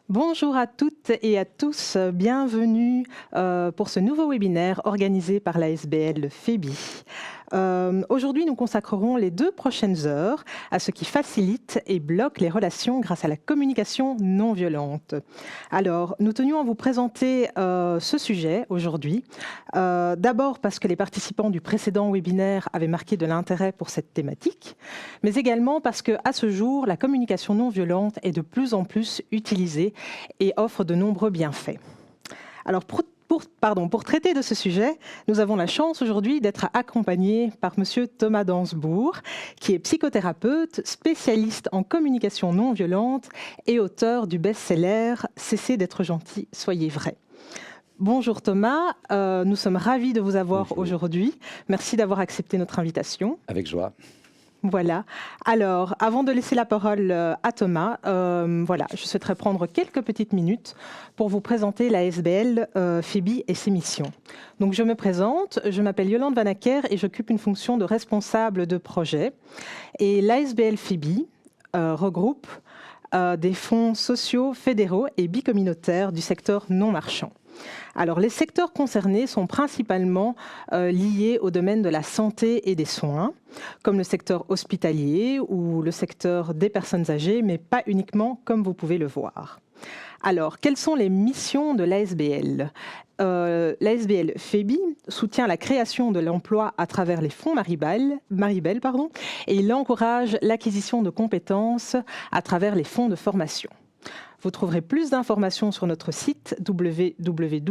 Bonjour à toutes et à tous, bienvenue pour ce nouveau webinaire organisé par l'ASBL FEBI. Aujourd'hui, nous consacrerons les 2 prochaines heures à ce qui facilite et bloque les relations grâce à la communication non violente. Alors, nous tenions à vous présenter ce sujet aujourd'hui. D'abord parce que les participants du précédent webinaire avaient marqué de l'intérêt pour cette thématique, mais également parce qu'à ce jour, la communication non violente est de plus en plus utilisée et offre de nombreux bienfaits. Alors, pour traiter de ce sujet, nous avons la chance aujourd'hui d'être accompagnés par Monsieur Thomas Dansbourg, qui est psychothérapeute, spécialiste en communication non violente et auteur du best-seller « Cessez d'être gentil, soyez vrai ». Bonjour Thomas, nous sommes ravis de vous avoir aujourd'hui. Merci d'avoir accepté notre invitation. Avec joie. Voilà. Alors, avant de laisser la parole à Thomas, je souhaiterais prendre quelques petites minutes pour vous présenter la ASBL FEBI et ses missions. Donc, je me présente, je m'appelle Yolande Vanacker et j'occupe une fonction de responsable de projet. Et l'ASBL FEBI regroupe des fonds sociaux, fédéraux et bicommunautaires du secteur non marchand. Alors, les secteurs concernés sont principalement liés au domaine de la santé et des soins, comme le secteur hospitalier ou le secteur des personnes âgées, mais pas uniquement comme vous pouvez le voir. Alors, quelles sont les missions de l'ASBL ? L'ASBL FEBI soutient la création de l'emploi à travers les fonds Maribel, et il encourage l'acquisition de compétences à travers les fonds de formation. Vous trouverez plus d'informations sur notre site www.febi.org.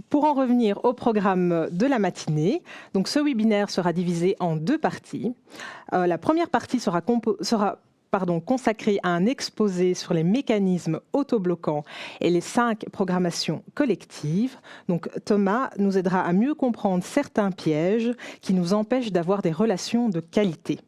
Pour en revenir au programme de la matinée, donc ce webinaire sera divisé en 2 parties. La première partie sera consacrée à un exposé sur les mécanismes autobloquants et les 5 programmations collectives. Donc Thomas nous aidera à mieux comprendre certains pièges qui nous empêchent d'avoir des relations de qualité.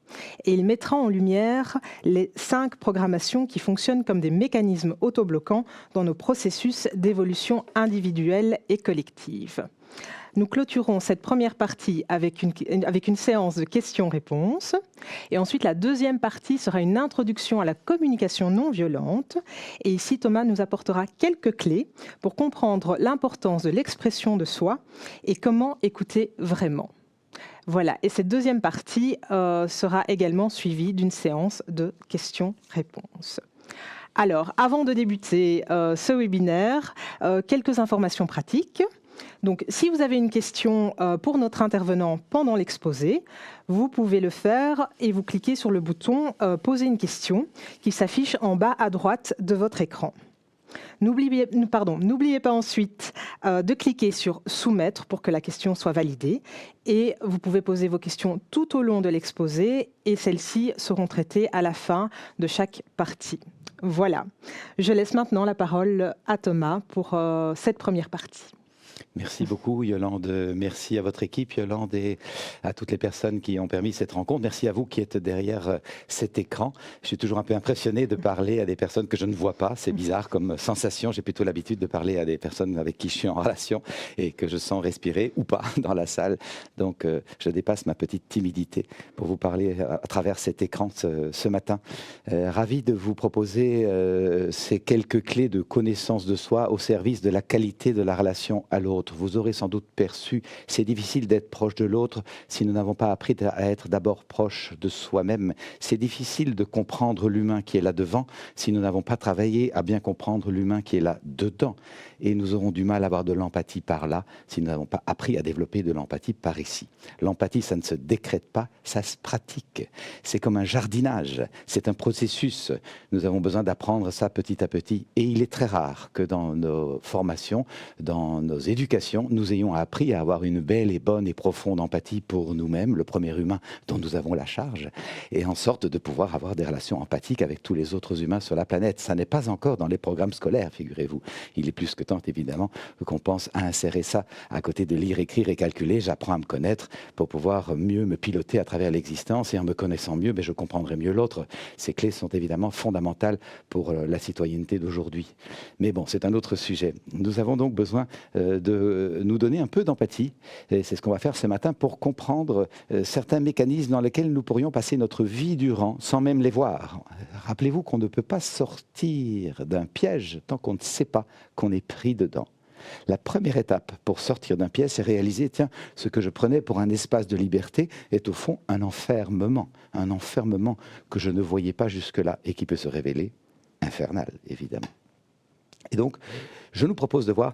Et il mettra en lumière les 5 programmations qui fonctionnent comme des mécanismes autobloquants dans nos processus d'évolution individuelle et collective. Nous clôturons cette première partie avec une séance de questions-réponses. Et ensuite, la deuxième partie sera une introduction à la communication non violente. Et ici, Thomas nous apportera quelques clés pour comprendre l'importance de l'expression de soi et comment écouter vraiment. Voilà, et cette deuxième partie sera également suivie d'une séance de questions-réponses. Alors, avant de débuter ce webinaire, quelques informations pratiques. Donc, si vous avez une question pour notre intervenant pendant l'exposé, vous pouvez le faire et vous cliquez sur le bouton « Poser une question » qui s'affiche en bas à droite de votre écran. N'oubliez pas ensuite de cliquer sur « Soumettre » pour que la question soit validée. Et vous pouvez poser vos questions tout au long de l'exposé et celles-ci seront traitées à la fin de chaque partie. Voilà. Je laisse maintenant la parole à Thomas pour cette première partie. Merci beaucoup Yolande, merci à votre équipe Yolande et à toutes les personnes qui ont permis cette rencontre. Merci à vous qui êtes derrière cet écran. Je suis toujours un peu impressionné de parler à des personnes que je ne vois pas. C'est bizarre comme sensation. J'ai plutôt l'habitude de parler à des personnes avec qui je suis en relation et que je sens respirer ou pas dans la salle. Donc je dépasse ma petite timidité pour vous parler à travers cet écran ce matin. Ravi de vous proposer ces quelques clés de connaissance de soi au service de la qualité de la relation à l'autre. Vous aurez sans doute perçu, c'est difficile d'être proche de l'autre si nous n'avons pas appris à être d'abord proche de soi-même. C'est difficile de comprendre l'humain qui est là devant si nous n'avons pas travaillé à bien comprendre l'humain qui est là dedans. Et nous aurons du mal à avoir de l'empathie par là si nous n'avons pas appris à développer de l'empathie par ici. L'empathie, ça ne se décrète pas, ça se pratique. C'est comme un jardinage, c'est un processus. Nous avons besoin d'apprendre ça petit à petit. Et il est très rare que dans nos formations, dans nos éducations, nous ayons appris à avoir une belle et bonne et profonde empathie pour nous-mêmes, le premier humain dont nous avons la charge, et en sorte de pouvoir avoir des relations empathiques avec tous les autres humains sur la planète. Ça n'est pas encore dans les programmes scolaires, figurez-vous. Il est plus que temps, évidemment, qu'on pense à insérer ça à côté de lire, écrire et calculer. J'apprends à me connaître pour pouvoir mieux me piloter à travers l'existence, et en me connaissant mieux, je comprendrai mieux l'autre. Ces clés sont évidemment fondamentales pour la citoyenneté d'aujourd'hui. Mais bon, c'est un autre sujet. Nous avons donc besoin de nous donner un peu d'empathie. Et c'est ce qu'on va faire ce matin pour comprendre certains mécanismes dans lesquels nous pourrions passer notre vie durant sans même les voir. Rappelez-vous qu'on ne peut pas sortir d'un piège tant qu'on ne sait pas qu'on est pris dedans. La première étape pour sortir d'un piège, c'est réaliser, tiens, ce que je prenais pour un espace de liberté est au fond un enfermement que je ne voyais pas jusque-là et qui peut se révéler infernal, évidemment. Et donc, je nous propose de voir,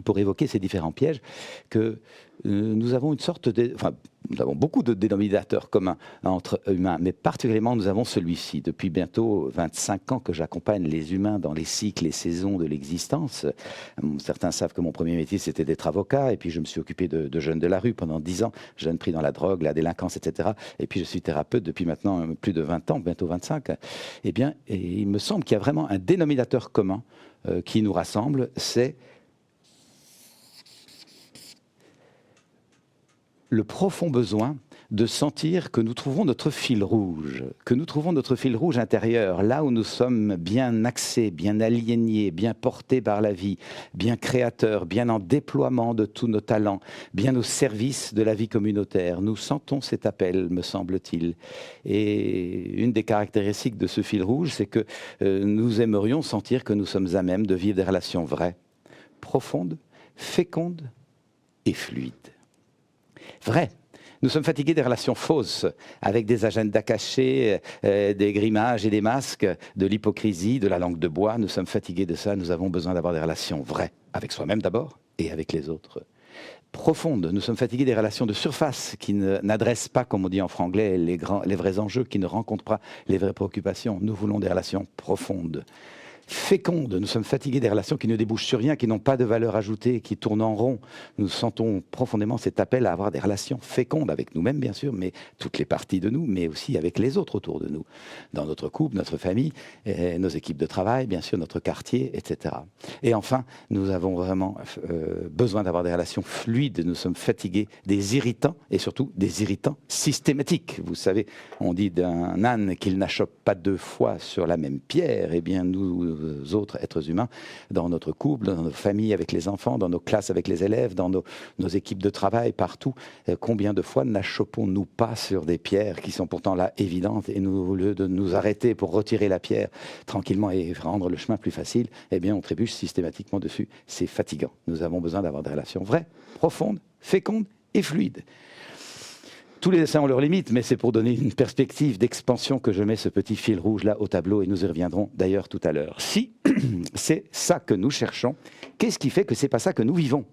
pour évoquer ces différents pièges, que nous avons une sorte de... Enfin, nous avons beaucoup de dénominateurs communs entre humains, mais particulièrement nous avons celui-ci. Depuis bientôt 25 ans que j'accompagne les humains dans les cycles et saisons de l'existence. Certains savent que mon premier métier, c'était d'être avocat, et puis je me suis occupé de jeunes de la rue pendant 10 ans, jeunes pris dans la drogue, la délinquance, etc. Et puis je suis thérapeute depuis maintenant plus de 20 ans, bientôt 25. Eh bien, et il me semble qu'il y a vraiment un dénominateur commun qui nous rassemble, c'est le profond besoin de sentir que nous trouvons notre fil rouge, intérieur, là où nous sommes bien axés, bien alignés, bien portés par la vie, bien créateurs, bien en déploiement de tous nos talents, bien au service de la vie communautaire. Nous sentons cet appel, me semble-t-il. Et une des caractéristiques de ce fil rouge, c'est que nous aimerions sentir que nous sommes à même de vivre des relations vraies, profondes, fécondes et fluides. Vrai. Nous sommes fatigués des relations fausses, avec des agendas cachés, des grimages et des masques, de l'hypocrisie, de la langue de bois. Nous sommes fatigués de ça. Nous avons besoin d'avoir des relations vraies, avec soi-même d'abord et avec les autres. Profondes. Nous sommes fatigués des relations de surface qui n'adressent pas, comme on dit en franglais, les vrais enjeux, qui ne rencontrent pas les vraies préoccupations. Nous voulons des relations profondes. Fécondes, nous sommes fatigués des relations qui ne débouchent sur rien, qui n'ont pas de valeur ajoutée, qui tournent en rond. Nous sentons profondément cet appel à avoir des relations fécondes avec nous-mêmes, bien sûr, mais toutes les parties de nous, mais aussi avec les autres autour de nous, dans notre couple, notre famille, nos équipes de travail, bien sûr, notre quartier, etc. Et enfin, nous avons vraiment besoin d'avoir des relations fluides. Nous sommes fatigués des irritants, et surtout des irritants systématiques. Vous savez, on dit d'un âne qu'il n'achoppe pas 2 fois sur la même pierre. Eh bien, nous autres êtres humains, dans notre couple, dans nos familles avec les enfants, dans nos classes avec les élèves, dans nos équipes de travail, partout, combien de fois n'achoppons-nous pas sur des pierres qui sont pourtant là évidentes, et nous, au lieu de nous arrêter pour retirer la pierre tranquillement et rendre le chemin plus facile, eh bien on trébuche systématiquement dessus. C'est fatigant. Nous avons besoin d'avoir des relations vraies, profondes, fécondes et fluides. Tous les dessins ont leurs limites, mais c'est pour donner une perspective d'expansion que je mets ce petit fil rouge là au tableau, et nous y reviendrons d'ailleurs tout à l'heure. Si c'est ça que nous cherchons, qu'est-ce qui fait que c'est pas ça que nous vivons ?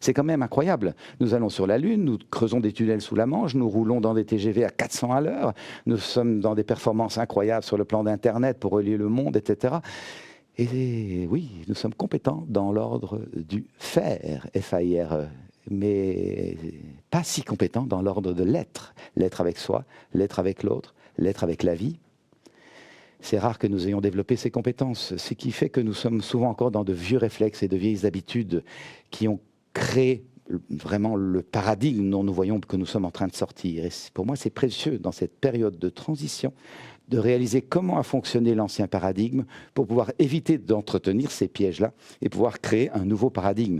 C'est quand même incroyable. Nous allons sur la Lune, nous creusons des tunnels sous la Manche, nous roulons dans des TGV à 400 à l'heure, nous sommes dans des performances incroyables sur le plan d'Internet pour relier le monde, etc. Et oui, nous sommes compétents dans l'ordre du faire, F-A-I-R-E. Mais pas si compétent dans l'ordre de l'être. L'être avec soi, l'être avec l'autre, l'être avec la vie. C'est rare que nous ayons développé ces compétences, ce qui fait que nous sommes souvent encore dans de vieux réflexes et de vieilles habitudes qui ont créé vraiment le paradigme dont nous voyons que nous sommes en train de sortir. Et pour moi, c'est précieux dans cette période de transition de réaliser comment a fonctionné l'ancien paradigme pour pouvoir éviter d'entretenir ces pièges-là et pouvoir créer un nouveau paradigme.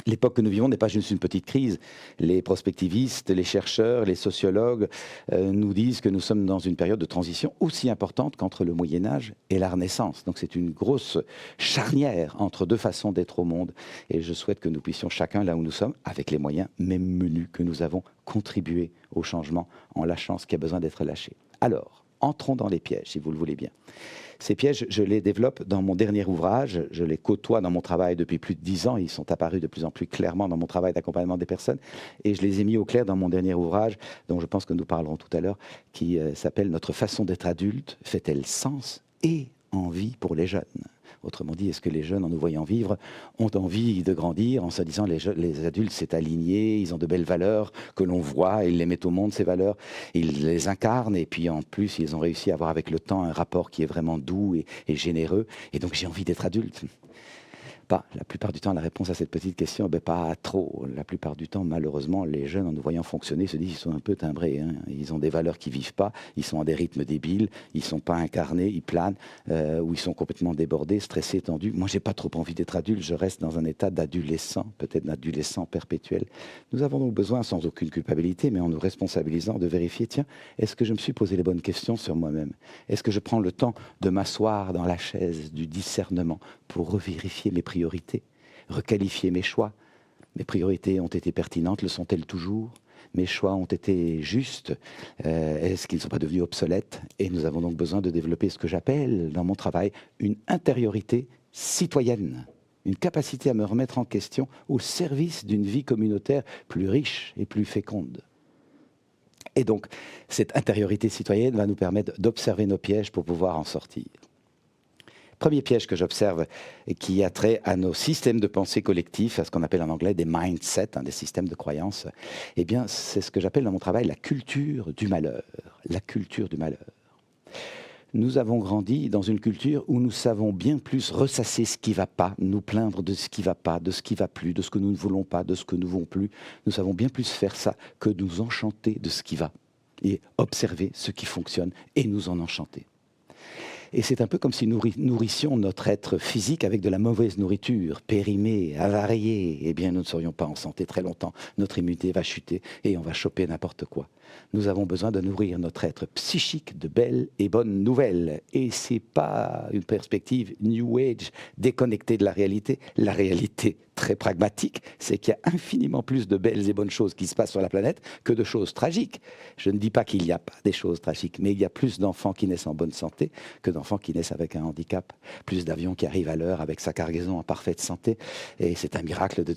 L'époque que nous vivons n'est pas juste une petite crise. Les prospectivistes, les chercheurs, les sociologues nous disent que nous sommes dans une période de transition aussi importante qu'entre le Moyen-Âge et la Renaissance. Donc c'est une grosse charnière entre 2 façons d'être au monde. Et je souhaite que nous puissions chacun, là où nous sommes, avec les moyens, même menus que nous avons, contribuer au changement en lâchant ce qui a besoin d'être lâché. Alors, entrons dans les pièges, si vous le voulez bien. Ces pièges, je les développe dans mon dernier ouvrage, je les côtoie dans mon travail depuis plus de 10 ans, ils sont apparus de plus en plus clairement dans mon travail d'accompagnement des personnes, et je les ai mis au clair dans mon dernier ouvrage, dont je pense que nous parlerons tout à l'heure, qui s'appelle « Notre façon d'être adulte fait-elle sens et envie pour les jeunes ?» Autrement dit, est-ce que les jeunes, en nous voyant vivre, ont envie de grandir en se disant les adultes, c'est aligné, ils ont de belles valeurs que l'on voit, ils les mettent au monde, ces valeurs, ils les incarnent, et puis en plus, ils ont réussi à avoir avec le temps un rapport qui est vraiment doux et généreux, et donc j'ai envie d'être adulte. Pas. La plupart du temps, la réponse à cette petite question, pas trop. La plupart du temps, malheureusement, les jeunes, en nous voyant fonctionner, se disent qu'ils sont un peu timbrés. Hein. Ils ont des valeurs qui ne vivent pas, ils sont à des rythmes débiles, ils ne sont pas incarnés, ils planent, ou ils sont complètement débordés, stressés, tendus. Moi, j'ai pas trop envie d'être adulte, je reste dans un état d'adolescent, peut-être d'adolescent perpétuel. Nous avons donc besoin, sans aucune culpabilité, mais en nous responsabilisant, de vérifier, tiens, est-ce que je me suis posé les bonnes questions sur moi-même? Est-ce que je prends le temps de m'asseoir dans la chaise du discernement pour revérifier mes priorités, requalifier mes choix? Mes priorités ont été pertinentes, le sont-elles toujours? Mes choix ont été justes? Est-ce qu'ils ne sont pas devenus obsolètes? Et nous avons donc besoin de développer ce que j'appelle, dans mon travail, une intériorité citoyenne, une capacité à me remettre en question au service d'une vie communautaire plus riche et plus féconde. Et donc, cette intériorité citoyenne va nous permettre d'observer nos pièges pour pouvoir en sortir. Premier piège que j'observe et qui a trait à nos systèmes de pensée collectifs, à ce qu'on appelle en anglais des mindsets, des systèmes de croyances, eh bien, c'est ce que j'appelle dans mon travail la culture du malheur. La culture du malheur. Nous avons grandi dans une culture où nous savons bien plus ressasser ce qui ne va pas, nous plaindre de ce qui ne va pas, de ce qui ne va plus, de ce que nous ne voulons pas, de ce que nous ne voulons plus. Nous savons bien plus faire ça que nous enchanter de ce qui va et observer ce qui fonctionne et nous en enchanter. Et c'est un peu comme si nous nourrissions notre être physique avec de la mauvaise nourriture, périmée, avariée. Eh bien, nous ne serions pas en santé très longtemps. Notre immunité va chuter et on va choper n'importe quoi. Nous avons besoin de nourrir notre être psychique de belles et bonnes nouvelles. Et ce n'est pas une perspective New Age déconnectée de la réalité. La réalité très pragmatique, c'est qu'il y a infiniment plus de belles et bonnes choses qui se passent sur la planète que de choses tragiques. Je ne dis pas qu'il n'y a pas des choses tragiques, mais il y a plus d'enfants qui naissent en bonne santé que d'enfants qui naissent avec un handicap. Plus d'avions qui arrivent à l'heure avec sa cargaison en parfaite santé. Et c'est un miracle de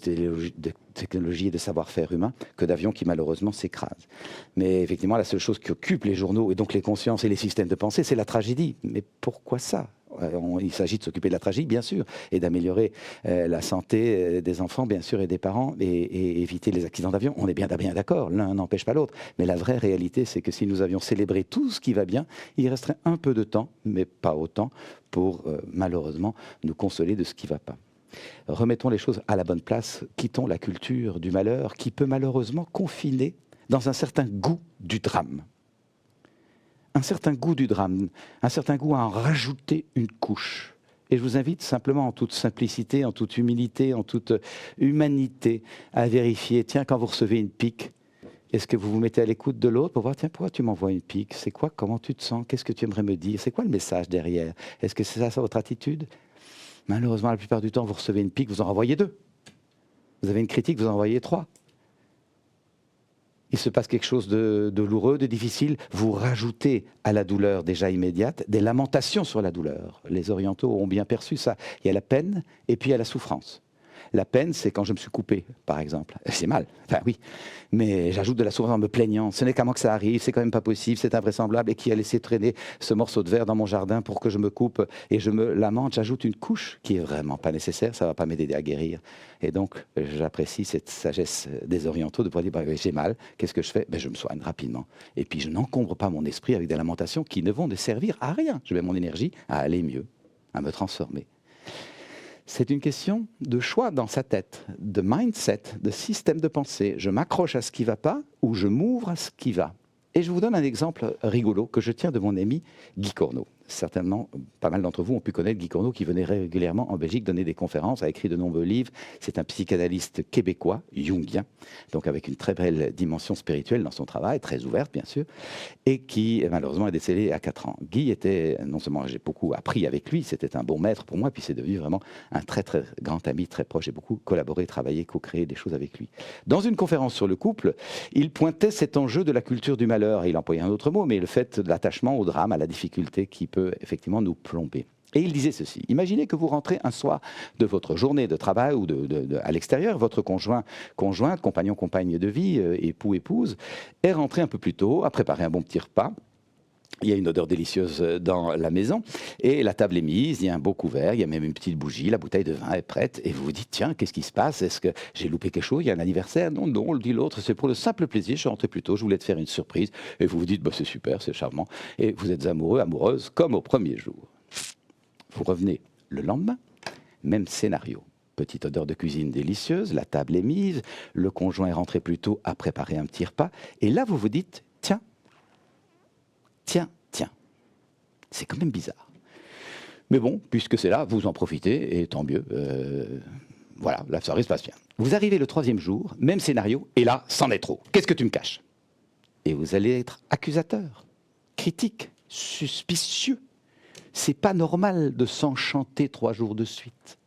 technologie et de savoir-faire humain que d'avions qui malheureusement s'écrasent. Mais effectivement, la seule chose qui occupe les journaux et donc les consciences et les systèmes de pensée, c'est la tragédie. Mais pourquoi ça ? Il s'agit de s'occuper de la tragédie, bien sûr, et d'améliorer la santé des enfants, bien sûr, et des parents, et éviter les accidents d'avion. On est bien d'accord, l'un n'empêche pas l'autre. Mais la vraie réalité, c'est que si nous avions célébré tout ce qui va bien, il resterait un peu de temps, mais pas autant, pour malheureusement nous consoler de ce qui ne va pas. Remettons les choses à la bonne place, quittons la culture du malheur qui peut malheureusement confiner dans un certain goût du drame. Un certain goût du drame, un certain goût à en rajouter une couche. Et je vous invite simplement en toute simplicité, en toute humilité, en toute humanité à vérifier, tiens, quand vous recevez une pique, est-ce que vous vous mettez à l'écoute de l'autre pour voir, tiens, pourquoi tu m'envoies une pique? C'est quoi? Comment tu te sens? Qu'est-ce que tu aimerais me dire? C'est quoi le message derrière? Est-ce que c'est ça votre attitude? Malheureusement, la plupart du temps, vous recevez une pique, vous en renvoyez 2. Vous avez une critique, vous en envoyez 3. Il se passe quelque chose de douloureux, de difficile, vous rajoutez à la douleur déjà immédiate des lamentations sur la douleur. Les orientaux ont bien perçu ça. Il y a la peine et puis il y a la souffrance. La peine, c'est quand je me suis coupé, par exemple. C'est mal, enfin oui. Mais j'ajoute de la souffrance en me plaignant. Ce n'est qu'à moi que ça arrive, c'est quand même pas possible, c'est invraisemblable. Et qui a laissé traîner ce morceau de verre dans mon jardin pour que je me coupe et je me lamente. J'ajoute une couche qui est vraiment pas nécessaire, ça va pas m'aider à guérir. Et donc, j'apprécie cette sagesse des orientaux de pouvoir dire, j'ai mal, qu'est-ce que je fais? Je me soigne rapidement. Et puis, je n'encombre pas mon esprit avec des lamentations qui ne vont ne servir à rien. Je mets mon énergie à aller mieux, à me transformer. C'est une question de choix dans sa tête, de mindset, de système de pensée. Je m'accroche à ce qui ne va pas ou je m'ouvre à ce qui va. Et je vous donne un exemple rigolo que je tiens de mon ami Guy Corneau. Certainement, pas mal d'entre vous ont pu connaître Guy Corneau qui venait régulièrement en Belgique donner des conférences, a écrit de nombreux livres. C'est un psychanalyste québécois, jungien, donc avec une très belle dimension spirituelle dans son travail, très ouverte bien sûr, et qui malheureusement est décédé à 4 ans. Guy était, non seulement j'ai beaucoup appris avec lui, c'était un bon maître pour moi, puis c'est devenu vraiment un très très grand ami, très proche. J'ai beaucoup collaboré, travaillé, co-créé des choses avec lui. Dans une conférence sur le couple, il pointait cet enjeu de la culture du malheur. Il employait un autre mot, mais le fait de l'attachement au drame, à la difficulté qui peut effectivement nous plomber. Et il disait ceci, imaginez que vous rentrez un soir de votre journée de travail ou à l'extérieur, votre conjointe, compagnon, compagne de vie, époux, épouse, est rentré un peu plus tôt, a préparé un bon petit repas. Il y a une odeur délicieuse dans la maison et la table est mise, il y a un beau couvert, il y a même une petite bougie, la bouteille de vin est prête et vous vous dites tiens, qu'est-ce qui se passe? Est-ce que j'ai loupé quelque chose? Il y a un anniversaire? Non, non, le dit l'autre, c'est pour le simple plaisir, je suis rentré plus tôt, je voulais te faire une surprise et vous vous dites c'est super, c'est charmant et vous êtes amoureux, amoureuse comme au premier jour. Vous revenez le lendemain, même scénario. petite odeur de cuisine délicieuse, la table est mise, le conjoint est rentré plus tôt à préparer un petit repas. Et là, vous vous dites, tiens, c'est quand même bizarre. Mais bon, puisque c'est là, vous en profitez, et tant mieux. Voilà, la soirée se passe bien. Vous arrivez le 3e jour, même scénario, et là, c'en est trop. Qu'est-ce que tu me caches? Et vous allez être accusateur, critique, suspicieux. C'est pas normal de s'enchanter 3 jours de suite.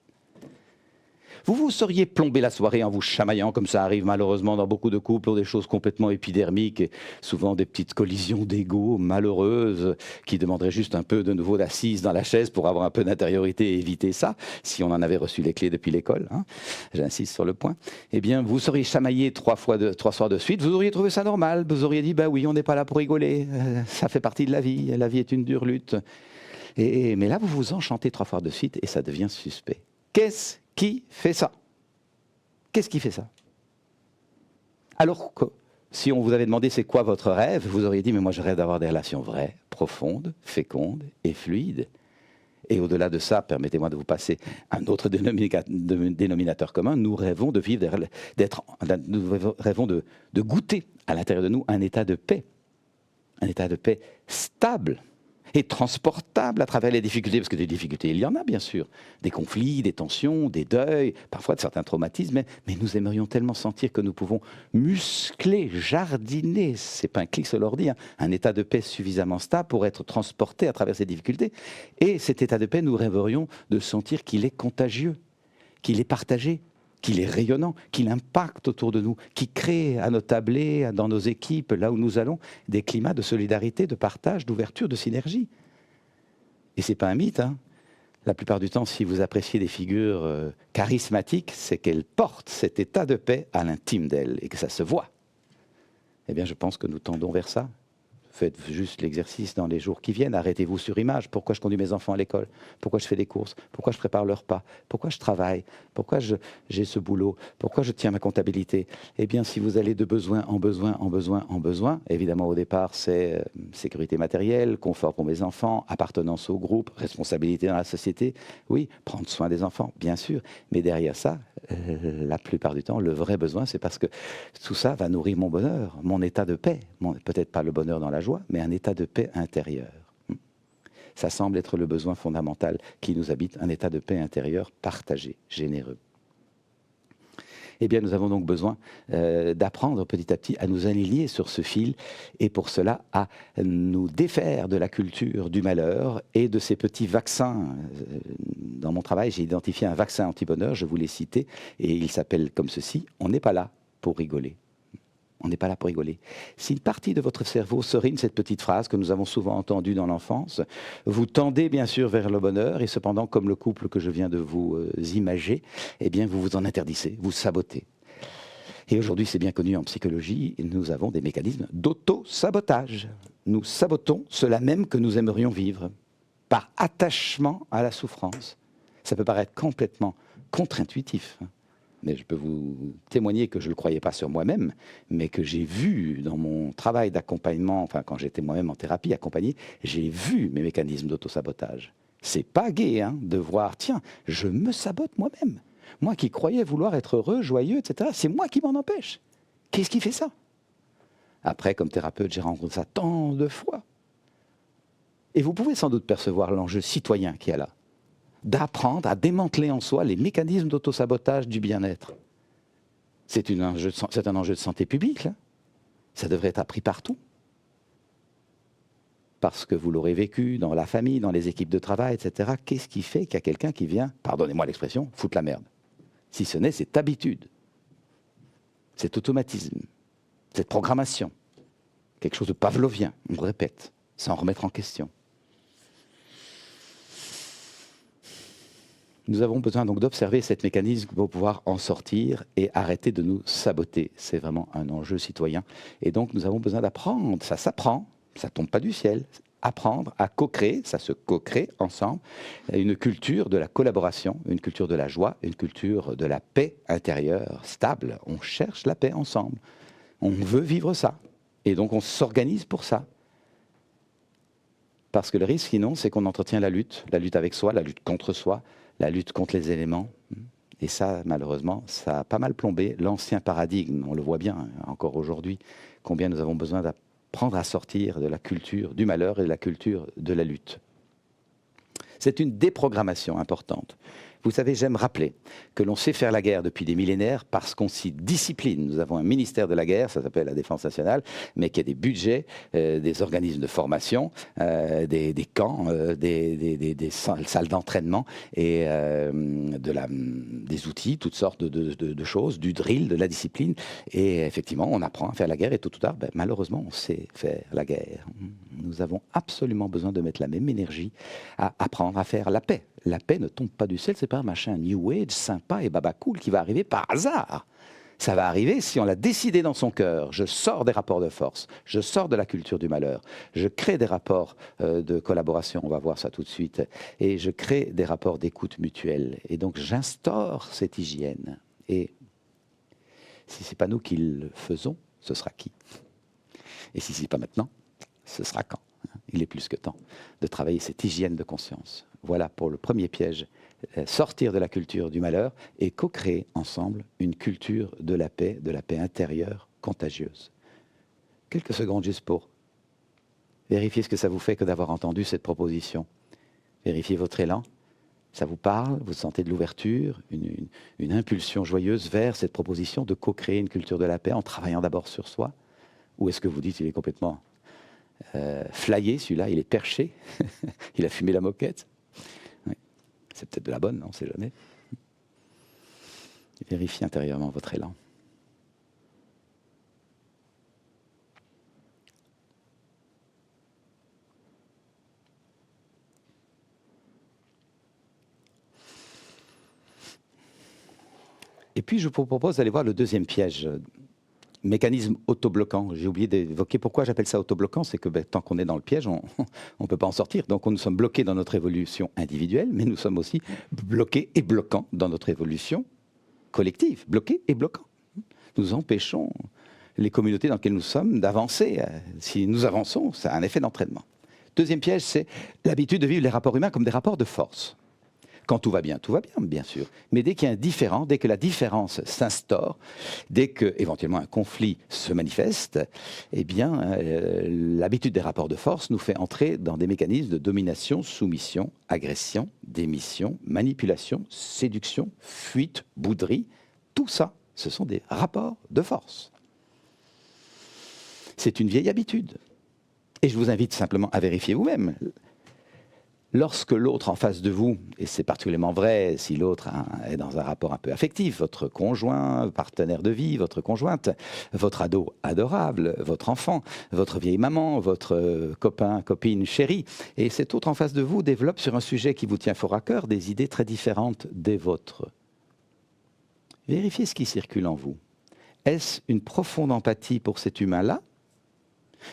Vous vous seriez plombé la soirée en vous chamaillant, comme ça arrive malheureusement dans beaucoup de couples, pour des choses complètement épidermiques, et souvent des petites collisions d'ego malheureuses, qui demanderaient juste un peu de nouveau d'assise dans la chaise pour avoir un peu d'intériorité et éviter ça, si on en avait reçu les clés depuis l'école, hein. J'insiste sur le point. Eh bien, vous seriez chamaillé 3 soirs de suite, vous auriez trouvé ça normal, vous auriez dit, bah oui, on n'est pas là pour rigoler, ça fait partie de la vie est une dure lutte. Mais là, vous vous enchantez 3 fois de suite, et ça devient suspect. Qu'est-ce qui fait ça? Qu'est-ce qui fait ça? Alors que si on vous avait demandé c'est quoi votre rêve, vous auriez dit mais moi je rêve d'avoir des relations vraies, profondes, fécondes et fluides. Et au-delà de ça, permettez-moi de vous passer un autre dénominateur commun, nous rêvons de vivre, nous rêvons de goûter à l'intérieur de nous un état de paix stable et transportable à travers les difficultés, parce que des difficultés, il y en a bien sûr, des conflits, des tensions, des deuils, parfois de certains traumatismes, mais nous aimerions tellement sentir que nous pouvons muscler, jardiner, c'est pas un clic sur l'ordi, hein, un état de paix suffisamment stable pour être transporté à travers ces difficultés. Et cet état de paix, nous rêverions de sentir qu'il est contagieux, qu'il est partagé, qu'il est rayonnant, qu'il impacte autour de nous, qui crée à nos tablés, dans nos équipes, là où nous allons, des climats de solidarité, de partage, d'ouverture, de synergie. Et c'est pas un mythe, hein. La plupart du temps, si vous appréciez des figures charismatiques, c'est qu'elles portent cet état de paix à l'intime d'elles et que ça se voit. Eh bien, je pense que nous tendons vers ça. Faites juste l'exercice dans les jours qui viennent. Arrêtez-vous sur image. Pourquoi je conduis mes enfants à l'école? Pourquoi je fais des courses? Pourquoi je prépare leur repas? Pourquoi je travaille? Pourquoi j'ai ce boulot? Pourquoi je tiens ma comptabilité? Eh bien, si vous allez de besoin en besoin, en besoin, en besoin, évidemment, au départ, c'est sécurité matérielle, confort pour mes enfants, appartenance au groupe, responsabilité dans la société. Oui, prendre soin des enfants, bien sûr. Mais derrière ça, la plupart du temps, le vrai besoin, c'est parce que tout ça va nourrir mon bonheur, mon état de paix. Peut-être pas le bonheur dans la joie, mais un état de paix intérieure. Ça semble être le besoin fondamental qui nous habite, un état de paix intérieure partagé, généreux. Eh bien, nous avons donc besoin d'apprendre petit à petit à nous aligner sur ce fil et pour cela à nous défaire de la culture du malheur et de ces petits vaccins. Dans mon travail, j'ai identifié un vaccin anti-bonheur, je vous l'ai cité, et il s'appelle comme ceci, on n'est pas là pour rigoler. On n'est pas là pour rigoler. Si une partie de votre cerveau serine cette petite phrase que nous avons souvent entendue dans l'enfance, vous tendez bien sûr vers le bonheur et cependant, comme le couple que je viens de vous imager, eh bien vous vous en interdisez, vous sabotez. Et aujourd'hui, c'est bien connu en psychologie, nous avons des mécanismes d'auto-sabotage. Nous sabotons cela même que nous aimerions vivre, par attachement à la souffrance. Ça peut paraître complètement contre-intuitif, mais je peux vous témoigner que je ne le croyais pas sur moi-même, mais que j'ai vu dans mon travail d'accompagnement, enfin quand j'étais moi-même en thérapie accompagné, j'ai vu mes mécanismes d'auto-sabotage. C'est pas gai hein, de voir, tiens, je me sabote moi-même. Moi qui croyais vouloir être heureux, joyeux, etc., c'est moi qui m'en empêche. Qu'est-ce qui fait ça? Après, comme thérapeute, j'ai rencontré ça tant de fois. Et vous pouvez sans doute percevoir l'enjeu citoyen qu'il y a là. D'apprendre à démanteler en soi les mécanismes d'autosabotage du bien-être. C'est un enjeu de santé publique, là. Ça devrait être appris partout. Parce que vous l'aurez vécu dans la famille, dans les équipes de travail, etc. Qu'est-ce qui fait qu'il y a quelqu'un qui vient, pardonnez-moi l'expression, foutre la merde? Si ce n'est cette habitude, cet automatisme, cette programmation, quelque chose de pavlovien, on le répète, sans remettre en question. Nous avons besoin donc d'observer cet mécanisme pour pouvoir en sortir et arrêter de nous saboter. C'est vraiment un enjeu citoyen. Et donc nous avons besoin d'apprendre. Ça s'apprend, ça ne tombe pas du ciel. Apprendre à co-créer, ça se co-crée ensemble, une culture de la collaboration, une culture de la joie, une culture de la paix intérieure stable. On cherche la paix ensemble. On veut vivre ça. Et donc on s'organise pour ça. Parce que le risque, sinon, c'est qu'on entretient la lutte avec soi, la lutte contre soi, la lutte contre les éléments. Et ça, malheureusement, ça a pas mal plombé l'ancien paradigme. On le voit bien encore aujourd'hui, combien nous avons besoin d'apprendre à sortir de la culture du malheur et de la culture de la lutte. C'est une déprogrammation importante. Vous savez, j'aime rappeler que l'on sait faire la guerre depuis des millénaires parce qu'on s'y discipline. Nous avons un ministère de la guerre, ça s'appelle la Défense nationale, mais qui a des budgets, des organismes de formation, des camps, des salles d'entraînement et des outils, toutes sortes de choses, du drill, de la discipline. Et effectivement, on apprend à faire la guerre et tôt ou tard, malheureusement, on sait faire la guerre. Nous avons absolument besoin de mettre la même énergie à apprendre à faire la paix. La paix ne tombe pas du ciel, c'est pas un machin New Age sympa et baba cool qui va arriver par hasard. Ça va arriver si on l'a décidé dans son cœur. Je sors des rapports de force, je sors de la culture du malheur, je crée des rapports de collaboration, on va voir ça tout de suite, et je crée des rapports d'écoute mutuelle. Et donc j'instaure cette hygiène. Et si ce n'est pas nous qui le faisons, ce sera qui? Et si ce n'est pas maintenant, ce sera quand? Il est plus que temps de travailler cette hygiène de conscience. Voilà pour le premier piège, sortir de la culture du malheur et co-créer ensemble une culture de la paix intérieure contagieuse. Quelques secondes juste pour vérifier ce que ça vous fait que d'avoir entendu cette proposition. Vérifiez votre élan, ça vous parle, vous sentez de l'ouverture, une impulsion joyeuse vers cette proposition de co-créer une culture de la paix en travaillant d'abord sur soi? Ou est-ce que vous dites il est complètement flyé, celui-là, il est perché, il a fumé la moquette? Oui. C'est peut-être de la bonne, on ne sait jamais. Vérifiez intérieurement votre élan. Et puis je vous propose d'aller voir le deuxième piège. Mécanisme autobloquant. J'ai oublié d'évoquer pourquoi j'appelle ça autobloquant, c'est que tant qu'on est dans le piège, on ne peut pas en sortir. Donc nous sommes bloqués dans notre évolution individuelle, mais nous sommes aussi bloqués et bloquants dans notre évolution collective. Bloqués et bloquants. Nous empêchons les communautés dans lesquelles nous sommes d'avancer. Si nous avançons, ça a un effet d'entraînement. Deuxième piège, c'est l'habitude de vivre les rapports humains comme des rapports de force. Quand tout va bien, bien sûr. Mais dès qu'il y a un différent, dès que la différence s'instaure, dès que éventuellement un conflit se manifeste, eh bien, l'habitude des rapports de force nous fait entrer dans des mécanismes de domination, soumission, agression, démission, manipulation, séduction, fuite, bouderie. Tout ça, ce sont des rapports de force. C'est une vieille habitude. Et je vous invite simplement à vérifier vous-même. Lorsque l'autre en face de vous, et c'est particulièrement vrai si l'autre est dans un rapport un peu affectif, votre conjoint, partenaire de vie, votre conjointe, votre ado adorable, votre enfant, votre vieille maman, votre copain, copine chérie, et cet autre en face de vous développe sur un sujet qui vous tient fort à cœur des idées très différentes des vôtres. Vérifiez ce qui circule en vous. Est-ce une profonde empathie pour cet humain-là?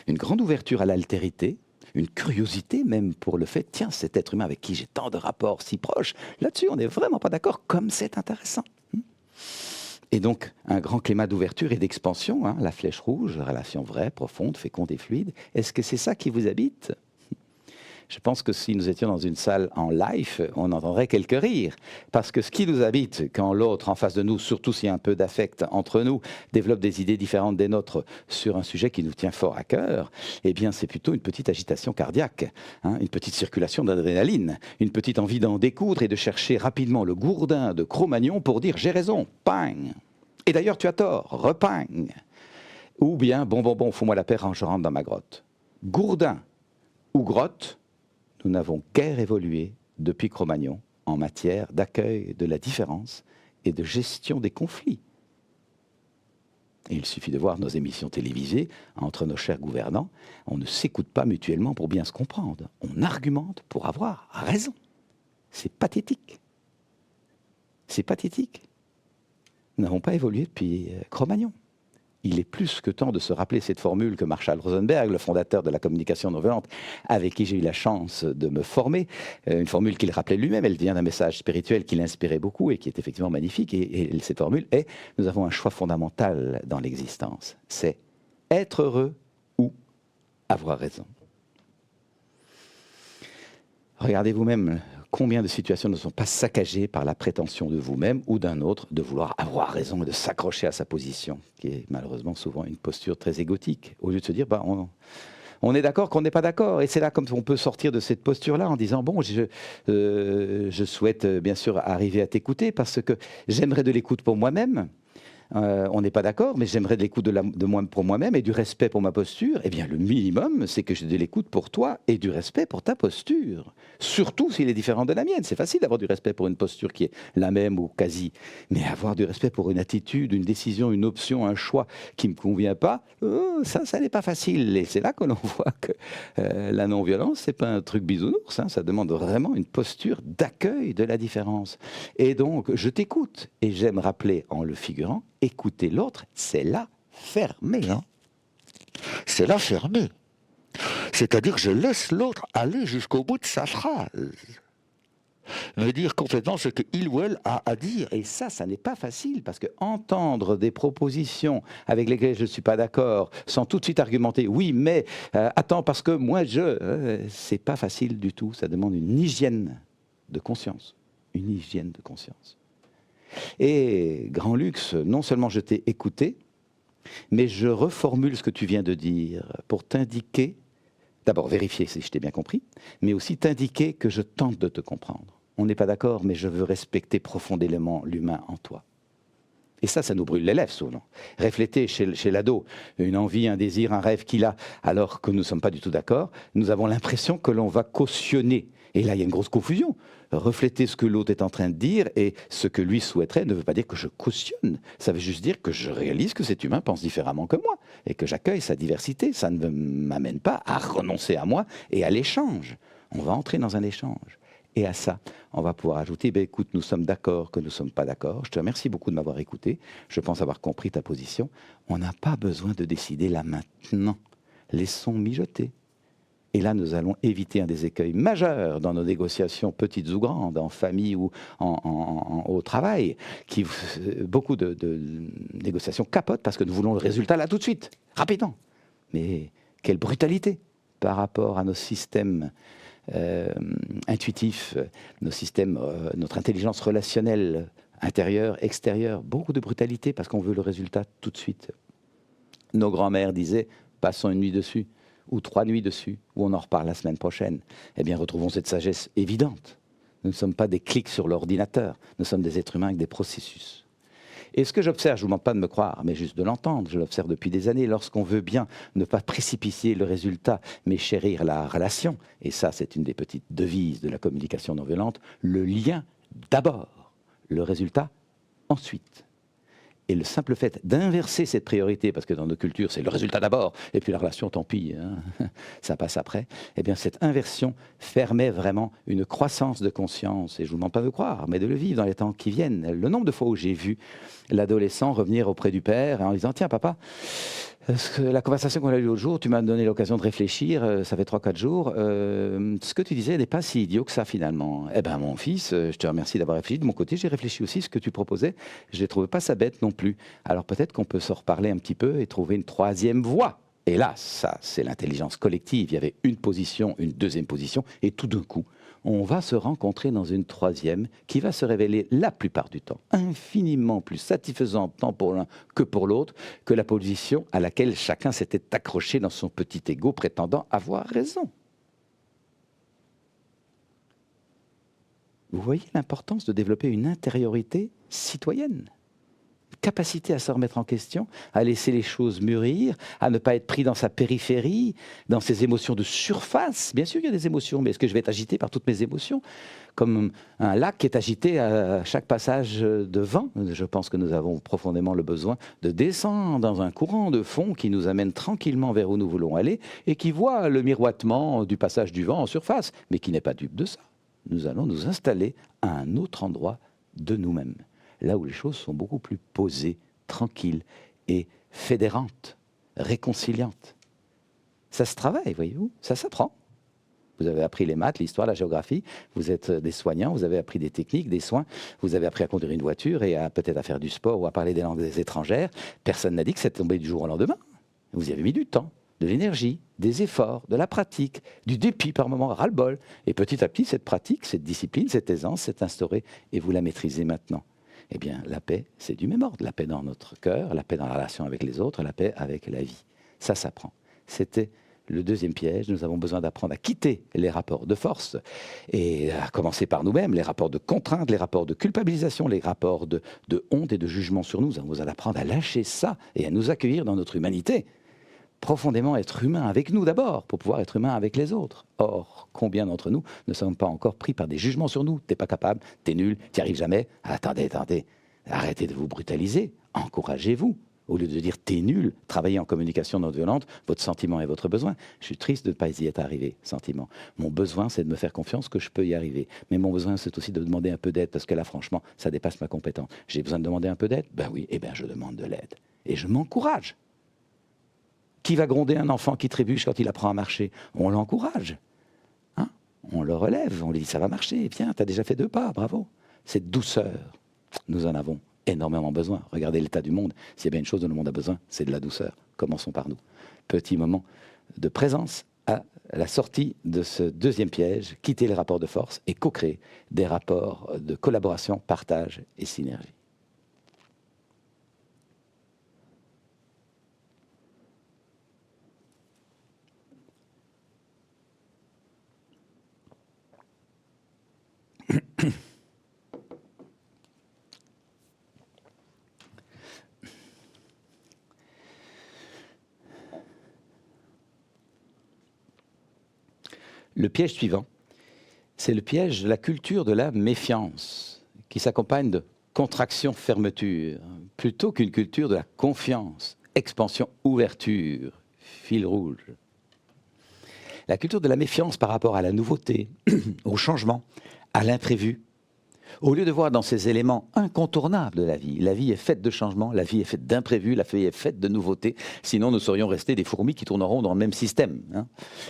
Une grande ouverture à l'altérité? Une curiosité même pour le fait, tiens, cet être humain avec qui j'ai tant de rapports si proches, là-dessus, on n'est vraiment pas d'accord, comme c'est intéressant. Et donc, un grand climat d'ouverture et d'expansion, la flèche rouge, relation vraie, profonde, féconde et fluide. Est-ce que c'est ça qui vous habite ? Je pense que si nous étions dans une salle en live, on entendrait quelques rires. Parce que ce qui nous habite, quand l'autre en face de nous, surtout s'il y a un peu d'affect entre nous, développe des idées différentes des nôtres sur un sujet qui nous tient fort à cœur, eh bien c'est plutôt une petite agitation cardiaque, une petite circulation d'adrénaline, une petite envie d'en découdre et de chercher rapidement le gourdin de Cro-Magnon pour dire « j'ai raison, ping !» Et d'ailleurs tu as tort, reping !» Ou bien « bon, fous-moi la paix, je rentre dans ma grotte ». Gourdin ou grotte, nous n'avons guère évolué depuis Cro-Magnon en matière d'accueil de la différence et de gestion des conflits. Et il suffit de voir nos émissions télévisées entre nos chers gouvernants. On ne s'écoute pas mutuellement pour bien se comprendre. On argumente pour avoir raison. C'est pathétique. C'est pathétique. Nous n'avons pas évolué depuis Cro-Magnon. Il est plus que temps de se rappeler cette formule que Marshall Rosenberg, le fondateur de la communication non violente, avec qui j'ai eu la chance de me former, une formule qu'il rappelait lui-même, elle vient d'un message spirituel qui l'inspirait beaucoup et qui est effectivement magnifique. Et cette formule est « Nous avons un choix fondamental dans l'existence. C'est être heureux ou avoir raison. » Regardez vous-même combien de situations ne sont pas saccagées par la prétention de vous-même ou d'un autre de vouloir avoir raison et de s'accrocher à sa position, qui est malheureusement souvent une posture très égotique, au lieu de se dire, on est d'accord qu'on n'est pas d'accord. Et c'est là comme on peut sortir de cette posture-là en disant, bon, je souhaite bien sûr arriver à t'écouter parce que j'aimerais de l'écoute pour moi-même. On n'est pas d'accord, mais j'aimerais de l'écoute pour moi-même et du respect pour ma posture. Eh bien, le minimum, c'est que j'ai de l'écoute pour toi et du respect pour ta posture. Surtout s'il est différent de la mienne. C'est facile d'avoir du respect pour une posture qui est la même ou quasi. Mais avoir du respect pour une attitude, une décision, une option, un choix qui ne me convient pas, ça n'est pas facile. Et c'est là que l'on voit que la non-violence, c'est pas un truc bisounours. Hein. Ça demande vraiment une posture d'accueil de la différence. Et donc, je t'écoute. Et j'aime rappeler en le figurant, écouter l'autre, c'est la fermer. Hein. C'est la fermer. C'est-à-dire que je laisse l'autre aller jusqu'au bout de sa phrase. Me dire complètement ce qu'il ou elle a à dire. Et ça n'est pas facile, parce que entendre des propositions avec lesquelles je ne suis pas d'accord, sans tout de suite argumenter, oui, mais attends, parce que moi, c'est pas facile du tout. Ça demande une hygiène de conscience. Une hygiène de conscience. Et grand luxe, non seulement je t'ai écouté, mais je reformule ce que tu viens de dire pour t'indiquer, d'abord vérifier si je t'ai bien compris, mais aussi t'indiquer que je tente de te comprendre. On n'est pas d'accord, mais je veux respecter profondément l'humain en toi. Et ça nous brûle les lèvres souvent. Refléter chez l'ado une envie, un désir, un rêve qu'il a, alors que nous ne sommes pas du tout d'accord, nous avons l'impression que l'on va cautionner. Et là, il y a une grosse confusion. Refléter ce que l'autre est en train de dire et ce que lui souhaiterait ne veut pas dire que je cautionne. Ça veut juste dire que je réalise que cet humain pense différemment que moi et que j'accueille sa diversité. Ça ne m'amène pas à renoncer à moi et à l'échange. On va entrer dans un échange. Et à ça, on va pouvoir ajouter, écoute, nous sommes d'accord que nous ne sommes pas d'accord. Je te remercie beaucoup de m'avoir écouté. Je pense avoir compris ta position. On n'a pas besoin de décider là maintenant. Laissons mijoter. Et là, nous allons éviter un des écueils majeurs dans nos négociations, petites ou grandes, en famille ou au travail. Beaucoup de négociations capotent parce que nous voulons le résultat là tout de suite, rapidement. Mais quelle brutalité par rapport à nos systèmes intuitifs, nos systèmes, notre intelligence relationnelle intérieure, extérieure. Beaucoup de brutalité parce qu'on veut le résultat tout de suite. Nos grands-mères disaient, passons une nuit dessus. Ou 3 nuits dessus, ou on en reparle la semaine prochaine. Eh bien, retrouvons cette sagesse évidente. Nous ne sommes pas des clics sur l'ordinateur, nous sommes des êtres humains avec des processus. Et ce que j'observe, je ne vous demande pas de me croire, mais juste de l'entendre, je l'observe depuis des années, lorsqu'on veut bien ne pas précipiter le résultat, mais chérir la relation, et ça c'est une des petites devises de la communication non violente, le lien d'abord, le résultat ensuite. Et le simple fait d'inverser cette priorité, parce que dans nos cultures, c'est le résultat d'abord, et puis la relation, tant pis, hein, ça passe après, eh bien cette inversion permet vraiment une croissance de conscience, et je ne vous demande pas de croire, mais de le vivre dans les temps qui viennent. Le nombre de fois où j'ai vu l'adolescent revenir auprès du père en disant « Tiens papa, la conversation qu'on a eue l'autre jour, tu m'as donné l'occasion de réfléchir, ça fait 3-4 jours, ce que tu disais n'est pas si idiot que ça finalement. Eh bien mon fils, je te remercie d'avoir réfléchi, de mon côté j'ai réfléchi aussi, ce que tu proposais, je ne trouvais pas ça bête non plus. Alors peut-être qu'on peut s'en reparler un petit peu et trouver une troisième voie. Et là, ça c'est l'intelligence collective, il y avait une position, une deuxième position, et tout d'un coup, on va se rencontrer dans une troisième qui va se révéler la plupart du temps infiniment plus satisfaisante tant pour l'un que pour l'autre que la position à laquelle chacun s'était accroché dans son petit ego prétendant avoir raison. Vous voyez l'importance de développer une intériorité citoyenne, capacité à se remettre en question, à laisser les choses mûrir, à ne pas être pris dans sa périphérie, dans ses émotions de surface. Bien sûr, il y a des émotions, mais est-ce que je vais être agité par toutes mes émotions? Comme un lac qui est agité à chaque passage de vent. Je pense que nous avons profondément le besoin de descendre dans un courant de fond qui nous amène tranquillement vers où nous voulons aller et qui voit le miroitement du passage du vent en surface, mais qui n'est pas dupe de ça. Nous allons nous installer à un autre endroit de nous-mêmes. Là où les choses sont beaucoup plus posées, tranquilles et fédérantes, réconciliantes. Ça se travaille, voyez-vous, ça s'apprend. Vous avez appris les maths, l'histoire, la géographie, vous êtes des soignants, vous avez appris des techniques, des soins, vous avez appris à conduire une voiture et peut-être à faire du sport ou à parler des langues étrangères. Personne n'a dit que c'est tombé du jour au lendemain. Vous y avez mis du temps, de l'énergie, des efforts, de la pratique, du dépit par moments, ras-le-bol. Et petit à petit, cette pratique, cette discipline, cette aisance s'est instaurée et vous la maîtrisez maintenant. Eh bien, la paix, c'est du même ordre. La paix dans notre cœur, la paix dans la relation avec les autres, la paix avec la vie. Ça s'apprend. C'était le deuxième piège. Nous avons besoin d'apprendre à quitter les rapports de force et à commencer par nous-mêmes, les rapports de contrainte, les rapports de culpabilisation, les rapports de honte et de jugement sur nous. Nous avons besoin d'apprendre à lâcher ça et à nous accueillir dans notre humanité. Profondément être humain avec nous d'abord, pour pouvoir être humain avec les autres. Or, combien d'entre nous ne sommes pas encore pris par des jugements sur nous? T'es pas capable, t'es nul, t'y arrives jamais. Attendez, arrêtez de vous brutaliser, encouragez-vous. Au lieu de dire t'es nul, travaillez en communication non violente, votre sentiment et votre besoin. Je suis triste de ne pas y être arrivé, sentiment. Mon besoin, c'est de me faire confiance que je peux y arriver. Mais mon besoin, c'est aussi de demander un peu d'aide, parce que là, franchement, ça dépasse ma compétence. J'ai besoin de demander un peu d'aide? Ben oui, je demande de l'aide. Et je m'encourage. Qui va gronder un enfant qui trébuche quand il apprend à marcher? On l'encourage. Hein? On le relève, on lui dit ça va marcher, viens, tu as déjà fait 2 pas, bravo. Cette douceur, nous en avons énormément besoin. Regardez l'état du monde. S'il y a bien une chose dont le monde a besoin, c'est de la douceur. Commençons par nous. Petit moment de présence à la sortie de ce deuxième piège, quitter les rapports de force et co-créer des rapports de collaboration, partage et synergie. Le piège suivant, c'est le piège de la culture de la méfiance, qui s'accompagne de contraction, fermeture, plutôt qu'une culture de la confiance, expansion, ouverture, fil rouge. La culture de la méfiance par rapport à la nouveauté, au changement, à l'imprévu, au lieu de voir dans ces éléments incontournables de la vie est faite de changements, la vie est faite d'imprévus, la vie est faite de nouveautés, sinon nous serions restés des fourmis qui tourneront dans le même système. Hein.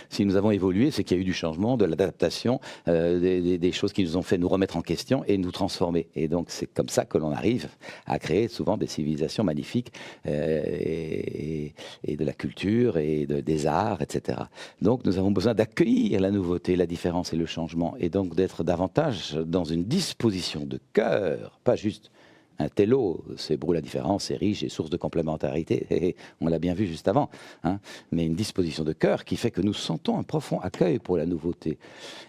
Si nous avons évolué, c'est qu'il y a eu du changement, de l'adaptation, des choses qui nous ont fait nous remettre en question et nous transformer. Et donc c'est comme ça que l'on arrive à créer souvent des civilisations magnifiques et de la culture et des arts, etc. Donc nous avons besoin d'accueillir la nouveauté, la différence et le changement, et donc d'être davantage dans une disposition de cœur, pas juste un télo, c'est brûle la différence, c'est riche et source de complémentarité, on l'a bien vu juste avant, hein, mais une disposition de cœur qui fait que nous sentons un profond accueil pour la nouveauté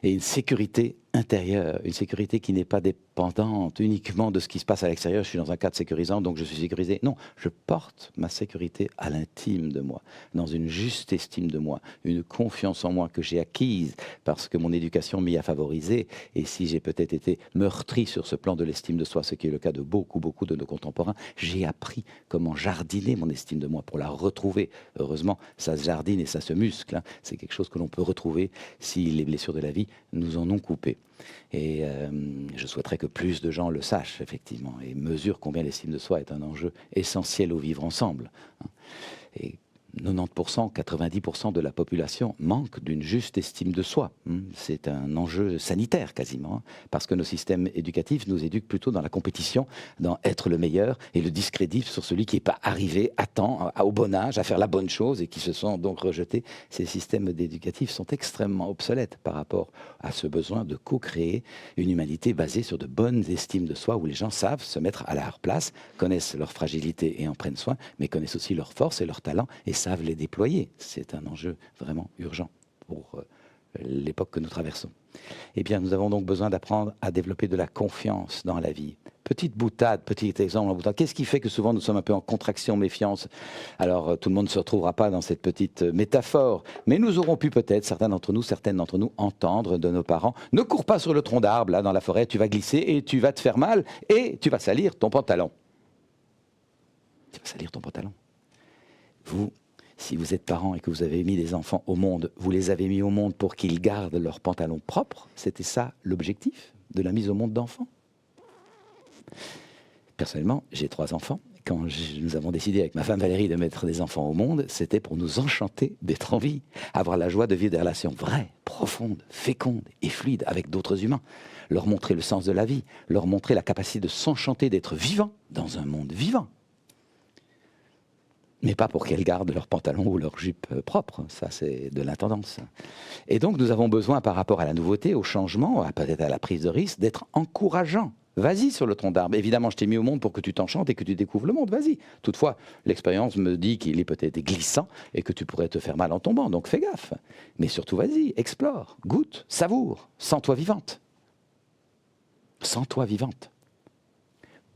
et une sécurité intérieure, une sécurité qui n'est pas dépendante uniquement de ce qui se passe à l'extérieur. Je suis dans un cadre sécurisant, donc je suis sécurisé. Non, je porte ma sécurité à l'intime de moi, dans une juste estime de moi, une confiance en moi que j'ai acquise parce que mon éducation m'y a favorisé. Et si j'ai peut-être été meurtri sur ce plan de l'estime de soi, ce qui est le cas de beaucoup de nos contemporains, j'ai appris comment jardiner mon estime de moi pour la retrouver. Heureusement, ça se jardine et ça se muscle. Hein. C'est quelque chose que l'on peut retrouver si les blessures de la vie nous en ont coupé. Et je souhaiterais que plus de gens le sachent, effectivement, et mesurent combien l'estime de soi est un enjeu essentiel au vivre ensemble. Et 90%, 90% de la population manque d'une juste estime de soi. C'est un enjeu sanitaire quasiment, parce que nos systèmes éducatifs nous éduquent plutôt dans la compétition, dans être le meilleur, et le discrédit sur celui qui n'est pas arrivé à temps, au bon âge, à faire la bonne chose, et qui se sont donc rejetés. Ces systèmes éducatifs sont extrêmement obsolètes par rapport à ce besoin de co-créer une humanité basée sur de bonnes estimes de soi, où les gens savent se mettre à leur place, connaissent leur fragilité et en prennent soin, mais connaissent aussi leurs forces et leurs talents, et savent les déployer. C'est un enjeu vraiment urgent pour l'époque que nous traversons. Eh bien, nous avons donc besoin d'apprendre à développer de la confiance dans la vie. Petite boutade, petit exemple en boutade. Qu'est-ce qui fait que souvent nous sommes un peu en contraction, méfiance? Alors, tout le monde ne se retrouvera pas dans cette petite métaphore, mais nous aurons pu peut-être, certaines d'entre nous, entendre de nos parents: ne cours pas sur le tronc d'arbre, là, dans la forêt, tu vas glisser et tu vas te faire mal et tu vas salir ton pantalon. Tu vas salir ton pantalon. Vous, si vous êtes parent et que vous avez mis des enfants au monde, vous les avez mis au monde pour qu'ils gardent leurs pantalons propres. C'était ça l'objectif de la mise au monde d'enfants. Personnellement, j'ai 3 enfants. Quand nous avons décidé avec ma femme Valérie de mettre des enfants au monde, c'était pour nous enchanter d'être en vie, avoir la joie de vivre des relations vraies, profondes, fécondes et fluides avec d'autres humains, leur montrer le sens de la vie, leur montrer la capacité de s'enchanter d'être vivant dans un monde vivant. Mais pas pour qu'elles gardent leur pantalon ou leur jupe propre, ça c'est de l'intendance. Et donc nous avons besoin par rapport à la nouveauté, au changement, peut-être à la prise de risque, d'être encourageant. Vas-y sur le tronc d'arbre. Évidemment, je t'ai mis au monde pour que tu t'enchantes et que tu découvres le monde. Vas-y. Toutefois, l'expérience me dit qu'il est peut-être glissant et que tu pourrais te faire mal en tombant. Donc fais gaffe. Mais surtout, vas-y, explore, goûte, savoure, sens-toi vivante. Sens-toi vivante.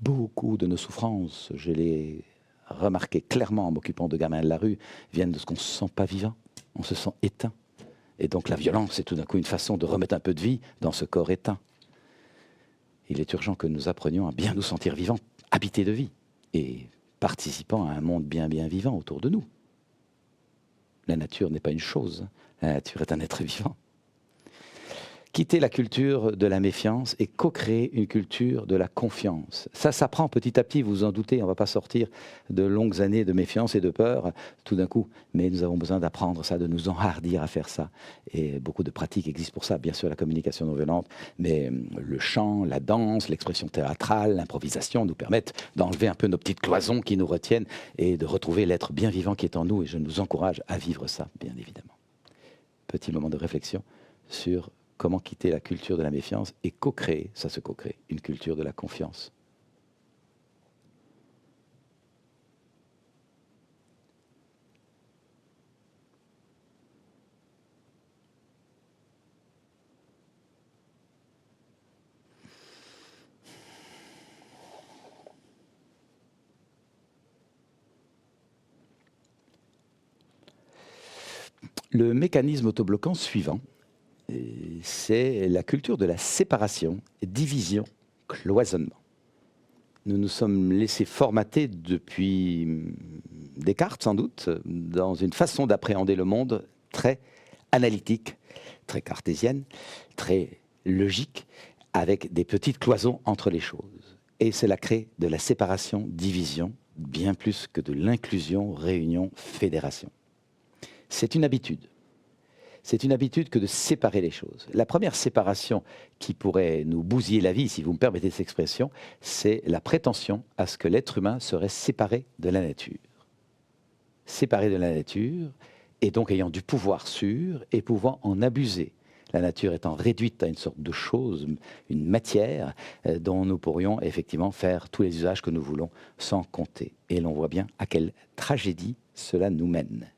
Beaucoup de nos souffrances, je l'ai remarqué clairement en m'occupant de gamins de la rue, viennent de ce qu'on ne se sent pas vivant. On se sent éteint. Et donc la violence, c'est tout d'un coup une façon de remettre un peu de vie dans ce corps éteint. Il est urgent que nous apprenions à bien nous sentir vivants, habités de vie, et participant à un monde bien vivant autour de nous. La nature n'est pas une chose, la nature est un être vivant. Quitter la culture de la méfiance et co-créer une culture de la confiance. Ça s'apprend petit à petit, vous vous en doutez, on ne va pas sortir de longues années de méfiance et de peur tout d'un coup, mais nous avons besoin d'apprendre ça, de nous enhardir à faire ça. Et beaucoup de pratiques existent pour ça, bien sûr la communication non violente, mais le chant, la danse, l'expression théâtrale, l'improvisation nous permettent d'enlever un peu nos petites cloisons qui nous retiennent et de retrouver l'être bien vivant qui est en nous, et je nous encourage à vivre ça, bien évidemment. Petit moment de réflexion sur comment quitter la culture de la méfiance et co-créer, ça se co-crée, une culture de la confiance. Le mécanisme autobloquant suivant, c'est la culture de la séparation, division, cloisonnement. Nous nous sommes laissés formater depuis Descartes, sans doute, dans une façon d'appréhender le monde très analytique, très cartésienne, très logique, avec des petites cloisons entre les choses. Et cela crée de la séparation, division, bien plus que de l'inclusion, réunion, fédération. C'est une habitude. C'est une habitude que de séparer les choses. La première séparation qui pourrait nous bousiller la vie, si vous me permettez cette expression, c'est la prétention à ce que l'être humain serait séparé de la nature. Séparé de la nature, et donc ayant du pouvoir sur et pouvant en abuser. La nature étant réduite à une sorte de chose, une matière dont nous pourrions effectivement faire tous les usages que nous voulons sans compter. Et l'on voit bien à quelle tragédie cela nous mène.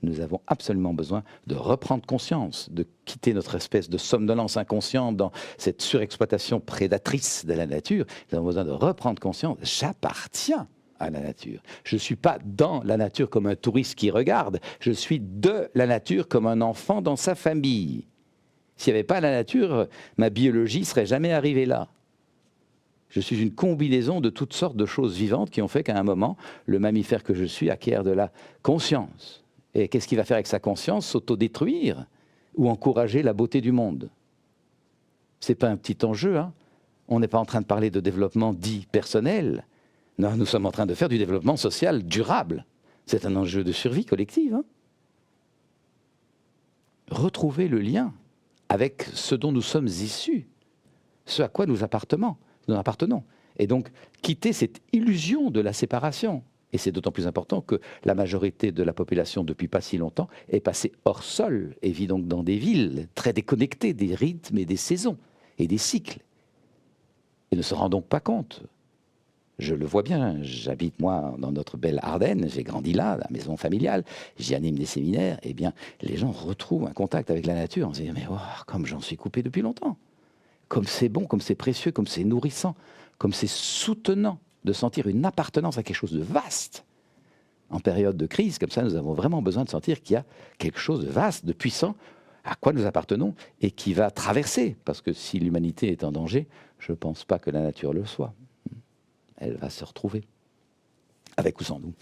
Nous avons absolument besoin de reprendre conscience, de quitter notre espèce de somnolence inconsciente dans cette surexploitation prédatrice de la nature. Nous avons besoin de reprendre conscience. J'appartiens à la nature. Je ne suis pas dans la nature comme un touriste qui regarde. Je suis de la nature comme un enfant dans sa famille. S'il n'y avait pas la nature, ma biologie ne serait jamais arrivée là. Je suis une combinaison de toutes sortes de choses vivantes qui ont fait qu'à un moment, le mammifère que je suis acquiert de la conscience. Et qu'est-ce qu'il va faire avec sa conscience? S'autodétruire ou encourager la beauté du monde? Ce n'est pas un petit enjeu. Hein. On n'est pas en train de parler de développement dit personnel. Non, nous sommes en train de faire du développement social durable. C'est un enjeu de survie collective. Hein. Retrouver le lien avec ce dont nous sommes issus, ce à quoi nous appartenons. Et donc, quitter cette illusion de la séparation. Et c'est d'autant plus important que la majorité de la population, depuis pas si longtemps, est passée hors sol et vit donc dans des villes très déconnectées des rythmes et des saisons et des cycles. Et ne se rend donc pas compte. Je le vois bien, j'habite moi dans notre belle Ardennes, j'ai grandi là, la maison familiale, j'y anime des séminaires, et bien les gens retrouvent un contact avec la nature en se disant « mais oh, comme j'en suis coupé depuis longtemps, comme c'est bon, comme c'est précieux, comme c'est nourrissant, comme c'est soutenant ». De sentir une appartenance à quelque chose de vaste. En période de crise, comme ça, nous avons vraiment besoin de sentir qu'il y a quelque chose de vaste, de puissant, à quoi nous appartenons, et qui va traverser. Parce que si l'humanité est en danger, je ne pense pas que la nature le soit. Elle va se retrouver, avec ou sans nous.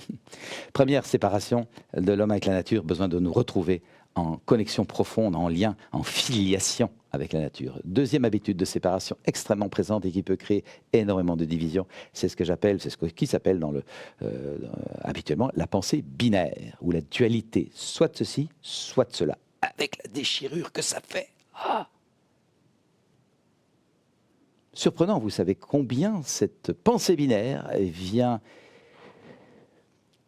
Première séparation de l'homme avec la nature, besoin de nous retrouver en connexion profonde, en lien, en filiation avec la nature. Deuxième habitude de séparation extrêmement présente et qui peut créer énormément de divisions, c'est ce que j'appelle, qui s'appelle habituellement la pensée binaire, ou la dualité, soit de ceci, soit de cela, avec la déchirure que ça fait. Ah! Surprenant, vous savez combien cette pensée binaire vient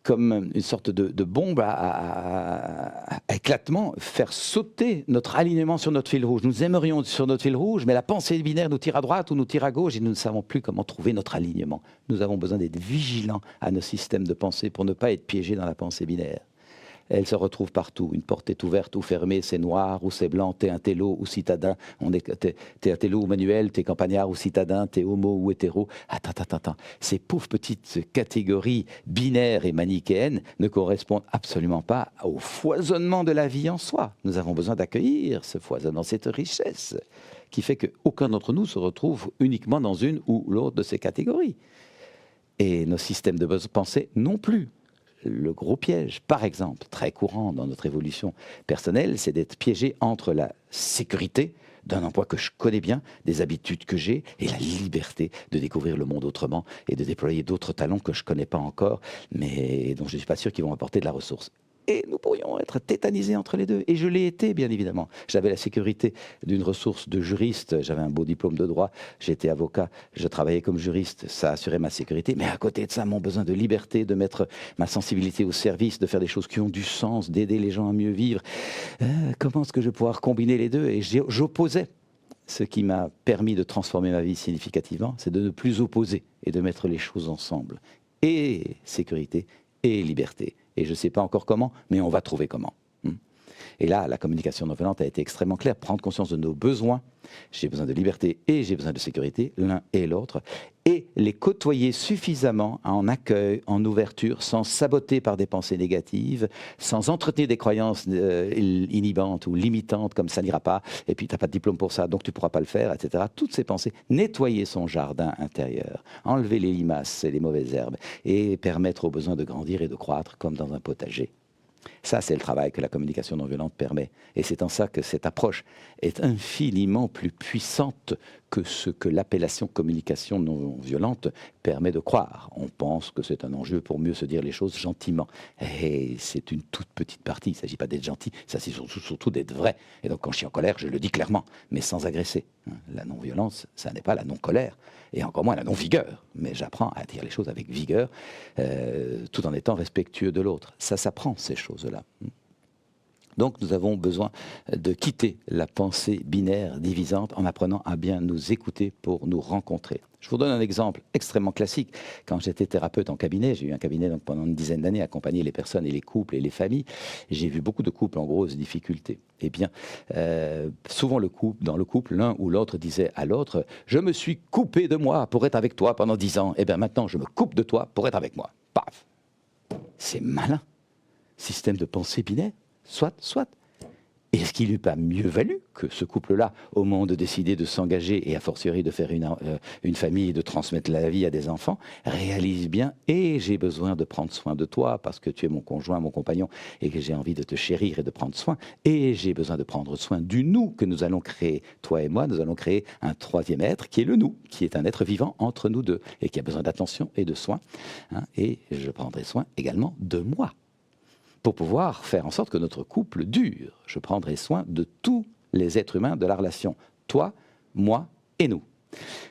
comme une sorte de bombe à éclatement, faire sauter notre alignement sur notre fil rouge. Nous aimerions sur notre fil rouge, mais la pensée binaire nous tire à droite ou nous tire à gauche et nous ne savons plus comment trouver notre alignement. Nous avons besoin d'être vigilants à nos systèmes de pensée pour ne pas être piégés dans la pensée binaire. Elle se retrouve partout. Une porte est ouverte ou fermée, c'est noir ou c'est blanc, t'es un télo ou citadin, t'es un télo ou manuel, t'es campagnard ou citadin, t'es homo ou hétéro. Attends. Ces pauvres petites catégories binaires et manichéennes ne correspondent absolument pas au foisonnement de la vie en soi. Nous avons besoin d'accueillir ce foisonnement, cette richesse, qui fait qu'aucun d'entre nous se retrouve uniquement dans une ou l'autre de ces catégories. Et nos systèmes de pensée non plus. Le gros piège, par exemple, très courant dans notre évolution personnelle, c'est d'être piégé entre la sécurité d'un emploi que je connais bien, des habitudes que j'ai, et la liberté de découvrir le monde autrement et de déployer d'autres talents que je ne connais pas encore, mais dont je ne suis pas sûr qu'ils vont apporter de la ressource. Et nous pourrions être tétanisés entre les deux. Et je l'ai été, bien évidemment. J'avais la sécurité d'une ressource de juriste. J'avais un beau diplôme de droit. J'étais avocat. Je travaillais comme juriste. Ça assurait ma sécurité. Mais à côté de ça, mon besoin de liberté, de mettre ma sensibilité au service, de faire des choses qui ont du sens, d'aider les gens à mieux vivre. Comment est-ce que je vais pouvoir combiner les deux? Et j'opposais. Ce qui m'a permis de transformer ma vie significativement, c'est de ne plus opposer et de mettre les choses ensemble. Et sécurité et liberté. Et je ne sais pas encore comment, mais on va trouver comment. Et là, la communication non violente a été extrêmement claire. Prendre conscience de nos besoins. J'ai besoin de liberté et j'ai besoin de sécurité, l'un et l'autre. Et les côtoyer suffisamment en accueil, en ouverture, sans saboter par des pensées négatives, sans entretenir des croyances inhibantes ou limitantes, comme ça n'ira pas, et puis tu n'as pas de diplôme pour ça, donc tu ne pourras pas le faire, etc. Toutes ces pensées. Nettoyer son jardin intérieur, enlever les limaces et les mauvaises herbes, et permettre aux besoins de grandir et de croître comme dans un potager. Ça, c'est le travail que la communication non violente permet. Et c'est en ça que cette approche est infiniment plus puissante que ce que l'appellation communication non violente permet de croire. On pense que c'est un enjeu pour mieux se dire les choses gentiment. Et c'est une toute petite partie. Il ne s'agit pas d'être gentil, ça c'est surtout d'être vrai. Et donc quand je suis en colère, je le dis clairement, mais sans agresser. La non-violence, ça n'est pas la non-colère, et encore moins la non-vigueur. Mais j'apprends à dire les choses avec vigueur, tout en étant respectueux de l'autre. Ça s'apprend, ces choses-là. Donc nous avons besoin de quitter la pensée binaire divisante en apprenant à bien nous écouter pour nous rencontrer. Je vous donne un exemple extrêmement classique. Quand j'étais thérapeute en cabinet, j'ai eu un cabinet donc, pendant une dizaine d'années, accompagner les personnes et les couples et les familles. J'ai vu beaucoup de couples en grosses difficultés. Eh bien, souvent dans le couple, l'un ou l'autre disait à l'autre « Je me suis coupé de moi pour être avec toi pendant 10 ans. Eh bien maintenant, je me coupe de toi pour être avec moi. » Paf. C'est malin. Système de pensée binaire. Soit. Est-ce qu'il n'eût pas mieux valu que ce couple-là, au moment de décider de s'engager et a fortiori de faire une famille et de transmettre la vie à des enfants, réalise bien « et j'ai besoin de prendre soin de toi parce que tu es mon conjoint, mon compagnon et que j'ai envie de te chérir et de prendre soin et j'ai besoin de prendre soin du nous que nous allons créer, toi et moi, nous allons créer un troisième être qui est le nous, qui est un être vivant entre nous deux et qui a besoin d'attention et de soin et je prendrai soin également de moi. » Pour pouvoir faire en sorte que notre couple dure. Je prendrai soin de tous les êtres humains de la relation. Toi, moi et nous.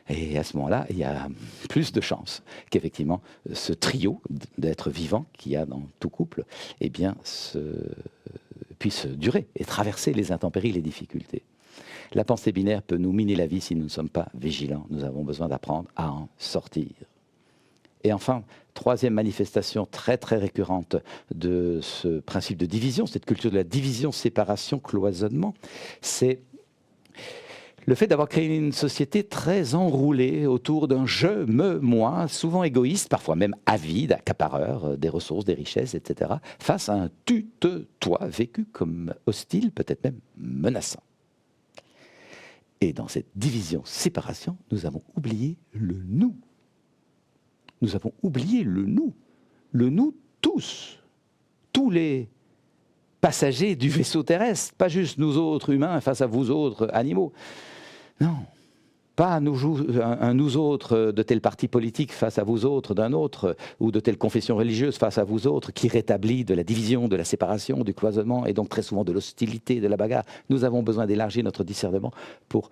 Et à ce moment-là, il y a plus de chances qu'effectivement, ce trio d'êtres vivants qu'il y a dans tout couple, eh bien, puisse durer et traverser les intempéries, les difficultés. La pensée binaire peut nous miner la vie si nous ne sommes pas vigilants. Nous avons besoin d'apprendre à en sortir. Et enfin, troisième manifestation très très récurrente de ce principe de division, cette culture de la division, séparation, cloisonnement, c'est le fait d'avoir créé une société très enroulée autour d'un je, me, moi, souvent égoïste, parfois même avide, accapareur des ressources, des richesses, etc., face à un tu, te, toi, vécu comme hostile, peut-être même menaçant. Et dans cette division, séparation, nous avons oublié le nous. Nous avons oublié le nous tous les passagers du vaisseau terrestre, pas juste nous autres humains face à vous autres animaux. Non, pas un nous autres de tel parti politique face à vous autres d'un autre, ou de telle confession religieuse face à vous autres, qui rétablit de la division, de la séparation, du cloisonnement, et donc très souvent de l'hostilité, de la bagarre. Nous avons besoin d'élargir notre discernement pour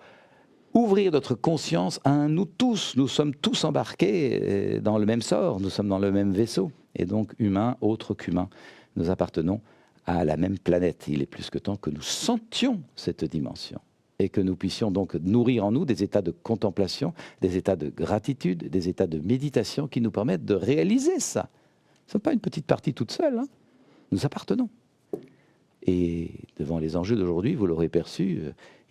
ouvrir notre conscience à un nous tous. Nous sommes tous embarqués dans le même sort, nous sommes dans le même vaisseau. Et donc, humains, autres qu'humains, nous appartenons à la même planète. Il est plus que temps que nous sentions cette dimension et que nous puissions donc nourrir en nous des états de contemplation, des états de gratitude, des états de méditation qui nous permettent de réaliser ça. Ce n'est pas une petite partie toute seule, hein. Nous appartenons. Et devant les enjeux d'aujourd'hui, vous l'aurez perçu,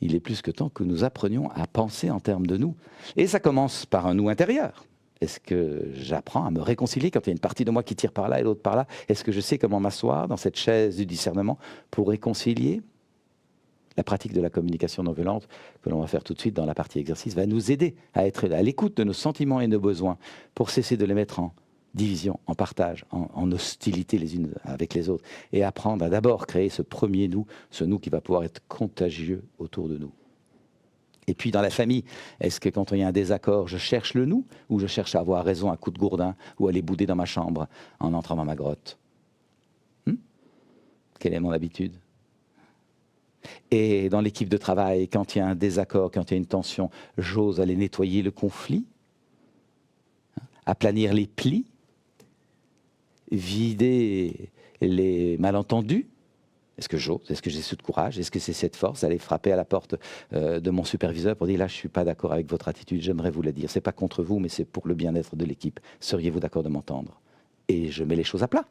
il est plus que temps que nous apprenions à penser en termes de nous. Et ça commence par un nous intérieur. Est-ce que j'apprends à me réconcilier quand il y a une partie de moi qui tire par là et l'autre par là? Est-ce que je sais comment m'asseoir dans cette chaise du discernement pour réconcilier? La pratique de la communication non violente, que l'on va faire tout de suite dans la partie exercice, va nous aider à être à l'écoute de nos sentiments et nos besoins pour cesser de les mettre en division, en partage, en hostilité les unes avec les autres, et apprendre à d'abord créer ce premier nous, ce nous qui va pouvoir être contagieux autour de nous. Et puis dans la famille, est-ce que quand il y a un désaccord, je cherche le nous, ou je cherche à avoir raison à coup de gourdin, ou à aller bouder dans ma chambre en entrant dans ma grotte? Quelle est mon habitude? Et dans l'équipe de travail, quand il y a un désaccord, quand il y a une tension, j'ose aller nettoyer le conflit, aplanir les plis, vider les malentendus. Est-ce que j'ose? Est-ce que j'ai ce courage? Est-ce que c'est cette force d'aller frapper à la porte de mon superviseur pour dire là, je ne suis pas d'accord avec votre attitude, j'aimerais vous la dire. Ce n'est pas contre vous, mais c'est pour le bien-être de l'équipe. Seriez-vous d'accord de m'entendre? Et je mets les choses à plat.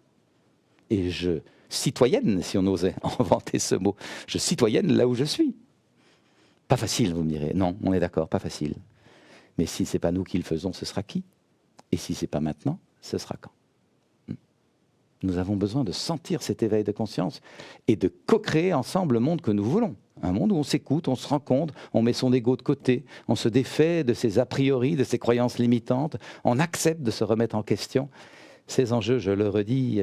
Et je citoyenne, si on osait inventer ce mot. Je citoyenne là où je suis. Pas facile, vous me direz. Non, on est d'accord, pas facile. Mais si ce n'est pas nous qui le faisons, ce sera qui? Et si ce n'est pas maintenant, ce sera quand? Nous avons besoin de sentir cet éveil de conscience et de co-créer ensemble le monde que nous voulons. Un monde où on s'écoute, on se rencontre, on met son ego de côté, on se défait de ses a priori, de ses croyances limitantes, on accepte de se remettre en question. Ces enjeux, je le redis,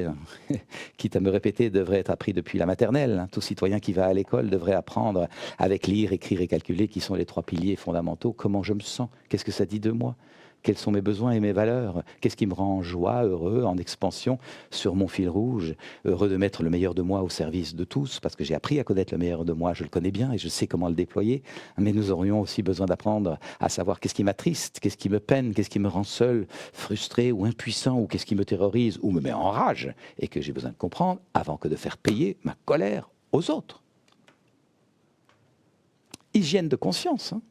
quitte à me répéter, devraient être appris depuis la maternelle. Tout citoyen qui va à l'école devrait apprendre avec lire, écrire et calculer, qui sont les 3 piliers fondamentaux. Comment je me sens? Qu'est-ce que ça dit de moi? Quels sont mes besoins et mes valeurs? Qu'est-ce qui me rend en joie, heureux, en expansion, sur mon fil rouge? Heureux de mettre le meilleur de moi au service de tous, parce que j'ai appris à connaître le meilleur de moi, je le connais bien et je sais comment le déployer. Mais nous aurions aussi besoin d'apprendre à savoir qu'est-ce qui m'attriste, qu'est-ce qui me peine, qu'est-ce qui me rend seul, frustré ou impuissant, ou qu'est-ce qui me terrorise ou me met en rage, et que j'ai besoin de comprendre avant que de faire payer ma colère aux autres. Hygiène de conscience, hein.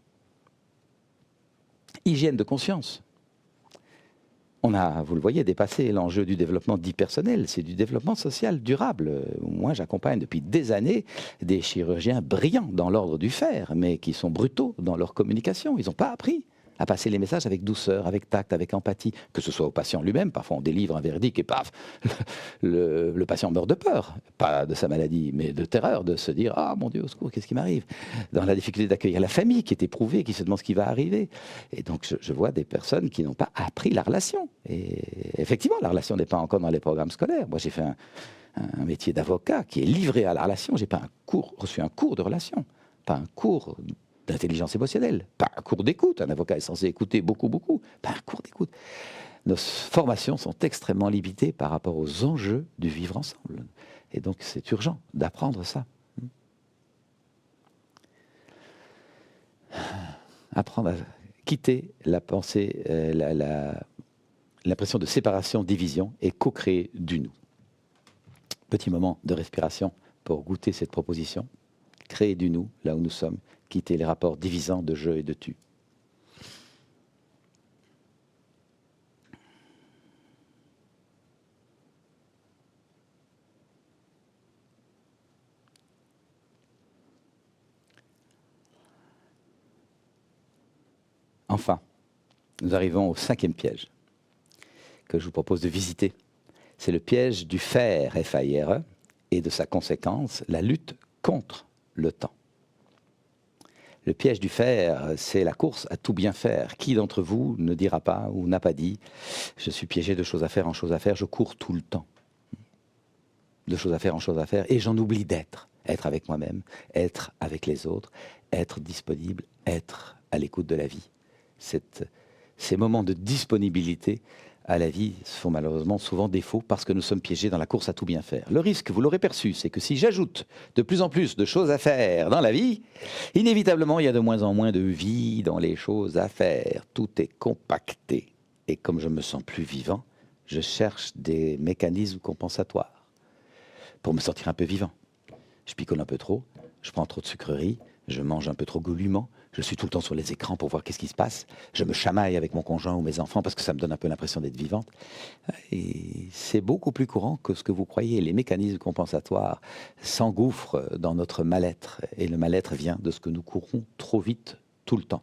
Hygiène de conscience. On a, vous le voyez, dépassé l'enjeu du développement dit personnel, c'est du développement social durable. Moi, j'accompagne depuis des années des chirurgiens brillants dans l'ordre du faire, mais qui sont brutaux dans leur communication. Ils n'ont pas appris à passer les messages avec douceur, avec tact, avec empathie, que ce soit au patient lui-même. Parfois, on délivre un verdict et paf, le patient meurt de peur, pas de sa maladie, mais de terreur, de se dire « Ah, mon Dieu, au secours, qu'est-ce qui m'arrive ?» Dans la difficulté d'accueillir la famille qui est éprouvée, qui se demande ce qui va arriver. Et donc, je vois des personnes qui n'ont pas appris la relation. Et effectivement, la relation n'est pas encore dans les programmes scolaires. Moi, j'ai fait un métier d'avocat qui est livré à la relation. Je n'ai pas reçu un cours de relation, pas un cours d'intelligence émotionnelle, pas un cours d'écoute. Un avocat est censé écouter beaucoup, pas un cours d'écoute. Nos formations sont extrêmement limitées par rapport aux enjeux du vivre ensemble. Et donc, c'est urgent d'apprendre ça. Apprendre à quitter la pensée, l'impression de séparation, division, et co-créer du nous. Petit moment de respiration pour goûter cette proposition. Créer du nous, là où nous sommes, quitter les rapports divisants de je et de tu. Enfin, nous arrivons au 5e piège que je vous propose de visiter. C'est le piège du faire, F-A-I-R-E, et de sa conséquence, la lutte contre le temps. Le piège du faire, c'est la course à tout bien faire. Qui d'entre vous ne dira pas ou n'a pas dit « Je suis piégé de choses à faire en choses à faire, je cours tout le temps. » De choses à faire en choses à faire, et j'en oublie d'être. Être avec moi-même, être avec les autres, être disponible, être à l'écoute de la vie. Ces moments de disponibilité à la vie font malheureusement souvent défaut parce que nous sommes piégés dans la course à tout bien faire. Le risque, vous l'aurez perçu, c'est que si j'ajoute de plus en plus de choses à faire dans la vie, inévitablement, il y a de moins en moins de vie dans les choses à faire. Tout est compacté. Et comme je me sens plus vivant, Je cherche des mécanismes compensatoires pour me sentir un peu vivant. Je picole un peu trop, je prends trop de sucreries, je mange un peu trop goulûment, je suis tout le temps sur les écrans pour voir qu'est-ce qui se passe, je me chamaille avec mon conjoint ou mes enfants parce que ça me donne un peu l'impression d'être vivante. Et c'est beaucoup plus courant que ce que vous croyez. Les mécanismes compensatoires s'engouffrent dans notre mal-être. Et le mal-être vient de ce que nous courons trop vite tout le temps.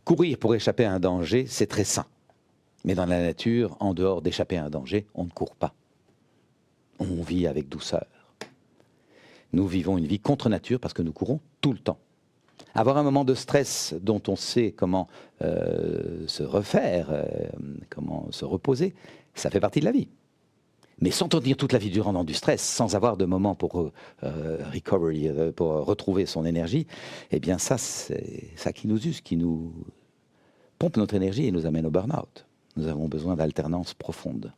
Courir pour échapper à un danger, c'est très sain. Mais dans la nature, en dehors d'échapper à un danger, on ne court pas. On vit avec douceur. Nous vivons une vie contre nature parce que nous courons tout le temps. Avoir un moment de stress dont on sait comment se refaire, comment se reposer, ça fait partie de la vie. Mais s'entretenir toute la vie durant dans du stress, sans avoir de moment pour recovery, pour retrouver son énergie, eh bien ça, c'est ça qui nous use, qui nous pompe notre énergie et nous amène au burn-out. Nous avons besoin d'alternance profonde.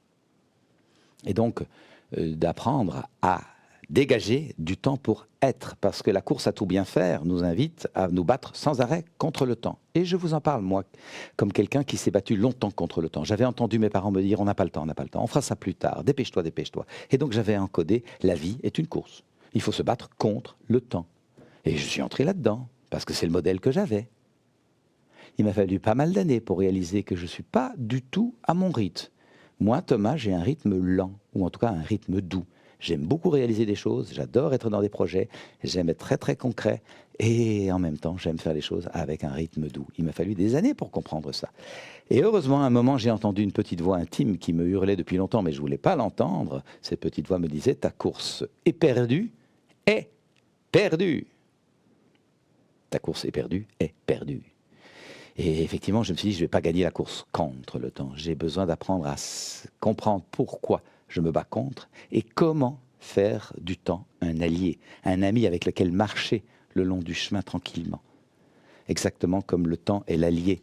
Et donc, d'apprendre à dégager du temps pour être, parce que la course à tout bien faire nous invite à nous battre sans arrêt contre le temps. Et je vous en parle, moi, comme quelqu'un qui s'est battu longtemps contre le temps. J'avais entendu mes parents me dire, on n'a pas le temps, on n'a pas le temps, on fera ça plus tard, dépêche-toi, dépêche-toi. Et donc j'avais encodé, la vie est une course. Il faut se battre contre le temps. Et je suis entré là-dedans, parce que c'est le modèle que j'avais. Il m'a fallu pas mal d'années pour réaliser que je ne suis pas du tout à mon rythme. Moi, Thomas, j'ai un rythme lent, ou en tout cas un rythme doux. J'aime beaucoup réaliser des choses, j'adore être dans des projets, j'aime être très très concret et en même temps j'aime faire les choses avec un rythme doux. Il m'a fallu des années pour comprendre ça. Et heureusement, à un moment, j'ai entendu une petite voix intime qui me hurlait depuis longtemps, mais je ne voulais pas l'entendre. Cette petite voix me disait, ta course est perdue, est perdue. Ta course est perdue, est perdue. Et effectivement, je me suis dit, je ne vais pas gagner la course contre le temps. J'ai besoin d'apprendre à comprendre pourquoi je me bats contre et comment faire du temps un allié, un ami avec lequel marcher le long du chemin tranquillement. Exactement comme le temps est l'allié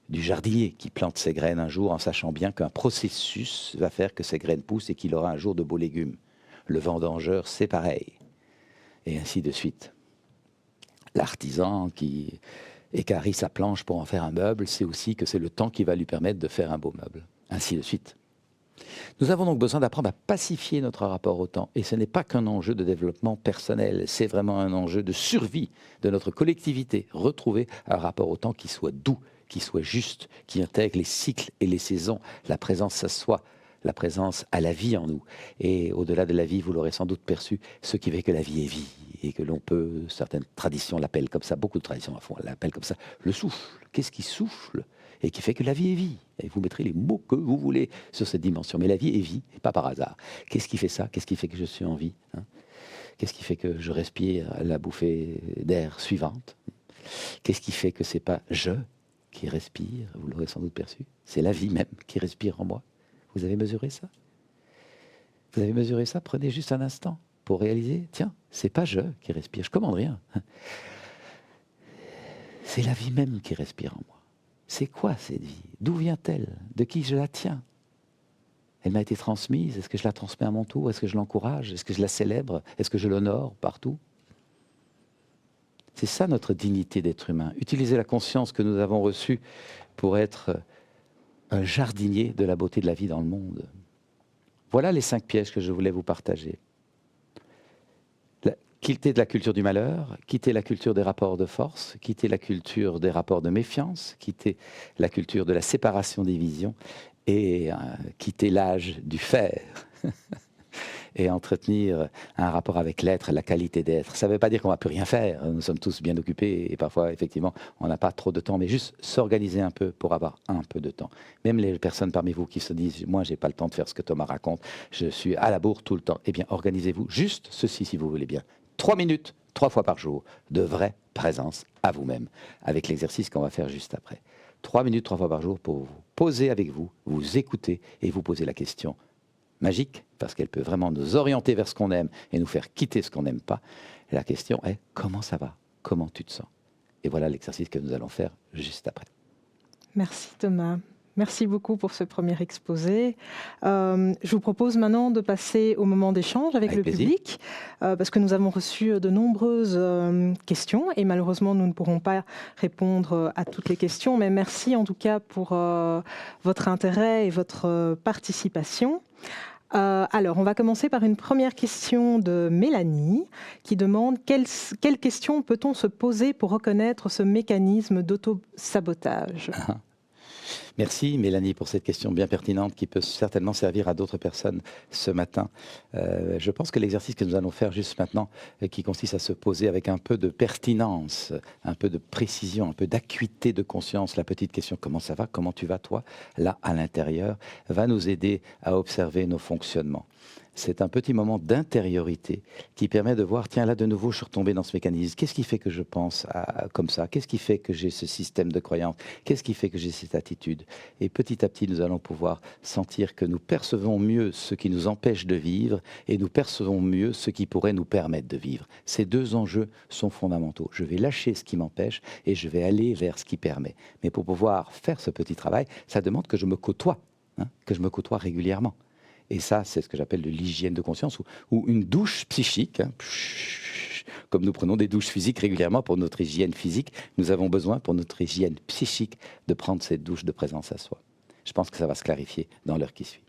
du jardinier qui plante ses graines un jour en sachant bien qu'un processus va faire que ces graines poussent et qu'il aura un jour de beaux légumes. Le vendangeur, c'est pareil. Et ainsi de suite. L'artisan qui équarrit sa planche pour en faire un meuble, c'est aussi que c'est le temps qui va lui permettre de faire un beau meuble. Ainsi de suite. Nous avons donc besoin d'apprendre à pacifier notre rapport au temps. Et ce n'est pas qu'un enjeu de développement personnel, c'est vraiment un enjeu de survie de notre collectivité. Retrouver un rapport au temps qui soit doux, qui soit juste, qui intègre les cycles et les saisons, la présence à soi, la présence à la vie en nous. Et au-delà de la vie, vous l'aurez sans doute perçu, ce qui fait que la vie est vie. Et que l'on peut, certaines traditions l'appellent comme ça, beaucoup de traditions à fond l'appellent comme ça, le souffle. Qu'est-ce qui souffle et qui fait que la vie est vie? Et vous mettrez les mots que vous voulez sur cette dimension. Mais la vie est vie, et pas par hasard. Qu'est-ce qui fait ça? Qu'est-ce qui fait que je suis en vie, hein? Qu'est-ce qui fait que je respire la bouffée d'air suivante? Qu'est-ce qui fait que c'est pas je qui respire? Vous l'aurez sans doute perçu. C'est la vie même qui respire en moi. Vous avez mesuré ça? Vous avez mesuré ça? Prenez juste un instant pour réaliser, tiens, c'est pas je qui respire, je commande rien. C'est la vie même qui respire en moi. C'est quoi cette vie? D'où vient-elle? De qui je la tiens? Elle m'a été transmise. Est-ce que je la transmets à mon tour? Est-ce que je l'encourage? Est-ce que je la célèbre? Est-ce que je l'honore partout? C'est ça notre dignité d'être humain. Utiliser la conscience que nous avons reçue pour être un jardinier de la beauté de la vie dans le monde. Voilà les 5 pièges que je voulais vous partager. Quitter de la culture du malheur, quitter la culture des rapports de force, quitter la culture des rapports de méfiance, quitter la culture de la séparation des visions et quitter l'âge du faire et entretenir un rapport avec l'être, la qualité d'être. Ça ne veut pas dire qu'on ne va plus rien faire, nous sommes tous bien occupés et parfois effectivement on n'a pas trop de temps, mais juste s'organiser un peu pour avoir un peu de temps. Même les personnes parmi vous qui se disent « moi j'ai pas le temps de faire ce que Thomas raconte, je suis à la bourre tout le temps », eh bien organisez-vous juste ceci si vous voulez bien. 3 minutes, 3 fois par jour, de vraie présence à vous-même, avec l'exercice qu'on va faire juste après. 3 minutes, 3 fois par jour pour vous poser avec vous, vous écouter et vous poser la question magique, parce qu'elle peut vraiment nous orienter vers ce qu'on aime et nous faire quitter ce qu'on n'aime pas. Et la question est, comment ça va? Comment tu te sens? Et voilà l'exercice que nous allons faire juste après. Merci Thomas. Merci beaucoup pour ce premier exposé. Je vous propose maintenant de passer au moment d'échange avec le plaisir. public, parce que nous avons reçu de nombreuses questions et malheureusement nous ne pourrons pas répondre à toutes les questions, mais merci en tout cas pour votre intérêt et votre participation. Alors, on va commencer par une première question de Mélanie qui demande quelles questions peut-on se poser pour reconnaître ce mécanisme d'auto-sabotage ? Merci Mélanie pour cette question bien pertinente qui peut certainement servir à d'autres personnes ce matin. Je pense que l'exercice que nous allons faire juste maintenant, qui consiste à se poser avec un peu de pertinence, un peu de précision, un peu d'acuité de conscience, la petite question comment ça va, comment tu vas toi, là à l'intérieur, va nous aider à observer nos fonctionnements. C'est un petit moment d'intériorité qui permet de voir, tiens là de nouveau je suis retombé dans ce mécanisme, qu'est-ce qui fait que je pense comme ça, qu'est-ce qui fait que j'ai ce système de croyance, qu'est-ce qui fait que j'ai cette attitude. Et petit à petit nous allons pouvoir sentir que nous percevons mieux ce qui nous empêche de vivre et nous percevons mieux ce qui pourrait nous permettre de vivre. Ces deux enjeux sont fondamentaux. Je vais lâcher ce qui m'empêche et je vais aller vers ce qui permet. Mais pour pouvoir faire ce petit travail, ça demande que je me côtoie, que je me côtoie régulièrement. Et ça, c'est ce que j'appelle de l'hygiène de conscience ou une douche psychique. Comme nous prenons des douches physiques régulièrement pour notre hygiène physique, nous avons besoin pour notre hygiène psychique de prendre cette douche de présence à soi. Je pense que ça va se clarifier dans l'heure qui suit.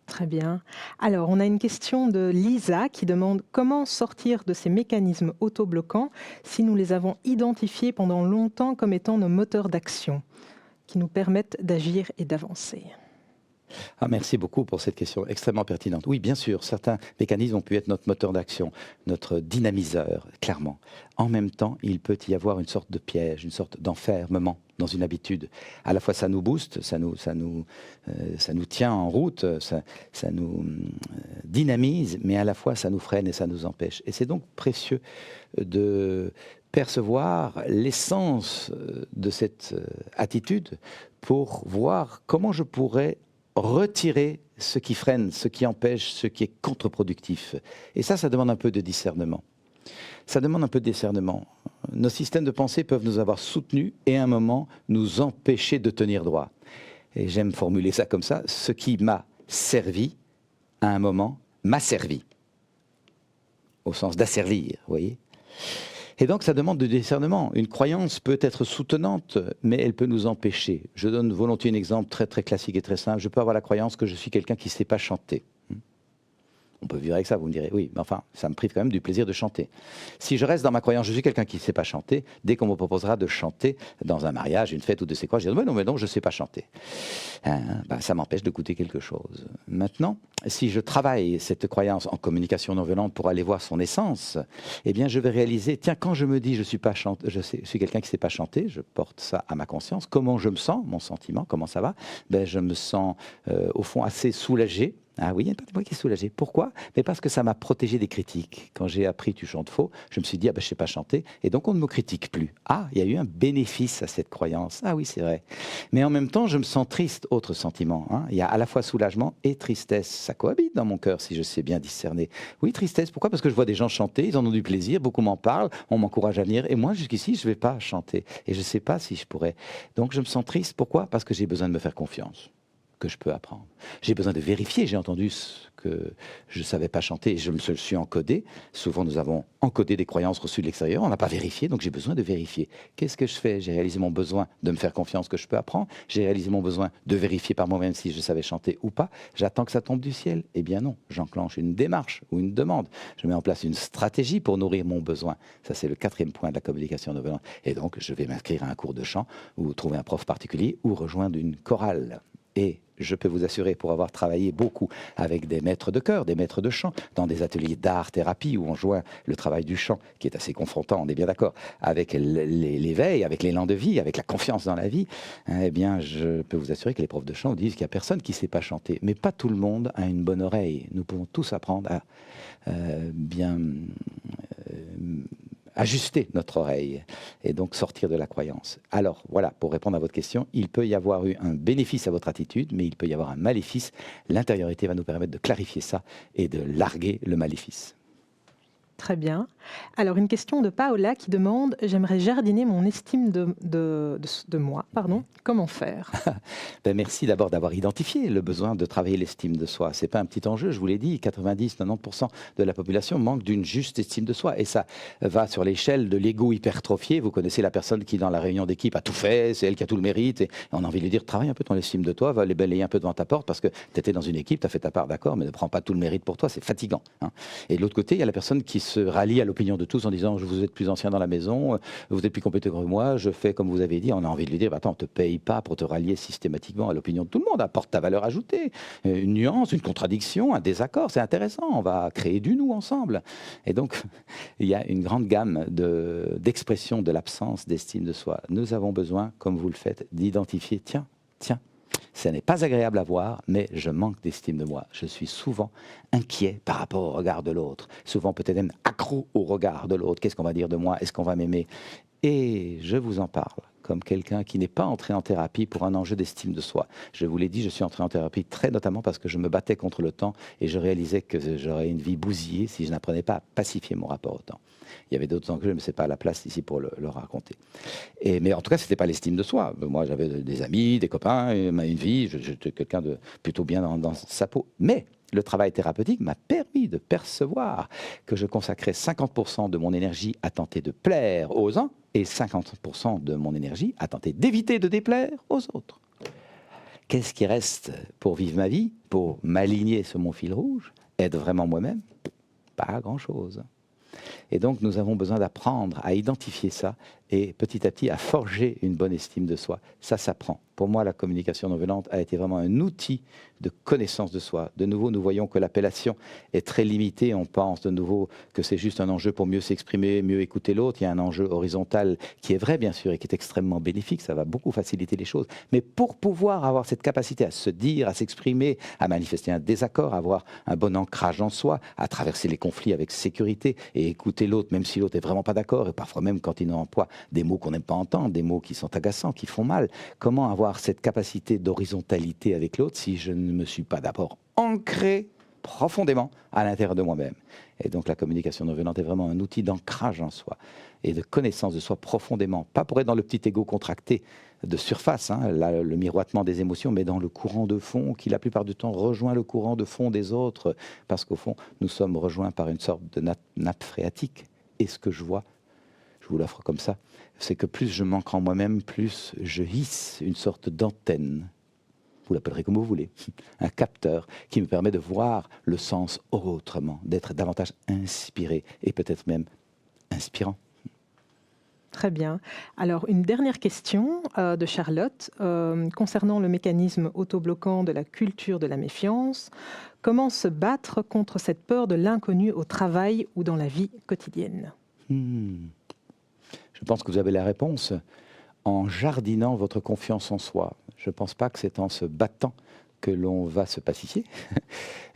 Très bien. Alors, on a une question de Lisa qui demande comment sortir de ces mécanismes auto-bloquants si nous les avons identifiés pendant longtemps comme étant nos moteurs d'action qui nous permettent d'agir et d'avancer. Merci beaucoup pour cette question extrêmement pertinente. Oui, bien sûr, certains mécanismes ont pu être notre moteur d'action, notre dynamiseur, clairement. En même temps, il peut y avoir une sorte de piège, une sorte d'enfermement dans une habitude. À la fois, ça nous booste, ça nous tient en route, ça nous dynamise, mais à la fois, ça nous freine et ça nous empêche. Et c'est donc précieux de percevoir l'essence de cette attitude pour voir comment je pourrais retirer ce qui freine, ce qui empêche, ce qui est contre-productif. Et ça demande un peu de discernement. Ça demande un peu de discernement. Nos systèmes de pensée peuvent nous avoir soutenus et à un moment nous empêcher de tenir droit. Et j'aime formuler ça comme ça, ce qui m'a servi, à un moment, m'a servi. Au sens d'asservir, vous voyez ? Et donc, ça demande de discernement. Une croyance peut être soutenante, mais elle peut nous empêcher. Je donne volontiers un exemple très, très classique et très simple. Je peux avoir la croyance que je suis quelqu'un qui ne sait pas chanter. On peut vivre avec ça, vous me direz. Oui, mais enfin, ça me prive quand même du plaisir de chanter. Si je reste dans ma croyance, je suis quelqu'un qui ne sait pas chanter, dès qu'on me proposera de chanter dans un mariage, une fête ou de ces quoi, je dirai, mais non, je ne sais pas chanter. Ça m'empêche de goûter quelque chose. Maintenant, si je travaille cette croyance en communication non violente pour aller voir son essence, eh bien, je vais réaliser, tiens, quand je me dis je suis quelqu'un qui ne sait pas chanter, je porte ça à ma conscience, comment je me sens, mon sentiment, comment ça va, je me sens au fond assez soulagé. Ah oui, il y a une partie de moi qui est soulagée. Pourquoi ? Mais parce que ça m'a protégé des critiques. Quand j'ai appris tu chantes faux, je me suis dit, je ne sais pas chanter, et donc on ne me critique plus. Ah, il y a eu un bénéfice à cette croyance. Ah oui, c'est vrai. Mais en même temps, je me sens triste, autre sentiment. Il y a à la fois soulagement et tristesse. Ça cohabite dans mon cœur, si je sais bien discerner. Oui, tristesse, pourquoi ? Parce que je vois des gens chanter, ils en ont du plaisir, beaucoup m'en parlent, on m'encourage à venir, et moi, jusqu'ici, je ne vais pas chanter. Et je ne sais pas si je pourrais. Donc je me sens triste, pourquoi ? Parce que j'ai besoin de me faire confiance. Que je peux apprendre. J'ai besoin de vérifier, j'ai entendu que je ne savais pas chanter et je me suis encodé. Souvent, nous avons encodé des croyances reçues de l'extérieur, on n'a pas vérifié, donc j'ai besoin de vérifier. Qu'est-ce que je fais ? J'ai réalisé mon besoin de me faire confiance que je peux apprendre, j'ai réalisé mon besoin de vérifier par moi-même si je savais chanter ou pas. J'attends que ça tombe du ciel ? Eh bien non, j'enclenche une démarche ou une demande. Je mets en place une stratégie pour nourrir mon besoin. Ça, c'est le 4e point de la communication non violente. Et donc, je vais m'inscrire à un cours de chant ou trouver un prof particulier ou rejoindre une chorale. Et je peux vous assurer, pour avoir travaillé beaucoup avec des maîtres de chœur, des maîtres de chant, dans des ateliers d'art-thérapie où on joint le travail du chant, qui est assez confrontant, on est bien d'accord, avec l'éveil, avec l'élan de vie, avec la confiance dans la vie, eh bien, je peux vous assurer que les profs de chant disent qu'il n'y a personne qui ne sait pas chanter. Mais pas tout le monde a une bonne oreille. Nous pouvons tous apprendre à bien ajuster notre oreille et donc sortir de la croyance. Alors voilà, pour répondre à votre question, il peut y avoir eu un bénéfice à votre attitude, mais il peut y avoir un maléfice. L'intériorité va nous permettre de clarifier ça et de larguer le maléfice. Très bien. Alors, une question de Paola qui demande: j'aimerais jardiner mon estime de moi. Pardon. Comment faire? Ben, merci d'abord d'avoir identifié le besoin de travailler l'estime de soi. C'est pas un petit enjeu, je vous l'ai dit, 90-90% de la population manque d'une juste estime de soi. Et ça va sur l'échelle de l'ego hypertrophié. Vous connaissez la personne qui, dans la réunion d'équipe, a tout fait, c'est elle qui a tout le mérite. Et on a envie de lui dire, travaille un peu ton estime de toi, va les balayer un peu devant ta porte parce que tu étais dans une équipe, tu as fait ta part, d'accord, mais ne prends pas tout le mérite pour toi, c'est fatigant. Hein. Et de l'autre côté, il y a la personne qui se rallie à l'opinion de tous en disant, vous êtes plus ancien dans la maison, vous êtes plus compétent que moi, je fais comme vous avez dit. On a envie de lui dire, attends, on te paye pas pour te rallier systématiquement à l'opinion de tout le monde, apporte ta valeur ajoutée, une nuance, une contradiction, un désaccord, c'est intéressant, on va créer du nous ensemble. Et donc, il y a une grande gamme d'expressions de l'absence d'estime de soi. Nous avons besoin, comme vous le faites, d'identifier, tiens, ça n'est pas agréable à voir, mais je manque d'estime de moi. Je suis souvent inquiet par rapport au regard de l'autre, souvent peut-être même accro au regard de l'autre. Qu'est-ce qu'on va dire de moi? Est-ce qu'on va m'aimer? Et je vous en parle comme quelqu'un qui n'est pas entré en thérapie pour un enjeu d'estime de soi. Je vous l'ai dit, je suis entré en thérapie très notamment parce que je me battais contre le temps et je réalisais que j'aurais une vie bousillée si je n'apprenais pas à pacifier mon rapport au temps. Il y avait d'autres enjeux, mais ce n'est pas la place ici pour le raconter. Mais en tout cas, ce n'était pas l'estime de soi. Moi, j'avais des amis, des copains, une vie, j'étais quelqu'un de plutôt bien dans sa peau. Mais le travail thérapeutique m'a permis de percevoir que je consacrais 50% de mon énergie à tenter de plaire aux uns et 50% de mon énergie à tenter d'éviter de déplaire aux autres. Qu'est-ce qui reste pour vivre ma vie, pour m'aligner sur mon fil rouge, être vraiment moi-même? Pas grand-chose. Et donc, nous avons besoin d'apprendre à identifier ça et petit à petit à forger une bonne estime de soi. Ça s'apprend. Pour moi, la communication non violente a été vraiment un outil de connaissance de soi. De nouveau, nous voyons que l'appellation est très limitée. On pense de nouveau que c'est juste un enjeu pour mieux s'exprimer, mieux écouter l'autre. Il y a un enjeu horizontal qui est vrai, bien sûr, et qui est extrêmement bénéfique. Ça va beaucoup faciliter les choses. Mais pour pouvoir avoir cette capacité à se dire, à s'exprimer, à manifester un désaccord, à avoir un bon ancrage en soi, à traverser les conflits avec sécurité et écouter l'autre, même si l'autre n'est vraiment pas d'accord, et parfois même quand il nous emploie des mots qu'on n'aime pas entendre, des mots qui sont agaçants, qui font mal. Comment avoir cette capacité d'horizontalité avec l'autre si je ne me suis pas d'abord ancré profondément à l'intérieur de moi-même? Et donc la communication non violente est vraiment un outil d'ancrage en soi et de connaissance de soi profondément, pas pour être dans le petit ego contracté de surface, hein, le miroitement des émotions, mais dans le courant de fond qui la plupart du temps rejoint le courant de fond des autres, parce qu'au fond nous sommes rejoints par une sorte de nappe phréatique. Et ce que je vois, je vous l'offre comme ça, c'est que plus je m'ancre en moi-même, plus je hisse une sorte d'antenne, vous l'appellerez comme vous voulez, un capteur qui me permet de voir le sens autrement, d'être davantage inspiré et peut-être même inspirant. Très bien. Alors, une dernière question de Charlotte concernant le mécanisme autobloquant de la culture de la méfiance. Comment se battre contre cette peur de l'inconnu au travail ou dans la vie quotidienne? Je pense que vous avez la réponse en jardinant votre confiance en soi. Je ne pense pas que c'est en se battant que l'on va se pacifier.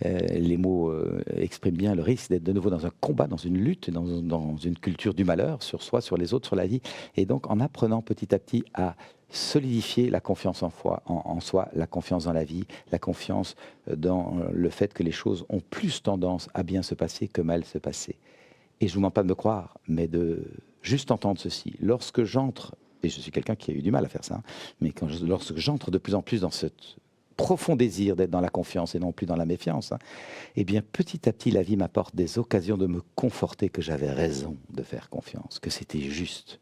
Les mots expriment bien le risque d'être de nouveau dans un combat, dans une lutte, dans une culture du malheur sur soi, sur les autres, sur la vie. Et donc en apprenant petit à petit à solidifier la confiance en soi, la confiance dans la vie, la confiance dans le fait que les choses ont plus tendance à bien se passer que mal se passer. Et je ne vous demande pas de me croire, mais de juste entendre ceci. Lorsque j'entre, et je suis quelqu'un qui a eu du mal à faire ça, hein, mais lorsque j'entre de plus en plus dans ce profond désir d'être dans la confiance et non plus dans la méfiance, hein, eh bien petit à petit la vie m'apporte des occasions de me conforter que j'avais raison de faire confiance, que c'était juste.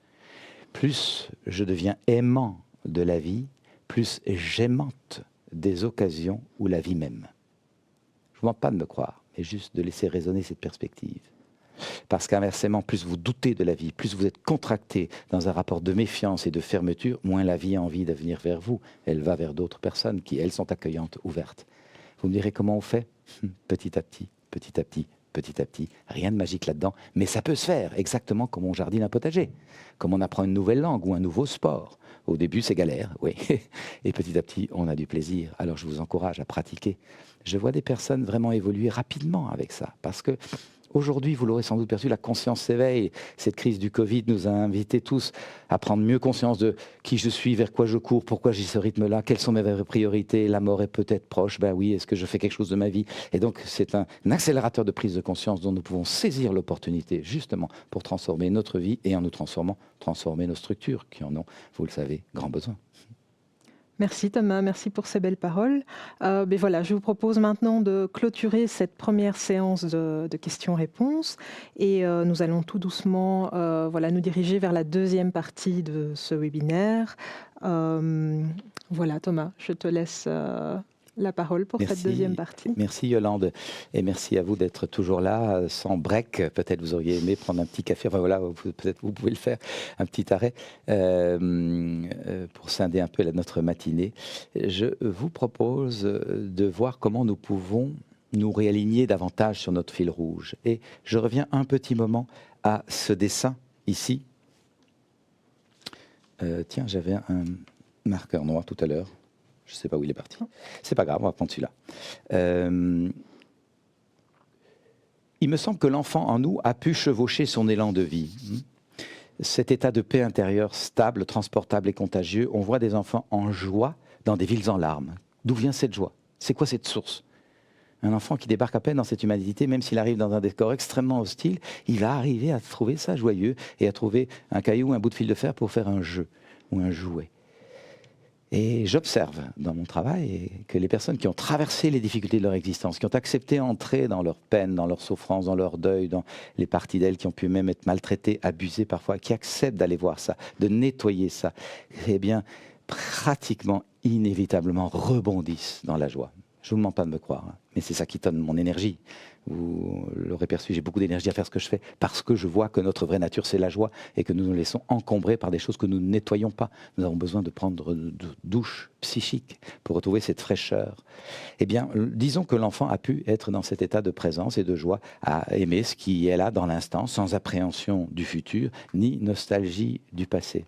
Plus je deviens aimant de la vie, plus j'aimante des occasions où la vie m'aime. Je ne vous demande pas de me croire, mais juste de laisser résonner cette perspective. Parce qu'inversement, plus vous doutez de la vie, plus vous êtes contracté dans un rapport de méfiance et de fermeture, moins la vie a envie de venir vers vous. Elle va vers d'autres personnes qui, elles, sont accueillantes, ouvertes. Vous me direz comment on fait? Petit à petit, petit à petit, petit à petit. Rien de magique là-dedans, mais ça peut se faire exactement comme on jardine un potager, comme on apprend une nouvelle langue ou un nouveau sport. Au début, c'est galère, oui. Et petit à petit, on a du plaisir. Alors, je vous encourage à pratiquer. Je vois des personnes vraiment évoluer rapidement avec ça, parce que Aujourd'hui, vous l'aurez sans doute perçu, la conscience s'éveille. Cette crise du Covid nous a invités tous à prendre mieux conscience de qui je suis, vers quoi je cours, pourquoi j'ai ce rythme-là, quelles sont mes vraies priorités, la mort est peut-être proche, ben oui, est-ce que je fais quelque chose de ma vie? Et donc, c'est un accélérateur de prise de conscience dont nous pouvons saisir l'opportunité, justement, pour transformer notre vie et en nous transformant, transformer nos structures qui en ont, vous le savez, grand besoin. Merci Thomas, merci pour ces belles paroles. Mais voilà, je vous propose maintenant de clôturer cette première séance de questions-réponses et nous allons tout doucement voilà, nous diriger vers la deuxième partie de ce webinaire. Voilà Thomas, je te laisse la parole pour cette deuxième partie. Merci Yolande et merci à vous d'être toujours là, sans break. Peut-être vous auriez aimé prendre un petit café, enfin voilà, peut-être vous pouvez le faire, un petit arrêt pour scinder un peu notre matinée. Je vous propose de voir comment nous pouvons nous réaligner davantage sur notre fil rouge. Et je reviens un petit moment à ce dessin ici. Tiens, j'avais un marqueur noir tout à l'heure. Je ne sais pas où il est parti. C'est pas grave, on va prendre celui-là. Il me semble que l'enfant en nous a pu chevaucher son élan de vie. Cet état de paix intérieure stable, transportable et contagieux, on voit des enfants en joie dans des villes en larmes. D'où vient cette joie? C'est quoi cette source? Un enfant qui débarque à peine dans cette humanité, même s'il arrive dans un décor extrêmement hostile, il va arriver à trouver ça joyeux et à trouver un caillou, un bout de fil de fer pour faire un jeu ou un jouet. Et j'observe dans mon travail que les personnes qui ont traversé les difficultés de leur existence, qui ont accepté d'entrer dans leur peine, dans leur souffrance, dans leur deuil, dans les parties d'elles qui ont pu même être maltraitées, abusées parfois, qui acceptent d'aller voir ça, de nettoyer ça, eh bien, pratiquement, inévitablement rebondissent dans la joie. Je ne vous demande pas de me croire, hein, mais c'est ça qui donne mon énergie. Vous l'aurez perçu, j'ai beaucoup d'énergie à faire ce que je fais parce que je vois que notre vraie nature, c'est la joie et que nous nous laissons encombrer par des choses que nous ne nettoyons pas. Nous avons besoin de prendre une douche psychique pour retrouver cette fraîcheur. Eh bien, disons que l'enfant a pu être dans cet état de présence et de joie, à aimer ce qui est là dans l'instant, sans appréhension du futur, ni nostalgie du passé.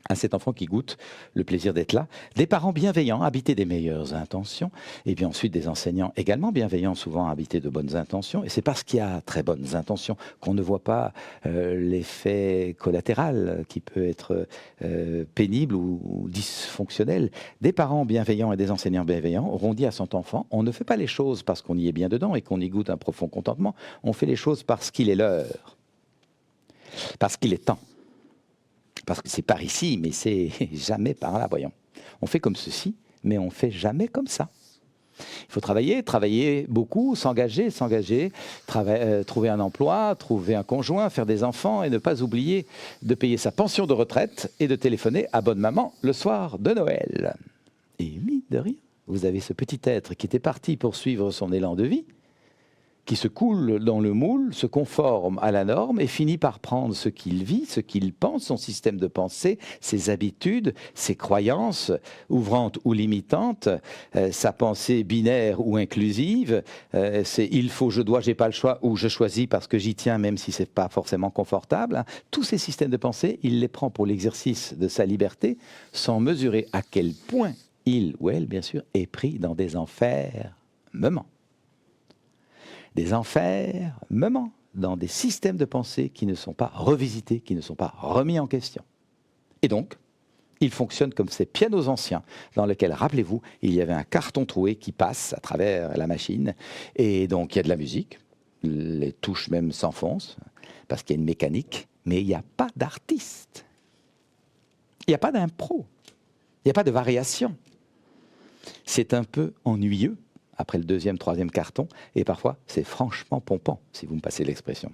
À cet enfant qui goûte le plaisir d'être là, des parents bienveillants, habités des meilleures intentions, et puis ensuite des enseignants également bienveillants, souvent habités de bonnes intentions, et c'est parce qu'il y a très bonnes intentions qu'on ne voit pas l'effet collatéral qui peut être pénible ou dysfonctionnel. Des parents bienveillants et des enseignants bienveillants auront dit à son enfant, on ne fait pas les choses parce qu'on y est bien dedans et qu'on y goûte un profond contentement, on fait les choses parce qu'il est l'heure, parce qu'il est temps. Parce que c'est par ici, mais c'est jamais par là, voyons. On fait comme ceci, mais on ne fait jamais comme ça. Il faut travailler beaucoup, s'engager, trouver un emploi, trouver un conjoint, faire des enfants et ne pas oublier de payer sa pension de retraite et de téléphoner à bonne maman le soir de Noël. Et mine de rien, vous avez ce petit être qui était parti pour suivre son élan de vie, qui se coule dans le moule, se conforme à la norme et finit par prendre ce qu'il vit, ce qu'il pense, son système de pensée, ses habitudes, ses croyances, ouvrantes ou limitantes, sa pensée binaire ou inclusive, c'est il faut, je dois, j'ai pas le choix, ou je choisis parce que j'y tiens même si c'est pas forcément confortable. Hein. Tous ces systèmes de pensée, il les prend pour l'exercice de sa liberté sans mesurer à quel point il ou elle, bien sûr, est pris dans des enfermements. Des enfermements dans des systèmes de pensée qui ne sont pas revisités, qui ne sont pas remis en question. Et donc, il fonctionne comme ces pianos anciens dans lesquels, rappelez-vous, il y avait un carton troué qui passe à travers la machine. Et donc, il y a de la musique, les touches même s'enfoncent, parce qu'il y a une mécanique, mais il n'y a pas d'artiste. Il n'y a pas d'impro. Il n'y a pas de variation. C'est un peu ennuyeux après le deuxième, troisième carton, et parfois c'est franchement pompant, si vous me passez l'expression.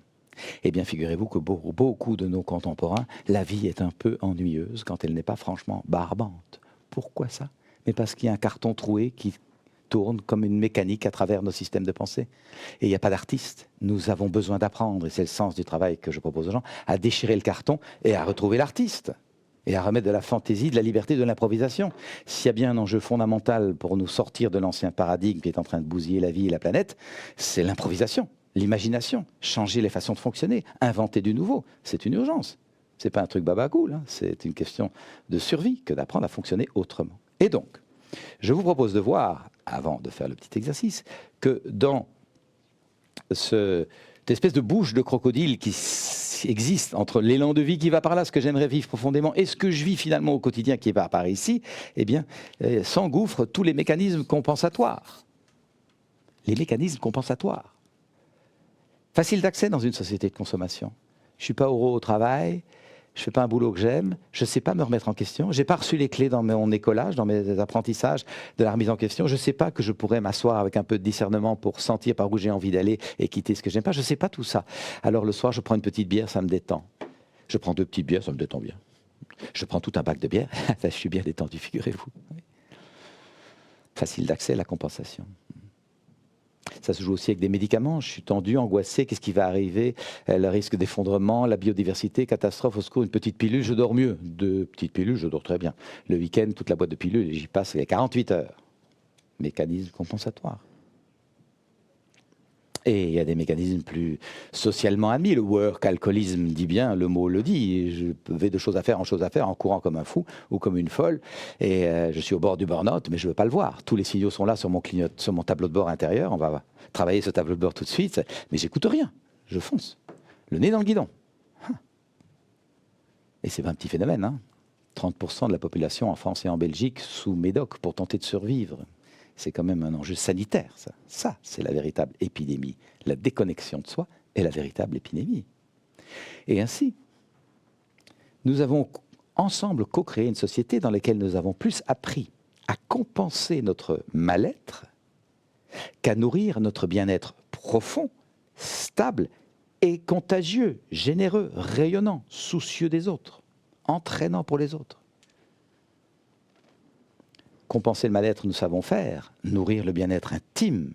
Eh bien, figurez-vous que pour beaucoup de nos contemporains, la vie est un peu ennuyeuse quand elle n'est pas franchement barbante. Pourquoi ça? Mais parce qu'il y a un carton troué qui tourne comme une mécanique à travers nos systèmes de pensée. Et il n'y a pas d'artiste. Nous avons besoin d'apprendre, et c'est le sens du travail que je propose aux gens, à déchirer le carton et à retrouver l'artiste. Et à remettre de la fantaisie, de la liberté, de l'improvisation. S'il y a bien un enjeu fondamental pour nous sortir de l'ancien paradigme qui est en train de bousiller la vie et la planète, c'est l'improvisation, l'imagination, changer les façons de fonctionner, inventer du nouveau. C'est une urgence. Ce n'est pas un truc baba cool, hein. C'est une question de survie que d'apprendre à fonctionner autrement. Et donc, je vous propose de voir, avant de faire le petit exercice, que dans cette espèce de bouche de crocodile qui existe entre l'élan de vie qui va par là, ce que j'aimerais vivre profondément, et ce que je vis finalement au quotidien qui va par ici, eh bien, s'engouffrent tous les mécanismes compensatoires. Les mécanismes compensatoires. Facile d'accès dans une société de consommation. Je ne suis pas heureux au travail, je ne fais pas un boulot que j'aime, je ne sais pas me remettre en question, je n'ai pas reçu les clés dans mon écolage, dans mes apprentissages de la remise en question, je ne sais pas que je pourrais m'asseoir avec un peu de discernement pour sentir par où j'ai envie d'aller et quitter ce que j'aime pas, je ne sais pas tout ça. Alors le soir, je prends une petite bière, ça me détend. Je prends 2 petites bières, ça me détend bien. Je prends tout un bac de bière, je suis bien détendu, figurez-vous. Facile d'accès, la compensation. Ça se joue aussi avec des médicaments. Je suis tendu, angoissé. Qu'est-ce qui va arriver? Le risque d'effondrement, la biodiversité, catastrophe, au secours, une petite pilule, je dors mieux. 2 petites pilules, je dors très bien. Le week-end, toute la boîte de pilules, j'y passe les 48 heures. Mécanisme compensatoire. Et il y a des mécanismes plus socialement admis. Le work-alcoolisme dit bien, le mot le dit. Je vais de choses à faire en choses à faire, en courant comme un fou ou comme une folle. Et je suis au bord du burn-out, mais je ne veux pas le voir. Tous les signaux sont là sur mon tableau de bord intérieur. On va travailler ce tableau de bord tout de suite. Mais j'écoute rien. Je fonce. Le nez dans le guidon. Et c'est pas un petit phénomène. 30% de la population en France et en Belgique sous médoc pour tenter de survivre. C'est quand même un enjeu sanitaire, ça. Ça, c'est la véritable épidémie. La déconnexion de soi est la véritable épidémie. Et ainsi, nous avons ensemble co-créé une société dans laquelle nous avons plus appris à compenser notre mal-être qu'à nourrir notre bien-être profond, stable et contagieux, généreux, rayonnant, soucieux des autres, entraînant pour les autres. Compenser le mal-être, nous savons faire. Nourrir le bien-être intime,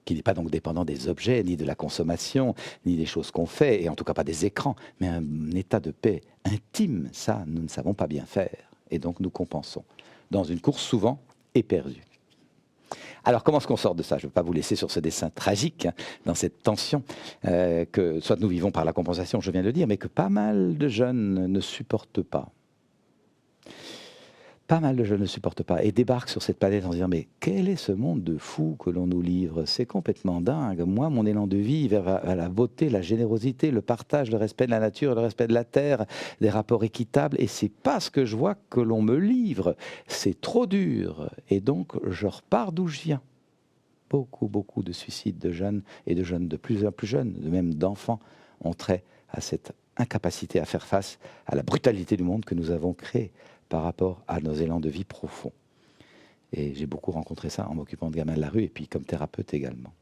qui n'est pas donc dépendant des objets, ni de la consommation, ni des choses qu'on fait, et en tout cas pas des écrans, mais un état de paix intime, ça, nous ne savons pas bien faire. Et donc nous compensons, dans une course souvent éperdue. Alors comment est-ce qu'on sort de ça? Je ne veux pas vous laisser sur ce dessin tragique, dans cette tension que soit nous vivons par la compensation, je viens de le dire, mais que pas mal de jeunes ne supportent pas. Pas mal de jeunes ne supportent pas et débarquent sur cette planète en disant mais quel est ce monde de fous que l'on nous livre? C'est complètement dingue. Moi, mon élan de vie vers la beauté, la générosité, le partage, le respect de la nature, le respect de la terre, des rapports équitables, et c'est pas ce que je vois que l'on me livre. C'est trop dur. Et donc, je repars d'où je viens. Beaucoup de suicides de jeunes et de jeunes de plus en plus jeunes, de même d'enfants, ont trait à cette incapacité à faire face à la brutalité du monde que nous avons créé par rapport à nos élans de vie profonds. Et j'ai beaucoup rencontré ça en m'occupant de gamins de la rue et puis comme thérapeute également.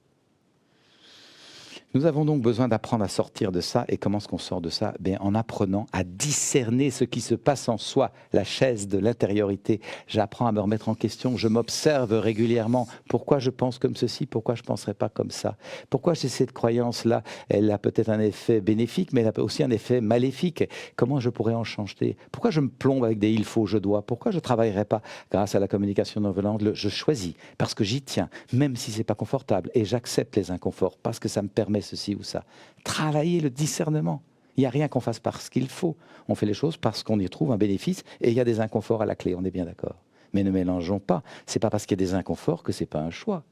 Nous avons donc besoin d'apprendre à sortir de ça. Et comment est-ce qu'on sort de ça? En apprenant à discerner ce qui se passe en soi, la chaise de l'intériorité. J'apprends à me remettre en question, je m'observe régulièrement. Pourquoi je pense comme ceci? Pourquoi je ne penserais pas comme ça? Pourquoi j'ai cette croyance-là? Elle a peut-être un effet bénéfique, mais elle a aussi un effet maléfique. Comment je pourrais en changer? Pourquoi je me plombe avec des il faut, je dois? Pourquoi je ne travaillerais pas grâce à la communication non violente? Je choisis, parce que j'y tiens, même si ce n'est pas confortable. Et j'accepte les inconforts, parce que ça me permet ceci ou ça. Travailler le discernement. Il n'y a rien qu'on fasse parce qu'il faut. On fait les choses parce qu'on y trouve un bénéfice et il y a des inconforts à la clé, on est bien d'accord. Mais ne mélangeons pas. C'est pas parce qu'il y a des inconforts que c'est pas un choix.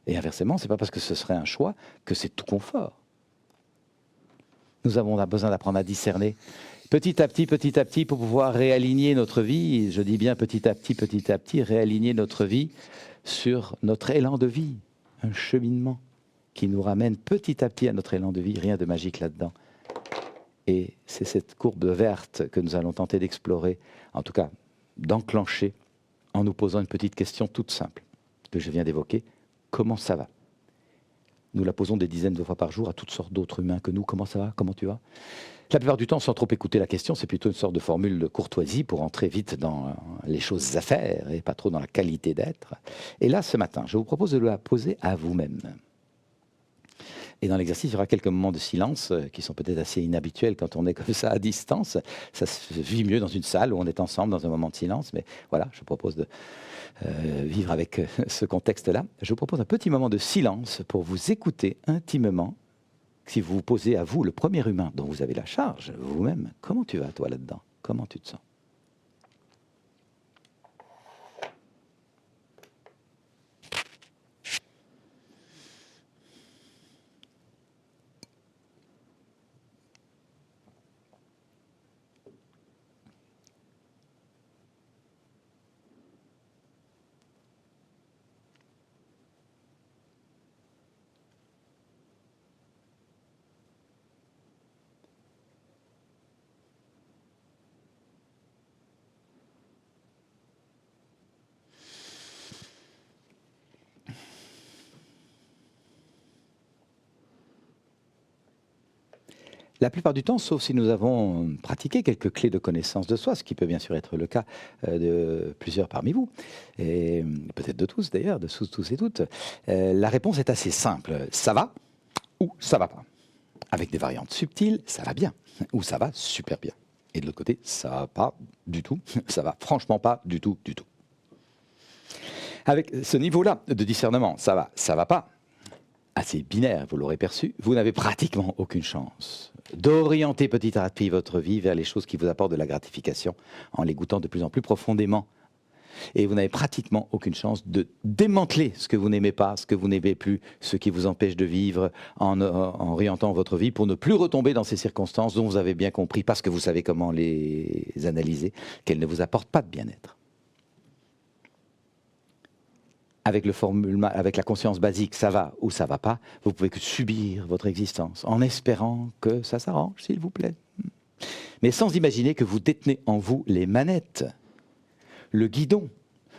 Et inversement, c'est pas parce que ce serait un choix que c'est tout confort. Nous avons besoin d'apprendre à discerner petit à petit, pour pouvoir réaligner notre vie. Je dis bien petit à petit, réaligner notre vie sur notre élan de vie, un cheminement qui nous ramène petit à petit à notre élan de vie, rien de magique là-dedans. Et c'est cette courbe verte que nous allons tenter d'explorer, en tout cas d'enclencher, en nous posant une petite question toute simple, que je viens d'évoquer. Comment ça va? Nous la posons des dizaines de fois par jour à toutes sortes d'autres humains que nous. Comment ça va? Comment tu vas? La plupart du temps, sans trop écouter la question, c'est plutôt une sorte de formule de courtoisie pour entrer vite dans les choses à faire et pas trop dans la qualité d'être. Et là, ce matin, je vous propose de la poser à vous-même. Et dans l'exercice, il y aura quelques moments de silence qui sont peut-être assez inhabituels quand on est comme ça à distance. Ça se vit mieux dans une salle où on est ensemble dans un moment de silence. Mais voilà, je propose de vivre avec ce contexte-là. Je vous propose un petit moment de silence pour vous écouter intimement. Si vous vous posez à vous, le premier humain dont vous avez la charge, vous-même, comment tu vas toi là-dedans? Comment tu te sens? La plupart du temps, sauf si nous avons pratiqué quelques clés de connaissance de soi, ce qui peut bien sûr être le cas de plusieurs parmi vous, et peut-être de tous d'ailleurs, de tous et toutes, la réponse est assez simple. Ça va ou ça va pas. Avec des variantes subtiles, ça va bien ou ça va super bien. Et de l'autre côté, ça va pas du tout, ça va franchement pas du tout, du tout. Avec ce niveau-là de discernement, ça va pas, assez binaire, vous l'aurez perçu, vous n'avez pratiquement aucune chance d'orienter petit à petit votre vie vers les choses qui vous apportent de la gratification en les goûtant de plus en plus profondément. Et vous n'avez pratiquement aucune chance de démanteler ce que vous n'aimez pas, ce que vous n'aimez plus, ce qui vous empêche de vivre en orientant votre vie pour ne plus retomber dans ces circonstances dont vous avez bien compris, parce que vous savez comment les analyser, qu'elles ne vous apportent pas de bien-être. Avec la conscience basique, ça va ou ça va pas, vous pouvez que subir votre existence en espérant que ça s'arrange, s'il vous plaît. Mais sans imaginer que vous détenez en vous les manettes, le guidon,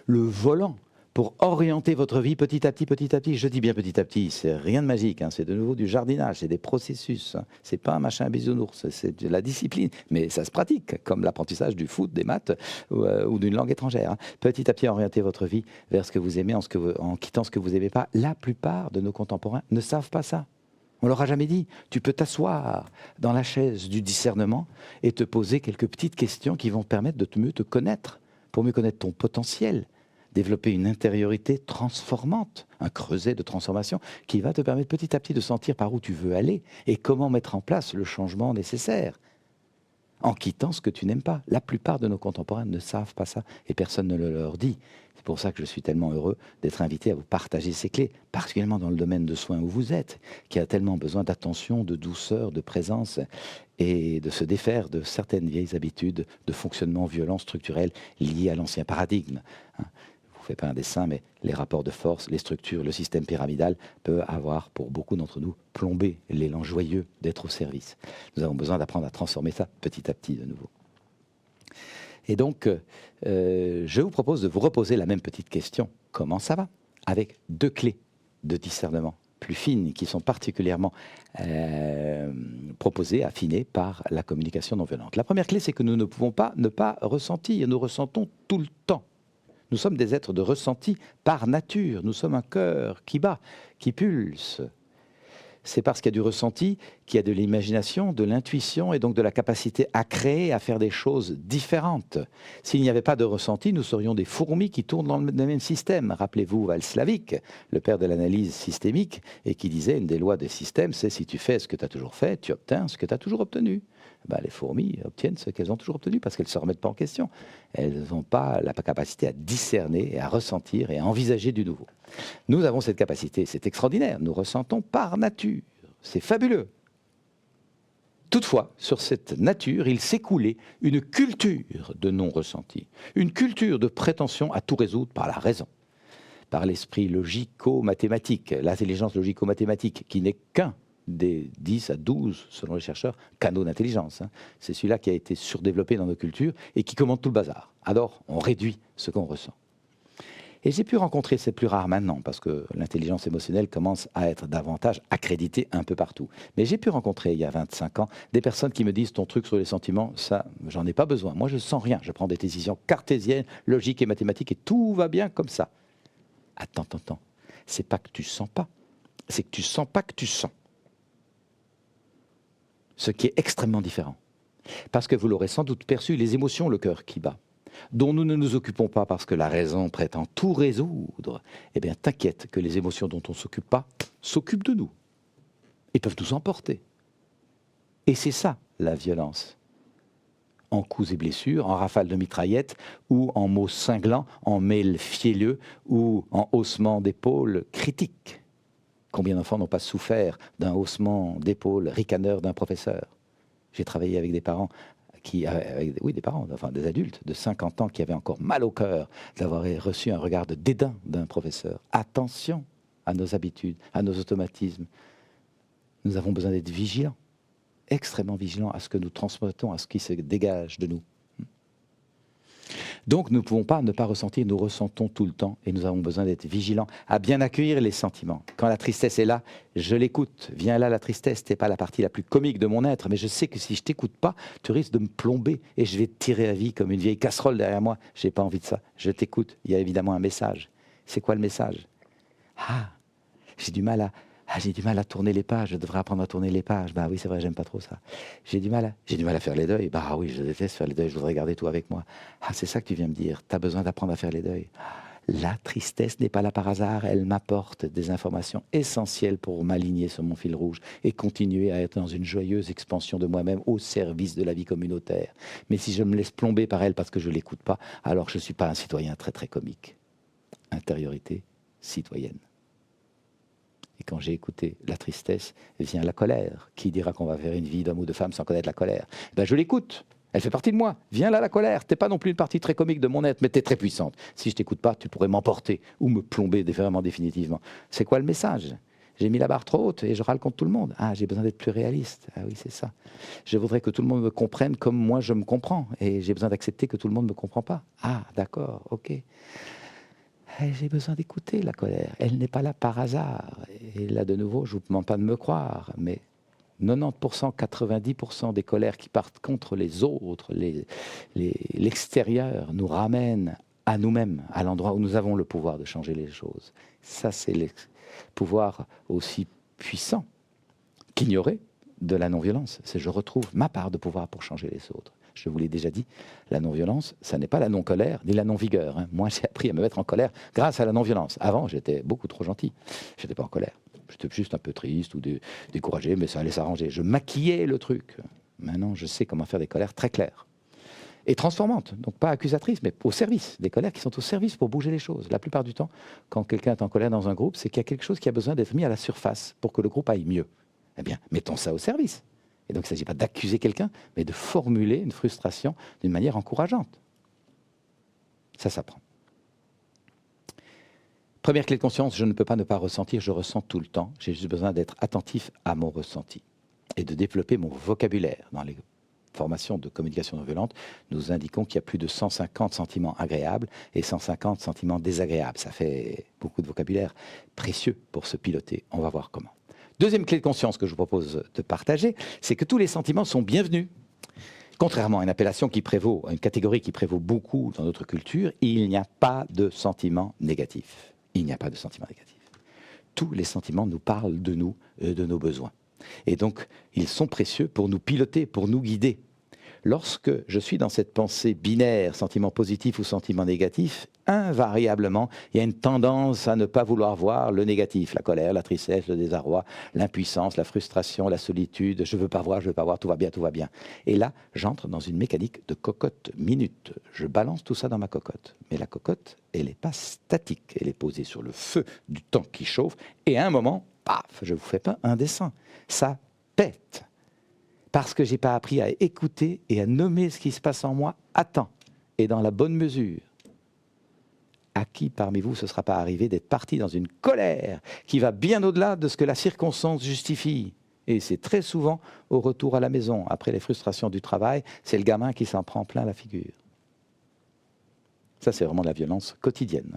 le volant, pour orienter votre vie petit à petit, petit à petit. Je dis bien petit à petit, c'est rien de magique, hein, c'est de nouveau du jardinage, c'est des processus, hein, c'est pas un machin bisounours, c'est de la discipline, mais ça se pratique, comme l'apprentissage du foot, des maths ou d'une langue étrangère. Hein. Petit à petit, orienter votre vie vers ce que vous aimez en quittant ce que vous n'aimez pas. La plupart de nos contemporains ne savent pas ça. On leur a jamais dit. Tu peux t'asseoir dans la chaise du discernement et te poser quelques petites questions qui vont te permettre de mieux te connaître, pour mieux connaître ton potentiel, développer une intériorité transformante, un creuset de transformation qui va te permettre petit à petit de sentir par où tu veux aller et comment mettre en place le changement nécessaire en quittant ce que tu n'aimes pas. La plupart de nos contemporains ne savent pas ça et personne ne le leur dit. C'est pour ça que je suis tellement heureux d'être invité à vous partager ces clés, particulièrement dans le domaine de soins où vous êtes, qui a tellement besoin d'attention, de douceur, de présence et de se défaire de certaines vieilles habitudes de fonctionnement violent, structurel, liées à l'ancien paradigme. Je ne fais pas un dessin, mais les rapports de force, les structures, le système pyramidal peut avoir, pour beaucoup d'entre nous, plombé l'élan joyeux d'être au service. Nous avons besoin d'apprendre à transformer ça petit à petit de nouveau. Et donc, je vous propose de vous reposer la même petite question. Comment ça va? Avec 2 clés de discernement plus fines qui sont particulièrement proposées, affinées par la communication non violente. La première clé, c'est que nous ne pouvons pas ne pas ressentir. Nous ressentons tout le temps. Nous sommes des êtres de ressenti par nature. Nous sommes un cœur qui bat, qui pulse. C'est parce qu'il y a du ressenti qu'il y a de l'imagination, de l'intuition et donc de la capacité à créer, à faire des choses différentes. S'il n'y avait pas de ressenti, nous serions des fourmis qui tournent dans le même système. Rappelez-vous Václavic, le père de l'analyse systémique, et qui disait une des lois des systèmes, c'est si tu fais ce que tu as toujours fait, tu obtiens ce que tu as toujours obtenu. Ben, les fourmis obtiennent ce qu'elles ont toujours obtenu parce qu'elles ne se remettent pas en question. Elles n'ont pas la capacité à discerner et à ressentir et à envisager du nouveau. Nous avons cette capacité, c'est extraordinaire. Nous ressentons par nature. C'est fabuleux. Toutefois, sur cette nature, il s'est coulé une culture de non-ressenti, une culture de prétention à tout résoudre par la raison, par l'esprit logico-mathématique, l'intelligence logico-mathématique, qui n'est qu'un des 10 à 12, selon les chercheurs, canaux d'intelligence. Hein. C'est celui-là qui a été surdéveloppé dans nos cultures et qui commande tout le bazar. Alors, on réduit ce qu'on ressent. Et j'ai pu rencontrer, c'est plus rare maintenant, parce que l'intelligence émotionnelle commence à être davantage accréditée un peu partout. Mais j'ai pu rencontrer, il y a 25 ans, des personnes qui me disent « ton truc sur les sentiments, ça, j'en ai pas besoin. Moi, je sens rien. Je prends des décisions cartésiennes, logiques et mathématiques, et tout va bien comme ça. » Attends. C'est pas que tu sens pas. C'est que tu sens pas que tu sens. Ce qui est extrêmement différent. Parce que vous l'aurez sans doute perçu, les émotions, le cœur qui bat, dont nous ne nous occupons pas parce que la raison prétend tout résoudre, eh bien t'inquiète que les émotions dont on ne s'occupe pas s'occupent de nous et peuvent nous emporter. Et c'est ça la violence. En coups et blessures, en rafales de mitraillettes, ou en mots cinglants, en mails fielleux, ou en haussement d'épaules critiques. Combien d'enfants n'ont pas souffert d'un haussement d'épaule ricaneur d'un professeur? J'ai travaillé avec des parents des adultes de 50 ans qui avaient encore mal au cœur d'avoir reçu un regard de dédain d'un professeur. Attention à nos habitudes, à nos automatismes. Nous avons besoin d'être vigilants, extrêmement vigilants à ce que nous transmettons, à ce qui se dégage de nous. Donc nous ne pouvons pas ne pas ressentir, nous ressentons tout le temps et nous avons besoin d'être vigilants à bien accueillir les sentiments. Quand la tristesse est là, je l'écoute. Viens là la tristesse, t'es pas la partie la plus comique de mon être, mais je sais que si je t'écoute pas, tu risques de me plomber et je vais te tirer à vie comme une vieille casserole derrière moi. J'ai pas envie de ça. Je t'écoute. Il y a évidemment un message. C'est quoi le message? Ah, j'ai du mal à tourner les pages, je devrais apprendre à tourner les pages. Bah oui, c'est vrai, j'aime pas trop ça. J'ai du mal à faire les deuils. Bah oui, je déteste faire les deuils, je voudrais garder tout avec moi. Ah, c'est ça que tu viens me dire, tu as besoin d'apprendre à faire les deuils. La tristesse n'est pas là par hasard, elle m'apporte des informations essentielles pour m'aligner sur mon fil rouge et continuer à être dans une joyeuse expansion de moi-même au service de la vie communautaire. Mais si je me laisse plomber par elle parce que je l'écoute pas, alors je ne suis pas un citoyen très très comique. Intériorité citoyenne. Et quand j'ai écouté la tristesse, vient la colère. Qui dira qu'on va faire une vie d'homme ou de femme sans connaître la colère? Ben, je l'écoute. Elle fait partie de moi. Viens là, la colère. T'es pas non plus une partie très comique de mon être, mais t'es très puissante. Si je t'écoute pas, tu pourrais m'emporter ou me plomber vraiment définitivement. C'est quoi le message? J'ai mis la barre trop haute et je râle contre tout le monde. Ah, j'ai besoin d'être plus réaliste. Ah oui, c'est ça. Je voudrais que tout le monde me comprenne comme moi je me comprends. Et j'ai besoin d'accepter que tout le monde ne me comprend pas. Ah, d'accord, ok. J'ai besoin d'écouter la colère. Elle n'est pas là par hasard. Et là, de nouveau, je ne vous demande pas de me croire, mais 90%, 90% des colères qui partent contre les autres, l'extérieur, nous ramènent à nous-mêmes, à l'endroit où nous avons le pouvoir de changer les choses. Ça, c'est le pouvoir aussi puissant qu'ignorer de la non-violence. C'est je retrouve ma part de pouvoir pour changer les autres. Je vous l'ai déjà dit, la non-violence, ça n'est pas la non-colère ni la non-vigueur. Hein. Moi, j'ai appris à me mettre en colère grâce à la non-violence. Avant, j'étais beaucoup trop gentil. Je n'étais pas en colère. J'étais juste un peu triste ou découragé, mais ça allait s'arranger. Je maquillais le truc. Maintenant, je sais comment faire des colères très claires et transformantes. Donc, pas accusatrices, mais au service. Des colères qui sont au service pour bouger les choses. La plupart du temps, quand quelqu'un est en colère dans un groupe, c'est qu'il y a quelque chose qui a besoin d'être mis à la surface pour que le groupe aille mieux. Eh bien, mettons ça au service. Et donc, il ne s'agit pas d'accuser quelqu'un, mais de formuler une frustration d'une manière encourageante. Ça s'apprend. Première clé de conscience, je ne peux pas ne pas ressentir, je ressens tout le temps. J'ai juste besoin d'être attentif à mon ressenti et de développer mon vocabulaire. Dans les formations de communication non violente, nous indiquons qu'il y a plus de 150 sentiments agréables et 150 sentiments désagréables. Ça fait beaucoup de vocabulaire précieux pour se piloter. On va voir comment. Deuxième clé de conscience que je vous propose de partager, c'est que tous les sentiments sont bienvenus. Contrairement à une appellation qui prévaut, à une catégorie qui prévaut beaucoup dans notre culture, il n'y a pas de sentiments négatifs. Il n'y a pas de sentiments négatifs. Tous les sentiments nous parlent de nous et de nos besoins. Et donc, ils sont précieux pour nous piloter, pour nous guider. Lorsque je suis dans cette pensée binaire, sentiment positif ou sentiment négatif, invariablement, il y a une tendance à ne pas vouloir voir le négatif, la colère, la tristesse, le désarroi, l'impuissance, la frustration, la solitude, je veux pas voir, tout va bien, tout va bien. Et là, j'entre dans une mécanique de cocotte minute. Je balance tout ça dans ma cocotte. Mais la cocotte, elle n'est pas statique, elle est posée sur le feu du temps qui chauffe, et à un moment, paf, je vous fais pas un dessin. Ça pète. Parce que je n'ai pas appris à écouter et à nommer ce qui se passe en moi à temps et dans la bonne mesure. À qui parmi vous ce ne sera pas arrivé d'être parti dans une colère qui va bien au-delà de ce que la circonstance justifie? Et c'est très souvent au retour à la maison, après les frustrations du travail, c'est le gamin qui s'en prend plein la figure. Ça, c'est vraiment de la violence quotidienne.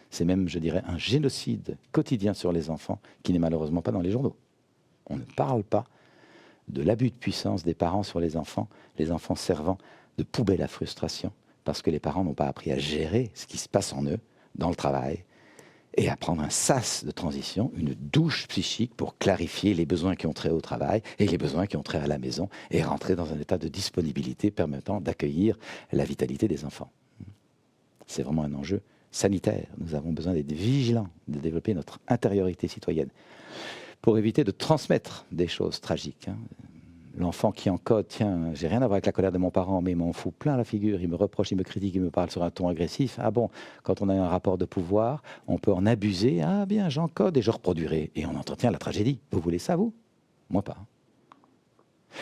C'est même, je dirais, un génocide quotidien sur les enfants qui n'est malheureusement pas dans les journaux. On ne parle pas de l'abus de puissance des parents sur les enfants servant de poubelle à frustration, parce que les parents n'ont pas appris à gérer ce qui se passe en eux, dans le travail, et à prendre un sas de transition, une douche psychique pour clarifier les besoins qui ont trait au travail et les besoins qui ont trait à la maison, et rentrer dans un état de disponibilité permettant d'accueillir la vitalité des enfants. C'est vraiment un enjeu sanitaire. Nous avons besoin d'être vigilants, de développer notre intériorité citoyenne, pour éviter de transmettre des choses tragiques. L'enfant qui encode, tiens, j'ai rien à voir avec la colère de mon parent, mais il m'en fout plein la figure, il me reproche, il me critique, il me parle sur un ton agressif. Ah bon, quand on a un rapport de pouvoir, on peut en abuser. Ah bien, j'encode et je reproduirai. Et on entretient la tragédie. Vous voulez ça, vous? Moi pas.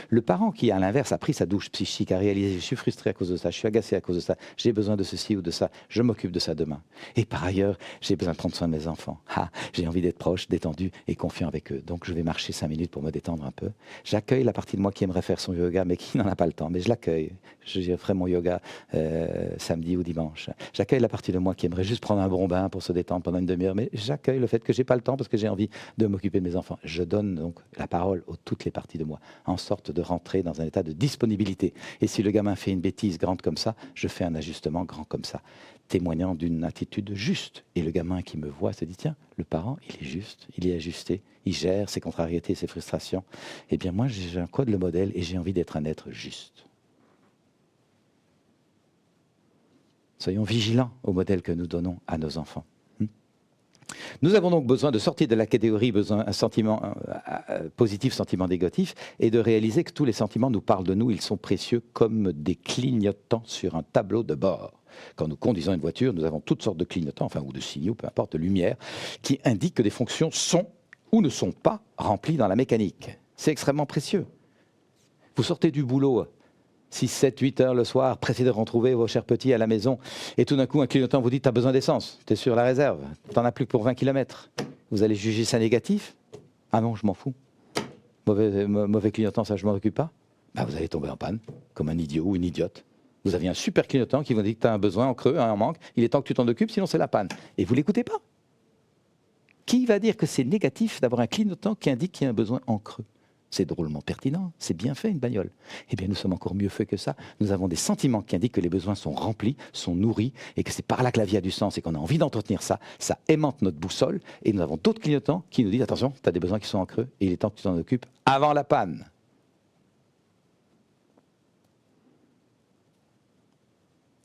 Le parent qui, à l'inverse, a pris sa douche psychique, a réalisé, je suis frustré à cause de ça, je suis agacé à cause de ça, j'ai besoin de ceci ou de ça, je m'occupe de ça demain. Et par ailleurs, j'ai besoin de prendre soin de mes enfants. Ah, j'ai envie d'être proche, détendu et confiant avec eux. Donc je vais marcher 5 minutes pour me détendre un peu. J'accueille la partie de moi qui aimerait faire son yoga, mais qui n'en a pas le temps. Mais je l'accueille. Je ferai mon yoga samedi ou dimanche. J'accueille la partie de moi qui aimerait juste prendre un bon bain pour se détendre pendant une demi-heure, mais j'accueille le fait que j'ai pas le temps parce que j'ai envie de m'occuper de mes enfants. Je donne donc la parole aux toutes les parties de moi, en sorte de rentrer dans un état de disponibilité. Et si le gamin fait une bêtise grande comme ça, je fais un ajustement grand comme ça, témoignant d'une attitude juste. Et le gamin qui me voit se dit, tiens, le parent, il est juste, il est ajusté, il gère ses contrariétés, ses frustrations. Eh bien moi, j'ai un code le modèle et j'ai envie d'être un être juste. Soyons vigilants au modèle que nous donnons à nos enfants. Nous avons donc besoin de sortir de la catégorie besoin, un sentiment positif, sentiment négatif, et de réaliser que tous les sentiments nous parlent de nous, ils sont précieux comme des clignotants sur un tableau de bord. Quand nous conduisons une voiture, nous avons toutes sortes de clignotants, enfin, ou de signaux, peu importe, de lumière, qui indiquent que des fonctions sont ou ne sont pas remplies dans la mécanique. C'est extrêmement précieux. Vous sortez du boulot 6, 7, 8 heures le soir, pressé de retrouver vos chers petits à la maison, et tout d'un coup, un clignotant vous dit « tu as besoin d'essence, tu es sur la réserve, tu n'en as plus que pour 20 km ». Vous allez juger ça négatif? Ah non, je m'en fous. Mauvais clignotant, ça je m'en occupe pas. Bah, vous allez tomber en panne, comme un idiot ou une idiote. Vous aviez un super clignotant qui vous dit que tu as un besoin en creux, un manque, il est temps que tu t'en occupes, sinon c'est la panne. Et vous l'écoutez pas. Qui va dire que c'est négatif d'avoir un clignotant qui indique qu'il y a un besoin en creux? C'est drôlement pertinent, c'est bien fait une bagnole. Eh bien nous sommes encore mieux faits que ça. Nous avons des sentiments qui indiquent que les besoins sont remplis, sont nourris, et que c'est par là que la vie a du sens et qu'on a envie d'entretenir ça. Ça aimante notre boussole, et nous avons d'autres clignotants qui nous disent attention, tu as des besoins qui sont en creux, et il est temps que tu t'en occupes avant la panne.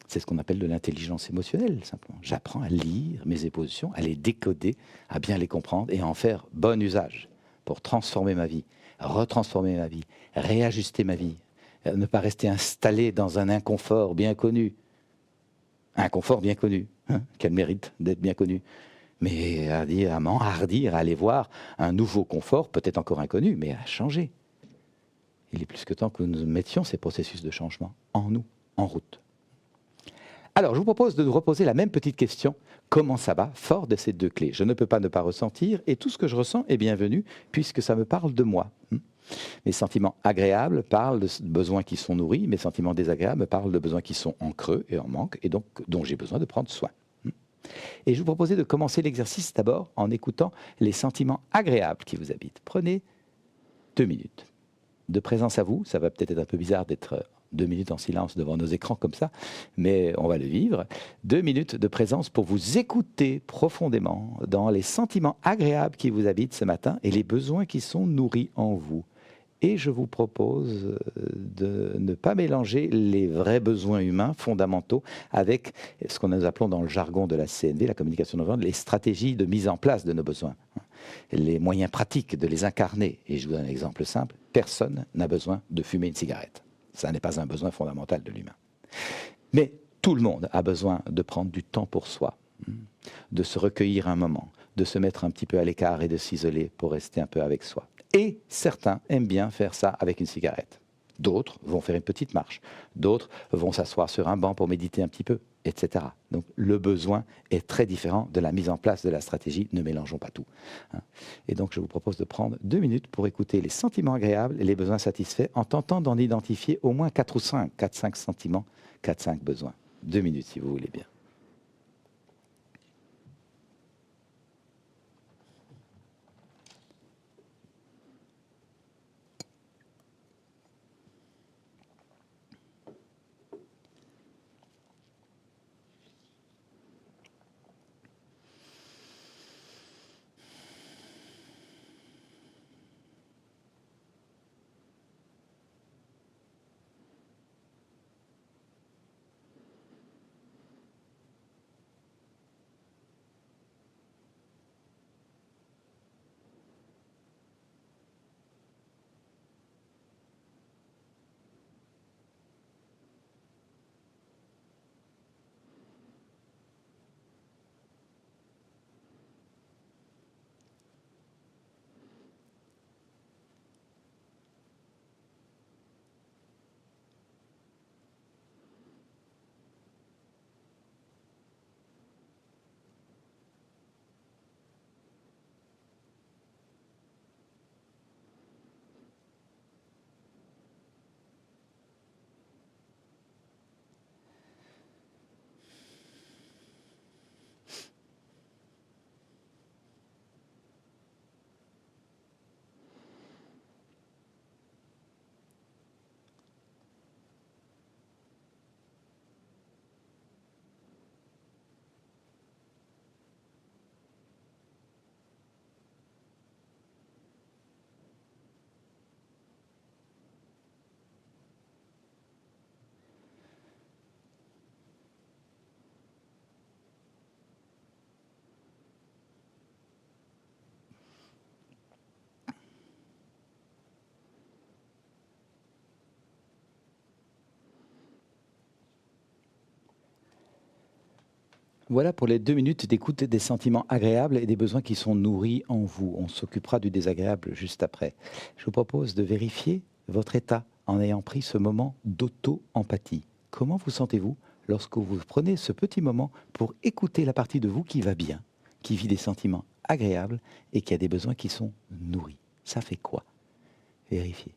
C'est ce qu'on appelle de l'intelligence émotionnelle, simplement. J'apprends à lire mes émotions, à les décoder, à bien les comprendre et à en faire bon usage pour transformer ma vie, retransformer ma vie, réajuster ma vie, ne pas rester installé dans un inconfort bien connu. Un confort bien connu, hein, quel mérite d'être bien connu. Mais à m'enhardir, à aller voir un nouveau confort, peut-être encore inconnu, mais à changer. Il est plus que temps que nous mettions ces processus de changement en nous, en route. Alors, je vous propose de nous reposer la même petite question. Comment ça va? Fort de ces deux clés. Je ne peux pas ne pas ressentir, et tout ce que je ressens est bienvenu, puisque ça me parle de moi. Mes sentiments agréables parlent de besoins qui sont nourris, mes sentiments désagréables parlent de besoins qui sont en creux et en manque, et donc dont j'ai besoin de prendre soin. Et je vous proposais de commencer l'exercice d'abord en écoutant les sentiments agréables qui vous habitent. Prenez 2 minutes de présence à vous. Ça va peut-être être un peu bizarre d'être 2 minutes en silence devant nos écrans comme ça, mais on va le vivre. 2 minutes de présence pour vous écouter profondément dans les sentiments agréables qui vous habitent ce matin et les besoins qui sont nourris en vous. Et je vous propose de ne pas mélanger les vrais besoins humains fondamentaux avec ce que nous appelons dans le jargon de la CNV, la communication non violente, les stratégies de mise en place de nos besoins, les moyens pratiques de les incarner. Et je vous donne un exemple simple, personne n'a besoin de fumer une cigarette. Ça n'est pas un besoin fondamental de l'humain. Mais tout le monde a besoin de prendre du temps pour soi, de se recueillir un moment, de se mettre un petit peu à l'écart et de s'isoler pour rester un peu avec soi. Et certains aiment bien faire ça avec une cigarette. D'autres vont faire une petite marche. D'autres vont s'asseoir sur un banc pour méditer un petit peu, etc. Donc le besoin est très différent de la mise en place de la stratégie. Ne mélangeons pas tout. Et donc je vous propose de prendre 2 minutes pour écouter les sentiments agréables et les besoins satisfaits en tentant d'en identifier au moins 4 ou 5. 4-5 sentiments, 4-5 besoins. 2 minutes si vous voulez bien. Voilà pour les 2 minutes d'écoute des sentiments agréables et des besoins qui sont nourris en vous. On s'occupera du désagréable juste après. Je vous propose de vérifier votre état en ayant pris ce moment d'auto-empathie. Comment vous sentez-vous lorsque vous prenez ce petit moment pour écouter la partie de vous qui va bien, qui vit des sentiments agréables et qui a des besoins qui sont nourris? Ça fait quoi? Vérifiez.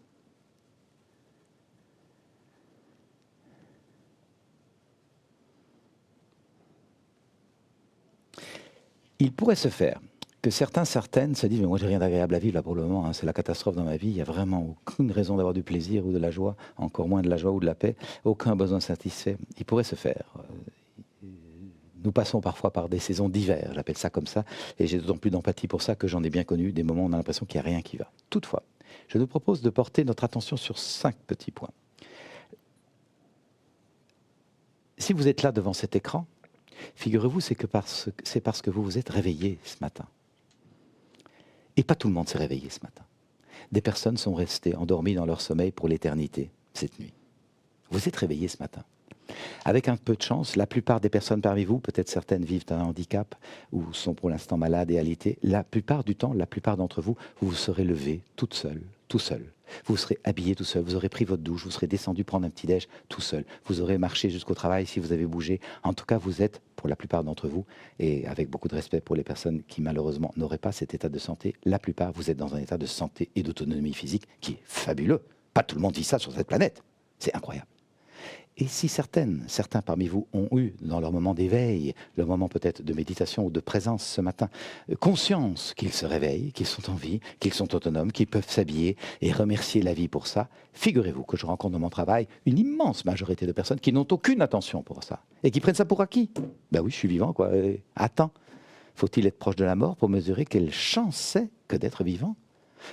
Il pourrait se faire que certaines se disent « mais moi j'ai rien d'agréable à vivre là pour le moment, hein, c'est la catastrophe dans ma vie, il n'y a vraiment aucune raison d'avoir du plaisir ou de la joie, encore moins de la joie ou de la paix, aucun besoin satisfait ». Il pourrait se faire. Nous passons parfois par des saisons d'hiver, j'appelle ça comme ça, et j'ai d'autant plus d'empathie pour ça que j'en ai bien connu, des moments où on a l'impression qu'il n'y a rien qui va. Toutefois, je nous propose de porter notre attention sur 5 petits points. Si vous êtes là devant cet écran, figurez-vous, c'est parce que vous vous êtes réveillé ce matin. Et pas tout le monde s'est réveillé ce matin. Des personnes sont restées endormies dans leur sommeil pour l'éternité, cette nuit. Vous êtes réveillé ce matin. Avec un peu de chance, la plupart des personnes parmi vous, peut-être certaines vivent un handicap ou sont pour l'instant malades et alitées, la plupart du temps, la plupart d'entre vous, vous vous serez levé toute seule, tout seul. Vous serez habillé tout seul, vous aurez pris votre douche, vous serez descendu prendre un petit déj tout seul. Vous aurez marché jusqu'au travail si vous avez bougé. En tout cas, vous êtes, pour la plupart d'entre vous, et avec beaucoup de respect pour les personnes qui malheureusement n'auraient pas cet état de santé, la plupart, vous êtes dans un état de santé et d'autonomie physique qui est fabuleux. Pas tout le monde vit ça sur cette planète. C'est incroyable. Et si certains parmi vous ont eu, dans leur moment d'éveil, leur moment peut-être de méditation ou de présence ce matin, conscience qu'ils se réveillent, qu'ils sont en vie, qu'ils sont autonomes, qu'ils peuvent s'habiller et remercier la vie pour ça, figurez-vous que je rencontre dans mon travail une immense majorité de personnes qui n'ont aucune attention pour ça et qui prennent ça pour acquis. Ben oui, je suis vivant, quoi. Attends, faut-il être proche de la mort pour mesurer quelle chance c'est que d'être vivant ?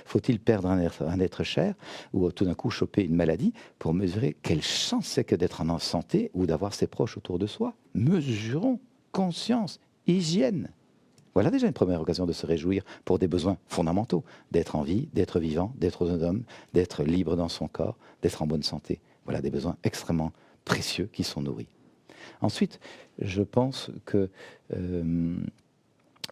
Faut-il perdre un être cher ou tout d'un coup choper une maladie pour mesurer quelle chance c'est que d'être en santé ou d'avoir ses proches autour de soi? Mesurons, conscience, hygiène. Voilà déjà une première occasion de se réjouir pour des besoins fondamentaux, d'être en vie, d'être vivant, d'être autonome, d'être libre dans son corps, d'être en bonne santé. Voilà des besoins extrêmement précieux qui sont nourris. Ensuite, je pense que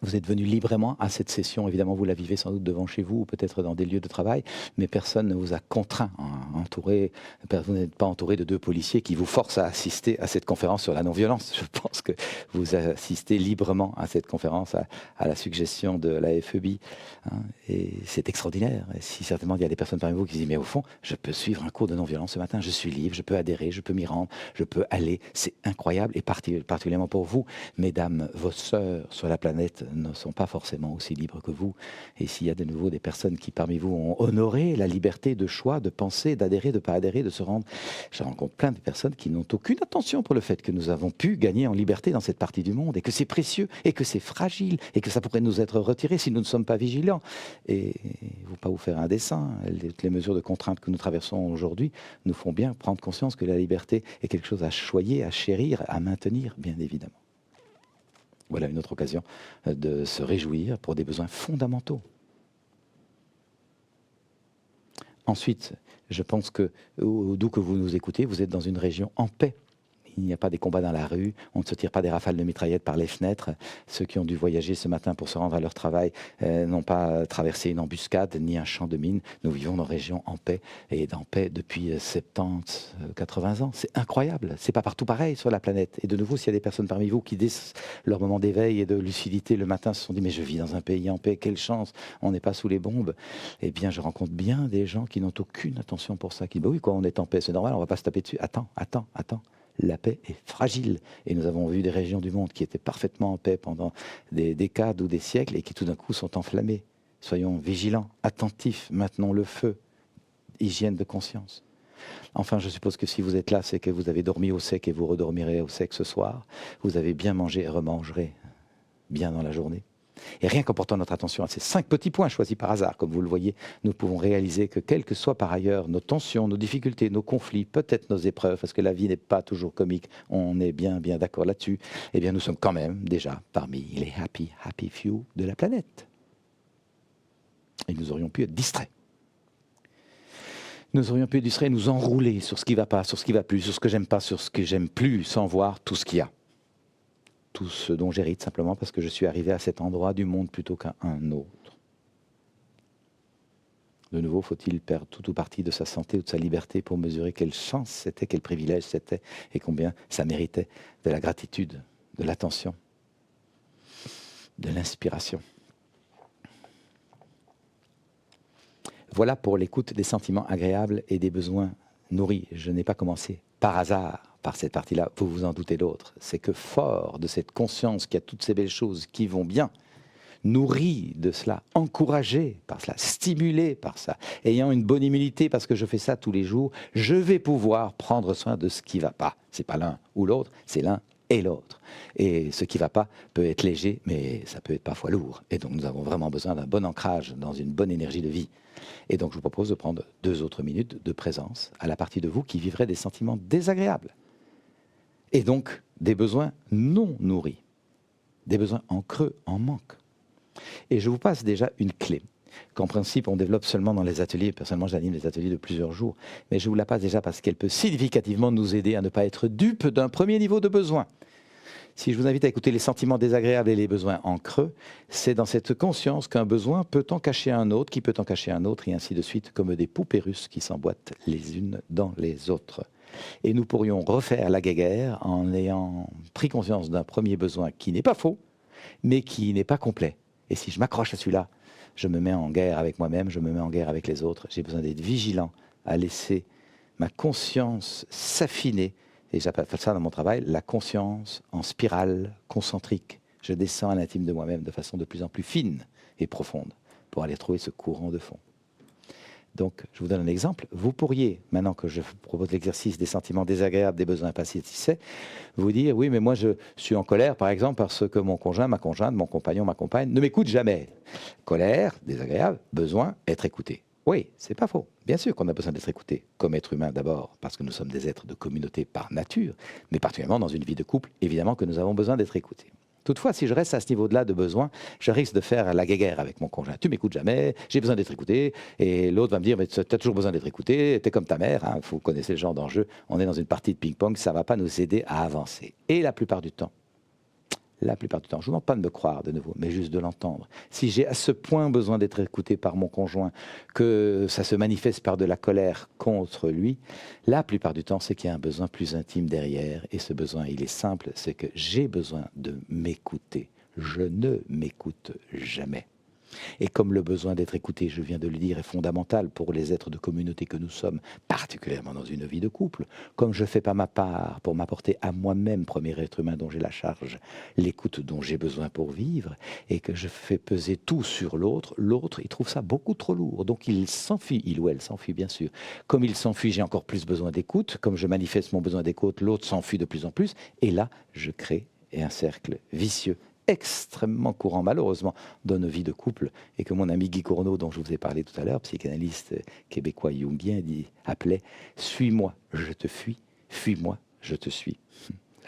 vous êtes venu librement à cette session. Évidemment, vous la vivez sans doute devant chez vous ou peut-être dans des lieux de travail, mais personne ne vous a contraint à entourer. Vous n'êtes pas entouré de 2 policiers qui vous forcent à assister à cette conférence sur la non-violence. Je pense que vous assistez librement à cette conférence à la suggestion de la FEBI. Hein, et c'est extraordinaire. Et si certainement il y a des personnes parmi vous qui disent, mais au fond, je peux suivre un cours de non-violence ce matin, je suis libre, je peux adhérer, je peux m'y rendre, je peux aller. C'est incroyable et particulièrement pour vous, mesdames, vos sœurs sur la planète ne sont pas forcément aussi libres que vous. Et s'il y a de nouveau des personnes qui parmi vous ont honoré la liberté de choix, de penser, d'adhérer, de ne pas adhérer, de se rendre, je rencontre plein de personnes qui n'ont aucune attention pour le fait que nous avons pu gagner en liberté dans cette partie du monde et que c'est précieux et que c'est fragile et que ça pourrait nous être retiré si nous ne sommes pas vigilants. Et il ne faut pas vous faire un dessin. Les mesures de contrainte que nous traversons aujourd'hui nous font bien prendre conscience que la liberté est quelque chose à choyer, à chérir, à maintenir, bien évidemment. Voilà une autre occasion de se réjouir pour des besoins fondamentaux. Ensuite, je pense que, d'où que vous nous écoutez, vous êtes dans une région en paix. Il n'y a pas des combats dans la rue, on ne se tire pas des rafales de mitraillettes par les fenêtres. Ceux qui ont dû voyager ce matin pour se rendre à leur travail n'ont pas traversé une embuscade ni un champ de mines. Nous vivons dans une région en paix, et en paix depuis 70, 80 ans. C'est incroyable, c'est pas partout pareil sur la planète. Et de nouveau, s'il y a des personnes parmi vous qui, dès leur moment d'éveil et de lucidité le matin, se sont dit « mais je vis dans un pays en paix, quelle chance, on n'est pas sous les bombes ». Eh bien, je rencontre bien des gens qui n'ont aucune attention pour ça, qui disent bah « oui, quoi, on est en paix, c'est normal, on va pas se taper dessus ». Attends. La paix est fragile et nous avons vu des régions du monde qui étaient parfaitement en paix pendant des décades ou des siècles et qui tout d'un coup sont enflammées. Soyons vigilants, attentifs, maintenons le feu, hygiène de conscience. Enfin, je suppose que si vous êtes là, c'est que vous avez dormi au sec et vous redormirez au sec ce soir. Vous avez bien mangé et remangerez bien dans la journée. Et rien qu'en portant notre attention à ces 5 petits points choisis par hasard, comme vous le voyez, nous pouvons réaliser que quelles que soient par ailleurs nos tensions, nos difficultés, nos conflits, peut-être nos épreuves, parce que la vie n'est pas toujours comique, on est bien d'accord là-dessus, eh bien nous sommes quand même déjà parmi les happy few de la planète. Et nous aurions pu être distraits. Nous aurions pu être distraits, nous enrouler sur ce qui ne va pas, sur ce qui ne va plus, sur ce que j'aime pas, sur ce que j'aime plus, sans voir tout ce qu'il y a. tout ce dont j'hérite, simplement parce que je suis arrivé à cet endroit du monde plutôt qu'à un autre. De nouveau, faut-il perdre tout ou partie de sa santé ou de sa liberté pour mesurer quelle chance c'était, quel privilège c'était, et combien ça méritait de la gratitude, de l'attention, de l'inspiration. Voilà pour l'écoute des sentiments agréables et des besoins nourris. Je n'ai pas commencé par hasard par cette partie-là, vous vous en doutez l'autre. C'est que fort de cette conscience qu'il y a toutes ces belles choses qui vont bien, nourri de cela, encouragé par cela, stimulé par ça, ayant une bonne humilité parce que je fais ça tous les jours, je vais pouvoir prendre soin de ce qui ne va pas. Ce n'est pas l'un ou l'autre, c'est l'un et l'autre. Et ce qui ne va pas peut être léger, mais ça peut être parfois lourd. Et donc nous avons vraiment besoin d'un bon ancrage dans une bonne énergie de vie. Et donc je vous propose de prendre 2 autres minutes de présence à la partie de vous qui vivrait des sentiments désagréables. Et donc des besoins non nourris, des besoins en creux, en manque. Et je vous passe déjà une clé, qu'en principe on développe seulement dans les ateliers. Personnellement, j'anime des ateliers de plusieurs jours, mais je vous la passe déjà parce qu'elle peut significativement nous aider à ne pas être dupes d'un premier niveau de besoin. Si je vous invite à écouter les sentiments désagréables et les besoins en creux, c'est dans cette conscience qu'un besoin peut en cacher un autre, qui peut en cacher un autre, et ainsi de suite, comme des poupées russes qui s'emboîtent les unes dans les autres. Et nous pourrions refaire la guéguerre en ayant pris conscience d'un premier besoin qui n'est pas faux, mais qui n'est pas complet. Et si je m'accroche à celui-là, je me mets en guerre avec moi-même, je me mets en guerre avec les autres. J'ai besoin d'être vigilant, à laisser ma conscience s'affiner. Et j'appelle ça dans mon travail la conscience en spirale concentrique. Je descends à l'intime de moi-même de façon de plus en plus fine et profonde pour aller trouver ce courant de fond. Donc, je vous donne un exemple. Vous pourriez, maintenant que je vous propose l'exercice des sentiments désagréables, des besoins insatisfaits, vous dire, oui, mais moi je suis en colère, par exemple, parce que mon conjoint, ma conjointe, mon compagnon, ma compagne ne m'écoute jamais. Colère, désagréable, besoin, être écouté. Oui, c'est pas faux. Bien sûr qu'on a besoin d'être écouté, comme être humain d'abord, parce que nous sommes des êtres de communauté par nature, mais particulièrement dans une vie de couple, évidemment que nous avons besoin d'être écoutés. Toutefois, si je reste à ce niveau-là de besoin, je risque de faire la guéguerre avec mon conjoint. Tu m'écoutes jamais, j'ai besoin d'être écouté. Et l'autre va me dire, mais tu as toujours besoin d'être écouté, tu es comme ta mère. Hein, vous connaissez le genre d'enjeu. On est dans une partie de ping-pong, ça ne va pas nous aider à avancer. Et la plupart du temps, je ne vous demande pas de me croire de nouveau, mais juste de l'entendre. Si j'ai à ce point besoin d'être écouté par mon conjoint, que ça se manifeste par de la colère contre lui, la plupart du temps, c'est qu'il y a un besoin plus intime derrière. Et ce besoin, il est simple, c'est que j'ai besoin de m'écouter. Je ne m'écoute jamais. Et comme le besoin d'être écouté, je viens de le dire, est fondamental pour les êtres de communauté que nous sommes, particulièrement dans une vie de couple, comme je ne fais pas ma part pour m'apporter à moi-même, premier être humain dont j'ai la charge, l'écoute dont j'ai besoin pour vivre, et que je fais peser tout sur l'autre, l'autre, il trouve ça beaucoup trop lourd. Donc il s'enfuit, il ou elle s'enfuit bien sûr. Comme il s'enfuit, j'ai encore plus besoin d'écoute. Comme je manifeste mon besoin d'écoute, l'autre s'enfuit de plus en plus. Et là, je crée un cercle vicieux extrêmement courant, malheureusement, dans nos vies de couple, et que mon ami Guy Cournot, dont je vous ai parlé tout à l'heure, psychanalyste québécois jungien, appelait « Suis-moi, je te fuis, fuis-moi, je te suis ».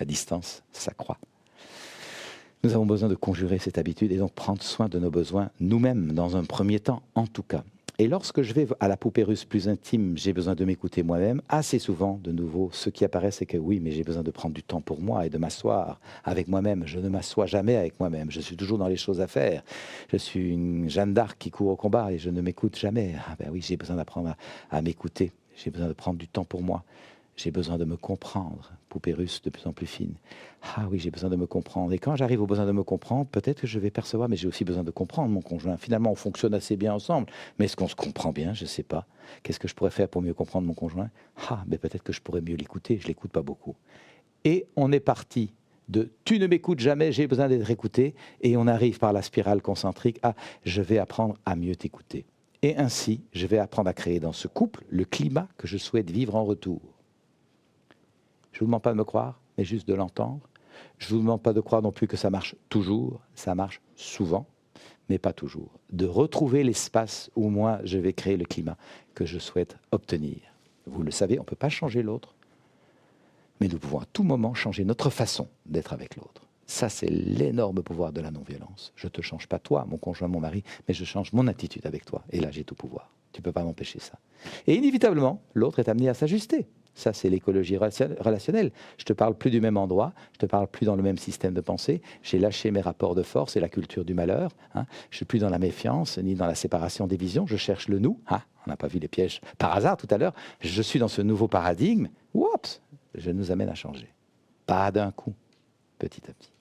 La distance s'accroît. Nous avons besoin de conjurer cette habitude et donc prendre soin de nos besoins nous-mêmes, dans un premier temps, en tout cas. Et lorsque je vais à la poupée russe plus intime, j'ai besoin de m'écouter moi-même. Assez souvent, de nouveau, ce qui apparaît, c'est que oui, mais j'ai besoin de prendre du temps pour moi et de m'asseoir avec moi-même. Je ne m'assois jamais avec moi-même. Je suis toujours dans les choses à faire. Je suis une Jeanne d'Arc qui court au combat et je ne m'écoute jamais. Ah ben oui, j'ai besoin d'apprendre à m'écouter. J'ai besoin de prendre du temps pour moi. J'ai besoin de me comprendre. Poupée russe de plus en plus fine. Ah oui, j'ai besoin de me comprendre. Et quand j'arrive au besoin de me comprendre, peut-être que je vais percevoir, mais j'ai aussi besoin de comprendre mon conjoint. Finalement, on fonctionne assez bien ensemble. Mais est-ce qu'on se comprend bien? Je ne sais pas. Qu'est-ce que je pourrais faire pour mieux comprendre mon conjoint? Ah, mais peut-être que je pourrais mieux l'écouter. Je ne l'écoute pas beaucoup. Et on est parti de « tu ne m'écoutes jamais, j'ai besoin d'être écouté » et on arrive par la spirale concentrique à « je vais apprendre à mieux t'écouter ». Et ainsi, je vais apprendre à créer dans ce couple le climat que je souhaite vivre en retour. Je ne vous demande pas de me croire, mais juste de l'entendre. Je ne vous demande pas de croire non plus que ça marche toujours, ça marche souvent, mais pas toujours. De retrouver l'espace où moi, je vais créer le climat que je souhaite obtenir. Vous le savez, on ne peut pas changer l'autre, mais nous pouvons à tout moment changer notre façon d'être avec l'autre. Ça, c'est l'énorme pouvoir de la non-violence. Je ne te change pas toi, mon conjoint, mon mari, mais je change mon attitude avec toi. Et là, j'ai tout pouvoir. Tu ne peux pas m'empêcher ça. Et inévitablement, l'autre est amené à s'ajuster. Ça, c'est l'écologie relationnelle. Je ne te parle plus du même endroit, je ne te parle plus dans le même système de pensée. J'ai lâché mes rapports de force et la culture du malheur. Hein. Je ne suis plus dans la méfiance ni dans la séparation des visions. Je cherche le nous. Hein. On n'a pas vu les pièges par hasard tout à l'heure. Je suis dans ce nouveau paradigme. Oups, je nous amène à changer. Pas d'un coup, petit à petit.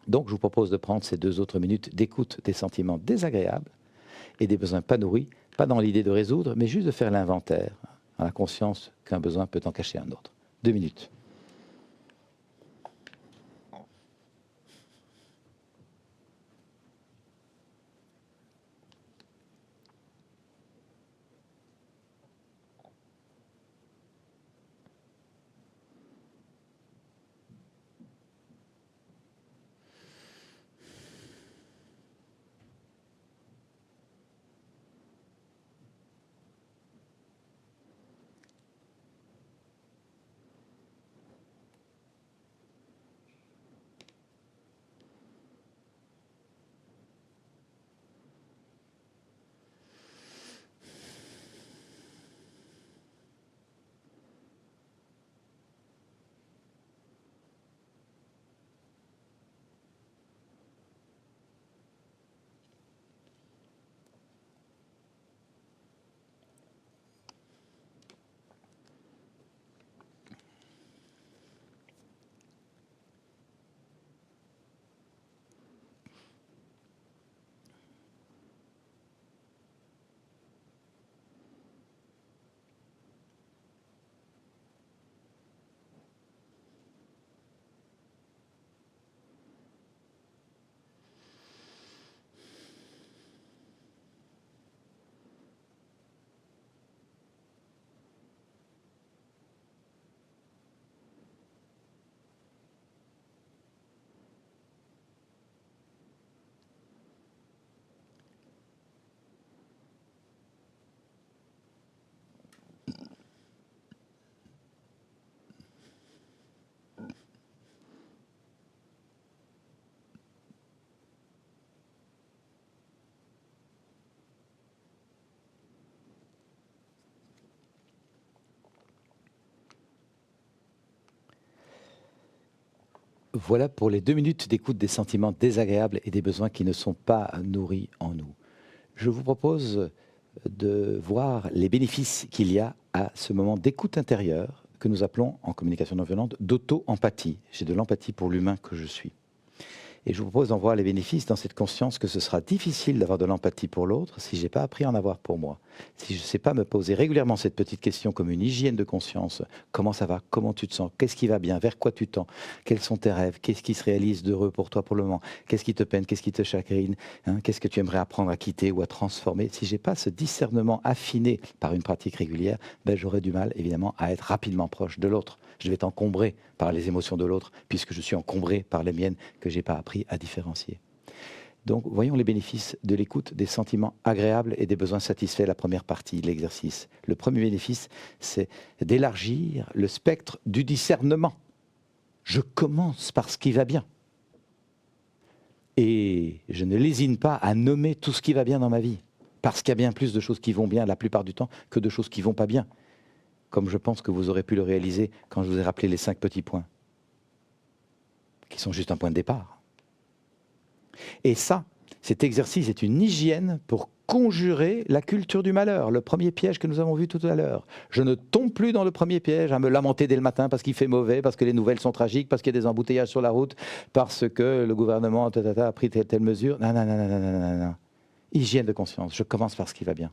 Donc, je vous propose de prendre ces 2 autres minutes d'écoute des sentiments désagréables et des besoins pas nourris, pas dans l'idée de résoudre, mais juste de faire l'inventaire, en la conscience qu'un besoin peut en cacher un autre. 2 minutes. Voilà pour les 2 minutes d'écoute des sentiments désagréables et des besoins qui ne sont pas nourris en nous. Je vous propose de voir les bénéfices qu'il y a à ce moment d'écoute intérieure que nous appelons en communication non violente d'auto-empathie. J'ai de l'empathie pour l'humain que je suis. Et je vous propose d'en voir les bénéfices dans cette conscience que ce sera difficile d'avoir de l'empathie pour l'autre si je n'ai pas appris à en avoir pour moi. Si je ne sais pas me poser régulièrement cette petite question comme une hygiène de conscience. Comment ça va? Comment tu te sens? Qu'est-ce qui va bien? Vers quoi tu tends? Quels sont tes rêves? Qu'est-ce qui se réalise d'heureux pour toi pour le moment? Qu'est-ce qui te peine? Qu'est-ce qui te chagrine? Qu'est-ce que tu aimerais apprendre à quitter ou à transformer? Si je n'ai pas ce discernement affiné par une pratique régulière, j'aurai du mal évidemment à être rapidement proche de l'autre. Je vais être encombré par les émotions de l'autre puisque je suis encombré par les miennes que je n'ai pas appris à différencier. Donc, voyons les bénéfices de l'écoute des sentiments agréables et des besoins satisfaits, la première partie de l'exercice. Le premier bénéfice, c'est d'élargir le spectre du discernement. Je commence par ce qui va bien. Et je ne lésine pas à nommer tout ce qui va bien dans ma vie, parce qu'il y a bien plus de choses qui vont bien la plupart du temps que de choses qui ne vont pas bien. Comme je pense que vous aurez pu le réaliser quand je vous ai rappelé les 5 petits points, qui sont juste un point de départ. Et ça, cet exercice est une hygiène pour conjurer la culture du malheur, le premier piège que nous avons vu tout à l'heure. Je ne tombe plus dans le premier piège à me lamenter dès le matin parce qu'il fait mauvais, parce que les nouvelles sont tragiques, parce qu'il y a des embouteillages sur la route, parce que le gouvernement a pris telle mesure. Non, non, non, non, non, non, non. Hygiène de conscience, je commence par ce qui va bien.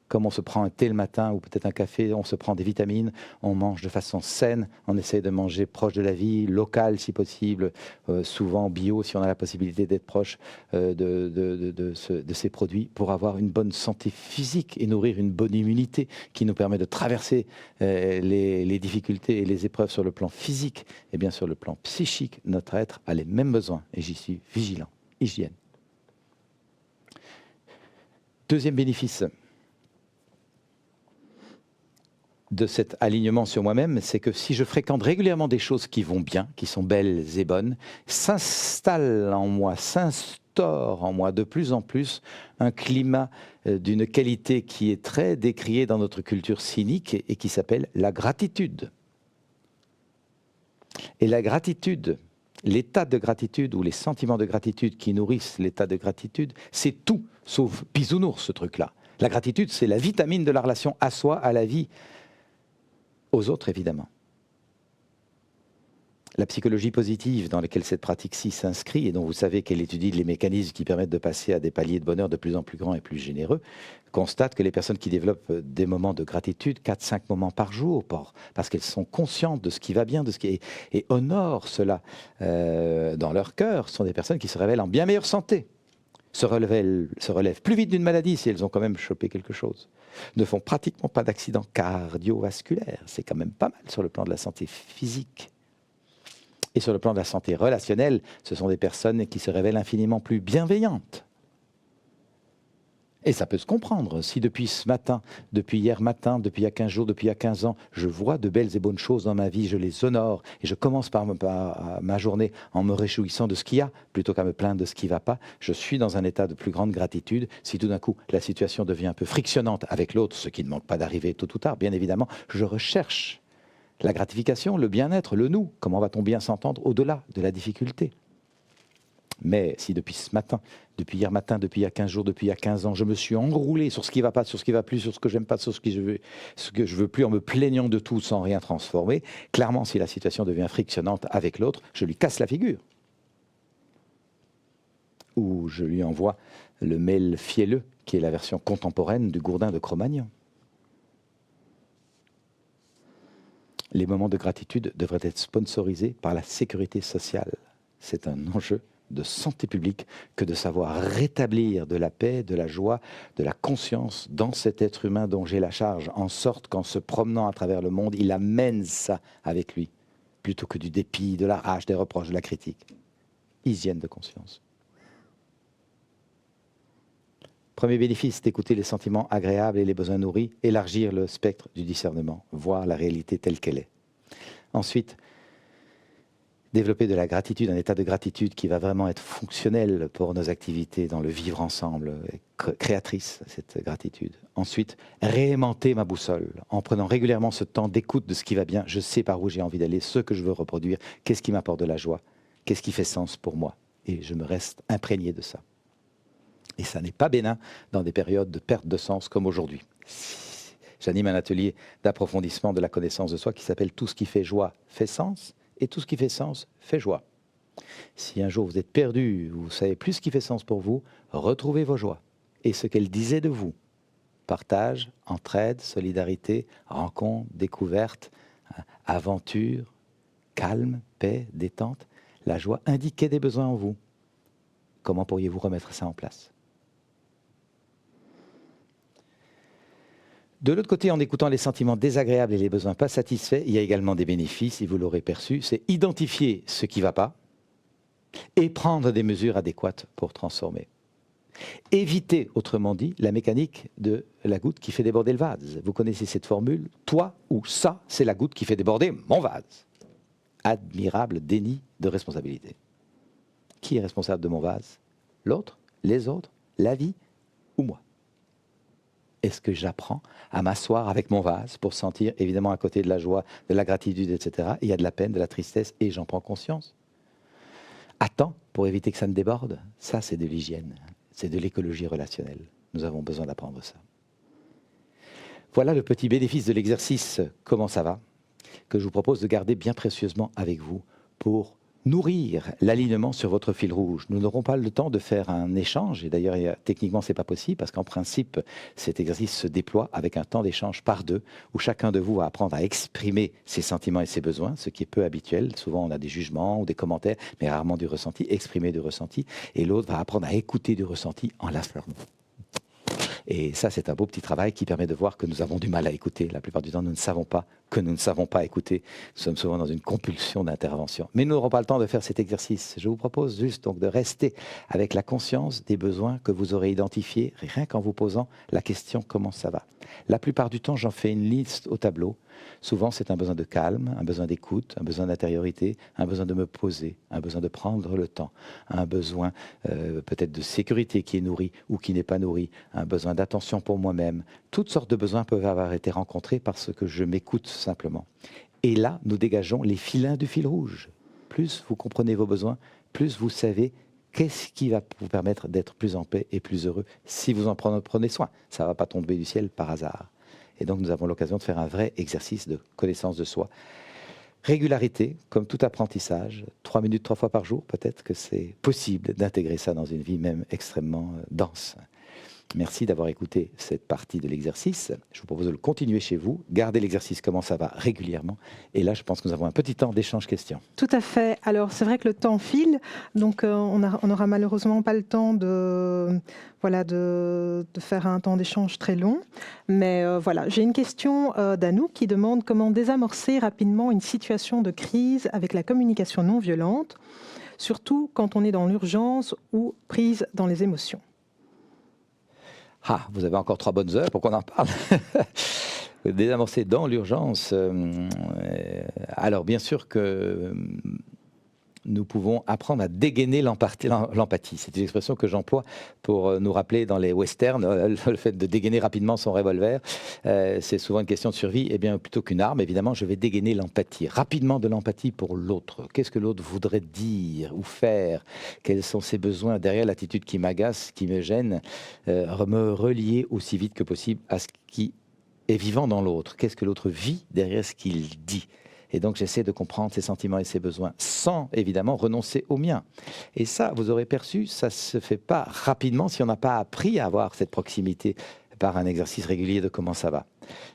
Comme on se prend un thé le matin ou peut-être un café, on se prend des vitamines, on mange de façon saine, on essaye de manger proche de la vie, local si possible, souvent bio si on a la possibilité d'être proche de ces produits pour avoir une bonne santé physique et nourrir une bonne immunité qui nous permet de traverser les difficultés et les épreuves sur le plan physique. Et bien sur le plan psychique, notre être a les mêmes besoins et j'y suis vigilant. Hygiène. Deuxième bénéfice de cet alignement sur moi-même, c'est que si je fréquente régulièrement des choses qui vont bien, qui sont belles et bonnes, s'installe en moi, s'installe instaure en moi de plus en plus un climat d'une qualité qui est très décriée dans notre culture cynique et qui s'appelle la gratitude. Et la gratitude, l'état de gratitude ou les sentiments de gratitude qui nourrissent l'état de gratitude, c'est tout sauf bisounours ce truc-là. La gratitude, c'est la vitamine de la relation à soi, à la vie, aux autres évidemment. La psychologie positive dans laquelle cette pratique-ci s'inscrit et dont vous savez qu'elle étudie les mécanismes qui permettent de passer à des paliers de bonheur de plus en plus grands et plus généreux, constate que les personnes qui développent des moments de gratitude, 4-5 moments par jour, parce qu'elles sont conscientes de ce qui va bien, et honorent cela dans leur cœur, sont des personnes qui se révèlent en bien meilleure santé, se relèvent plus vite d'une maladie si elles ont quand même chopé quelque chose, ne font pratiquement pas d'accidents cardiovasculaires, c'est quand même pas mal sur le plan de la santé physique. Et sur le plan de la santé relationnelle, ce sont des personnes qui se révèlent infiniment plus bienveillantes. Et ça peut se comprendre. Si depuis ce matin, depuis hier matin, depuis il y a 15 jours, depuis il y a 15 ans, je vois de belles et bonnes choses dans ma vie, je les honore, et je commence par ma journée en me réjouissant de ce qu'il y a, plutôt qu'à me plaindre de ce qui ne va pas, je suis dans un état de plus grande gratitude. Si tout d'un coup, la situation devient un peu frictionnante avec l'autre, ce qui ne manque pas d'arriver tôt ou tard, bien évidemment, je recherche la gratification, le bien-être, le nous. Comment va-t-on bien s'entendre au-delà de la difficulté? Mais si depuis ce matin, depuis hier matin, depuis il y a 15 jours, depuis il y a 15 ans, je me suis enroulé sur ce qui ne va pas, sur ce qui ne va plus, sur ce que j'aime pas, sur ce que je veux plus, en me plaignant de tout sans rien transformer, clairement, si la situation devient frictionnante avec l'autre, je lui casse la figure. Ou je lui envoie le mail fielleux, qui est la version contemporaine du gourdin de Cro-Magnon. Les moments de gratitude devraient être sponsorisés par la sécurité sociale. C'est un enjeu de santé publique que de savoir rétablir de la paix, de la joie, de la conscience dans cet être humain dont j'ai la charge, en sorte qu'en se promenant à travers le monde, il amène ça avec lui, plutôt que du dépit, de la rage, des reproches, de la critique. Hygiène de conscience. Premier bénéfice d'écouter les sentiments agréables et les besoins nourris, élargir le spectre du discernement, voir la réalité telle qu'elle est. Ensuite, développer de la gratitude, un état de gratitude qui va vraiment être fonctionnel pour nos activités dans le vivre ensemble, créatrice, cette gratitude. Ensuite, réaimanter ma boussole en prenant régulièrement ce temps d'écoute de ce qui va bien. Je sais par où j'ai envie d'aller, ce que je veux reproduire, qu'est-ce qui m'apporte de la joie, qu'est-ce qui fait sens pour moi. Et je me reste imprégné de ça. Et ça n'est pas bénin dans des périodes de perte de sens comme aujourd'hui. J'anime un atelier d'approfondissement de la connaissance de soi qui s'appelle « Tout ce qui fait joie fait sens » et « Tout ce qui fait sens fait joie ». Si un jour vous êtes perdu, vous ne savez plus ce qui fait sens pour vous, retrouvez vos joies et ce qu'elles disaient de vous. Partage, entraide, solidarité, rencontre, découverte, aventure, calme, paix, détente. La joie indiquait des besoins en vous. Comment pourriez-vous remettre ça en place ? De l'autre côté, en écoutant les sentiments désagréables et les besoins pas satisfaits, il y a également des bénéfices, et vous l'aurez perçu, c'est identifier ce qui ne va pas et prendre des mesures adéquates pour transformer. Éviter, autrement dit, la mécanique de la goutte qui fait déborder le vase. Vous connaissez cette formule, toi ou ça, c'est la goutte qui fait déborder mon vase. Admirable déni de responsabilité. Qui est responsable de mon vase ? L'autre ? Les autres ? La vie ? Ou moi ? Est-ce que j'apprends à m'asseoir avec mon vase pour sentir, évidemment, à côté de la joie, de la gratitude, etc. Il y a de la peine, de la tristesse, et j'en prends conscience. À temps, pour éviter que ça ne déborde, ça c'est de l'hygiène, c'est de l'écologie relationnelle. Nous avons besoin d'apprendre ça. Voilà le petit bénéfice de l'exercice « Comment ça va ?», que je vous propose de garder bien précieusement avec vous pour nourrir l'alignement sur votre fil rouge. Nous n'aurons pas le temps de faire un échange, et d'ailleurs techniquement c'est pas possible, parce qu'en principe cet exercice se déploie avec un temps d'échange par deux, où chacun de vous va apprendre à exprimer ses sentiments et ses besoins, ce qui est peu habituel. Souvent on a des jugements ou des commentaires, mais rarement du ressenti, exprimer du ressenti, et l'autre va apprendre à écouter du ressenti en l'affirmant. Et ça, c'est un beau petit travail qui permet de voir que nous avons du mal à écouter. La plupart du temps, nous ne savons pas que nous ne savons pas écouter. Nous sommes souvent dans une compulsion d'intervention. Mais nous n'aurons pas le temps de faire cet exercice. Je vous propose juste donc de rester avec la conscience des besoins que vous aurez identifiés, rien qu'en vous posant la question « Comment ça va ?» La plupart du temps, j'en fais une liste au tableau. Souvent, c'est un besoin de calme, un besoin d'écoute, un besoin d'intériorité, un besoin de me poser, un besoin de prendre le temps, un besoin peut-être de sécurité qui est nourri ou qui n'est pas nourri, un besoin d'attention pour moi-même. Toutes sortes de besoins peuvent avoir été rencontrés parce que je m'écoute simplement. Et là, nous dégageons les filins du fil rouge. Plus vous comprenez vos besoins, plus vous savez qu'est-ce qui va vous permettre d'être plus en paix et plus heureux si vous en prenez soin. Ça ne va pas tomber du ciel par hasard. Et donc, nous avons l'occasion de faire un vrai exercice de connaissance de soi. Régularité, comme tout apprentissage, 3 minutes 3 fois par jour, peut-être que c'est possible d'intégrer ça dans une vie même extrêmement dense. Merci d'avoir écouté cette partie de l'exercice. Je vous propose de le continuer chez vous. Gardez l'exercice comment ça va régulièrement. Et là, je pense que nous avons un petit temps d'échange questions. Tout à fait. Alors, c'est vrai que le temps file, donc on n'aura malheureusement pas le temps de faire un temps d'échange très long. Mais voilà, j'ai une question d'Anouk qui demande comment désamorcer rapidement une situation de crise avec la communication non violente, surtout quand on est dans l'urgence ou prise dans les émotions. Ah, vous avez encore 3 bonnes heures pour qu'on en parle. Désamorcer dans l'urgence. Alors, bien sûr que nous pouvons apprendre à dégainer l'empathie. C'est une expression que j'emploie pour nous rappeler dans les westerns, le fait de dégainer rapidement son revolver. C'est souvent une question de survie. Eh bien, plutôt qu'une arme, évidemment, je vais dégainer l'empathie. Rapidement de l'empathie pour l'autre. Qu'est-ce que l'autre voudrait dire ou faire? Quels sont ses besoins derrière l'attitude qui m'agace, qui me gêne? Me relier aussi vite que possible à ce qui est vivant dans l'autre. Qu'est-ce que l'autre vit derrière ce qu'il dit? Et donc, j'essaie de comprendre ses sentiments et ses besoins sans, évidemment, renoncer aux miens. Et ça, vous aurez perçu, ça ne se fait pas rapidement si on n'a pas appris à avoir cette proximité par un exercice régulier de comment ça va.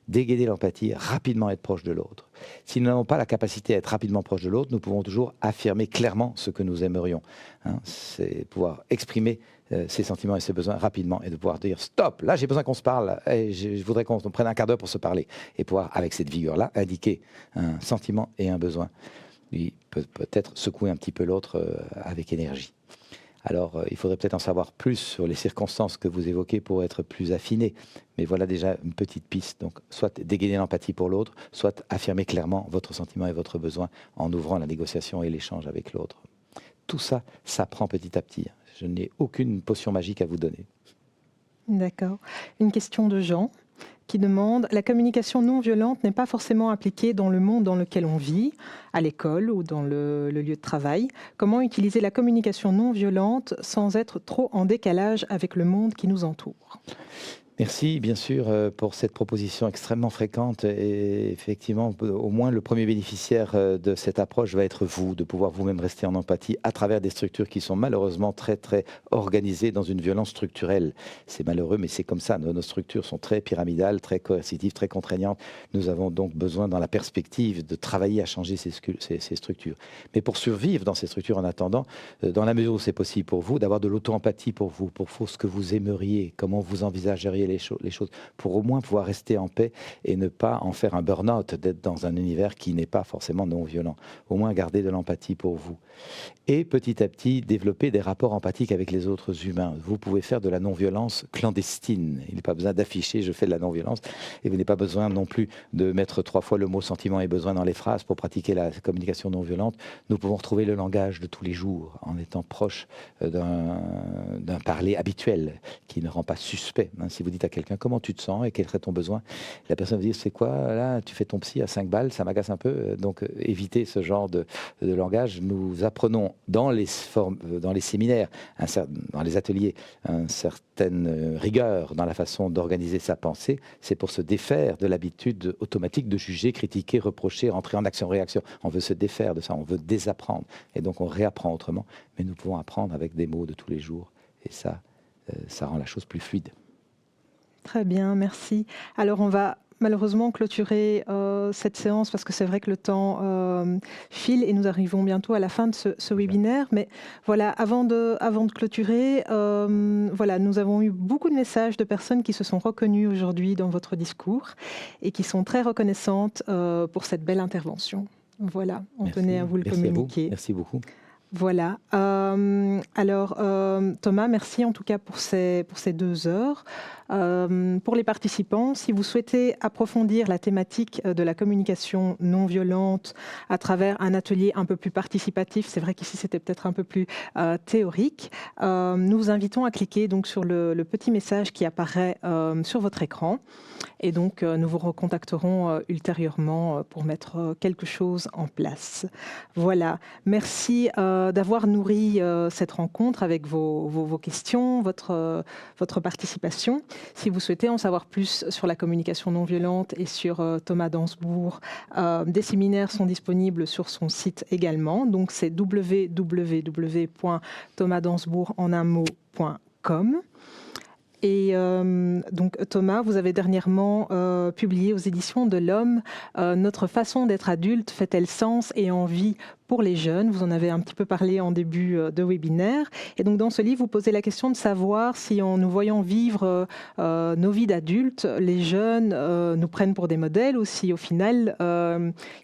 Dégainer l'empathie, rapidement être proche de l'autre. Si nous n'avons pas la capacité à être rapidement proche de l'autre, nous pouvons toujours affirmer clairement ce que nous aimerions. C'est pouvoir exprimer ses sentiments et ses besoins rapidement et de pouvoir dire stop, là j'ai besoin qu'on se parle et je voudrais qu'on prenne un quart d'heure pour se parler et pouvoir avec cette vigueur-là indiquer un sentiment et un besoin. Il peut peut-être secouer un petit peu l'autre avec énergie. Alors, il faudrait peut-être en savoir plus sur les circonstances que vous évoquez pour être plus affiné. Mais voilà déjà une petite piste. Donc, soit dégainer l'empathie pour l'autre, soit affirmer clairement votre sentiment et votre besoin en ouvrant la négociation et l'échange avec l'autre. Tout ça s'apprend petit à petit. Je n'ai aucune potion magique à vous donner. D'accord. Une question de Jean qui demande « La communication non violente n'est pas forcément appliquée dans le monde dans lequel on vit, à l'école ou dans le lieu de travail. Comment utiliser la communication non violente sans être trop en décalage avec le monde qui nous entoure ?» Merci bien sûr pour cette proposition extrêmement fréquente et effectivement au moins le premier bénéficiaire de cette approche va être vous, de pouvoir vous-même rester en empathie à travers des structures qui sont malheureusement très organisées dans une violence structurelle. C'est malheureux mais c'est comme ça, nos structures sont très pyramidales, très coercitives, très contraignantes. Nous avons donc besoin dans la perspective de travailler à changer ces structures. Mais pour survivre dans ces structures en attendant, dans la mesure où c'est possible pour vous, d'avoir de l'auto-empathie pour vous, pour ce que vous aimeriez, comment vous envisageriez les choses, pour au moins pouvoir rester en paix et ne pas en faire un burn-out, d'être dans un univers qui n'est pas forcément non violent. Au moins garder de l'empathie pour vous. Et petit à petit, développer des rapports empathiques avec les autres humains. Vous pouvez faire de la non-violence clandestine. Il n'est pas besoin d'afficher « je fais de la non-violence » et vous n'avez pas besoin non plus de mettre 3 fois le mot sentiment et besoin dans les phrases pour pratiquer la communication non-violente. Nous pouvons retrouver le langage de tous les jours en étant proche d'un parler habituel qui ne rend pas suspect. Si vous dites à quelqu'un comment tu te sens et quel serait ton besoin, la personne va dire c'est quoi là, tu fais ton psy à 5 balles, ça m'agace un peu. Donc évitez ce genre de langage. Nous apprenons dans les séminaires, dans les ateliers, une certaine rigueur dans la façon d'organiser sa pensée. C'est pour se défaire de l'habitude automatique de juger, critiquer, reprocher, rentrer en action-réaction. On veut se défaire de ça, on veut désapprendre. Et donc on réapprend autrement. Mais nous pouvons apprendre avec des mots de tous les jours. Et ça rend la chose plus fluide. Très bien, merci. Alors, on va malheureusement clôturer cette séance parce que c'est vrai que le temps file et nous arrivons bientôt à la fin de ce webinaire. Mais voilà, avant de clôturer, voilà, nous avons eu beaucoup de messages de personnes qui se sont reconnues aujourd'hui dans votre discours et qui sont très reconnaissantes pour cette belle intervention. Voilà, on tenait à vous le communiquer. Merci beaucoup. Voilà. Alors, Thomas, merci en tout cas pour ces 2 heures. Pour les participants, si vous souhaitez approfondir la thématique de la communication non violente à travers un atelier un peu plus participatif, c'est vrai qu'ici c'était peut-être un peu plus théorique, nous vous invitons à cliquer donc sur le petit message qui apparaît sur votre écran. Et donc, nous vous recontacterons ultérieurement pour mettre quelque chose en place. Voilà. Merci d'avoir nourri cette rencontre avec vos questions, votre participation. Si vous souhaitez en savoir plus sur la communication non violente et sur Thomas Dansbourg, des séminaires sont disponibles sur son site également. Donc, c'est www.thomasdansbourg.com. Et donc Thomas, vous avez dernièrement publié aux éditions de l'Homme « Notre façon d'être adulte fait-elle sens et envie pour les jeunes ?» Vous en avez un petit peu parlé en début de webinaire. Et donc dans ce livre, vous posez la question de savoir si en nous voyant vivre nos vies d'adultes, les jeunes nous prennent pour des modèles ou si au final,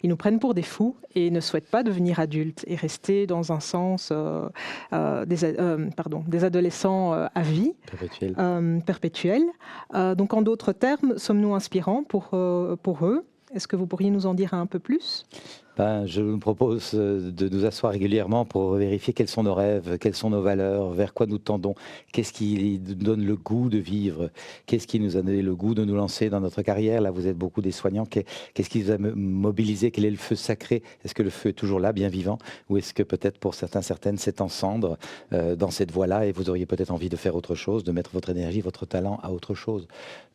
ils nous prennent pour des fous et ne souhaitent pas devenir adultes et rester dans un sens des adolescents à vie. Perpétuel. Donc en d'autres termes, sommes-nous inspirants pour eux? Est-ce que vous pourriez nous en dire un peu plus? Je vous propose de nous asseoir régulièrement pour vérifier quels sont nos rêves, quelles sont nos valeurs, vers quoi nous tendons, qu'est-ce qui nous donne le goût de vivre, qu'est-ce qui nous a donné le goût de nous lancer dans notre carrière. Là, vous êtes beaucoup des soignants. Qu'est-ce qui vous a mobilisé? Quel est le feu sacré? Est-ce que le feu est toujours là, bien vivant? Ou est-ce que peut-être pour certaines, c'est en cendre dans cette voie-là et vous auriez peut-être envie de faire autre chose, de mettre votre énergie, votre talent à autre chose?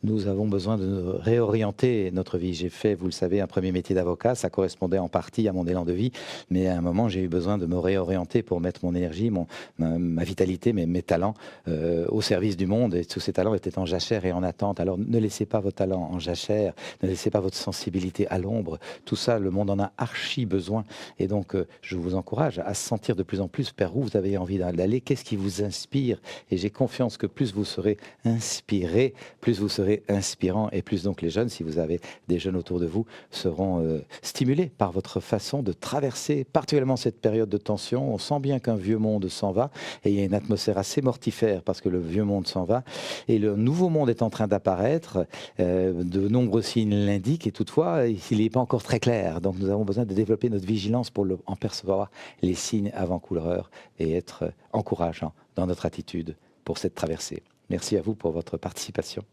Nous avons besoin de réorienter notre vie. J'ai fait, vous le savez, un premier métier d'avocat. Ça correspondait en partie à mon élan de vie, mais à un moment j'ai eu besoin de me réorienter pour mettre mon énergie, ma vitalité, mes talents au service du monde, et tous ces talents étaient en jachère et en attente. Alors ne laissez pas vos talents en jachère, ne laissez pas votre sensibilité à l'ombre, tout ça le monde en a archi besoin, et donc je vous encourage à se sentir de plus en plus vers où vous avez envie d'aller, qu'est-ce qui vous inspire, et j'ai confiance que plus vous serez inspiré, plus vous serez inspirant, et plus donc les jeunes, si vous avez des jeunes autour de vous, seront stimulés par votre façon de traverser particulièrement cette période de tension. On sent bien qu'un vieux monde s'en va et il y a une atmosphère assez mortifère parce que le vieux monde s'en va et le nouveau monde est en train d'apparaître. De nombreux signes l'indiquent et toutefois, il n'est pas encore très clair. Donc nous avons besoin de développer notre vigilance pour en percevoir les signes avant-couleurs et être encourageant dans notre attitude pour cette traversée. Merci à vous pour votre participation.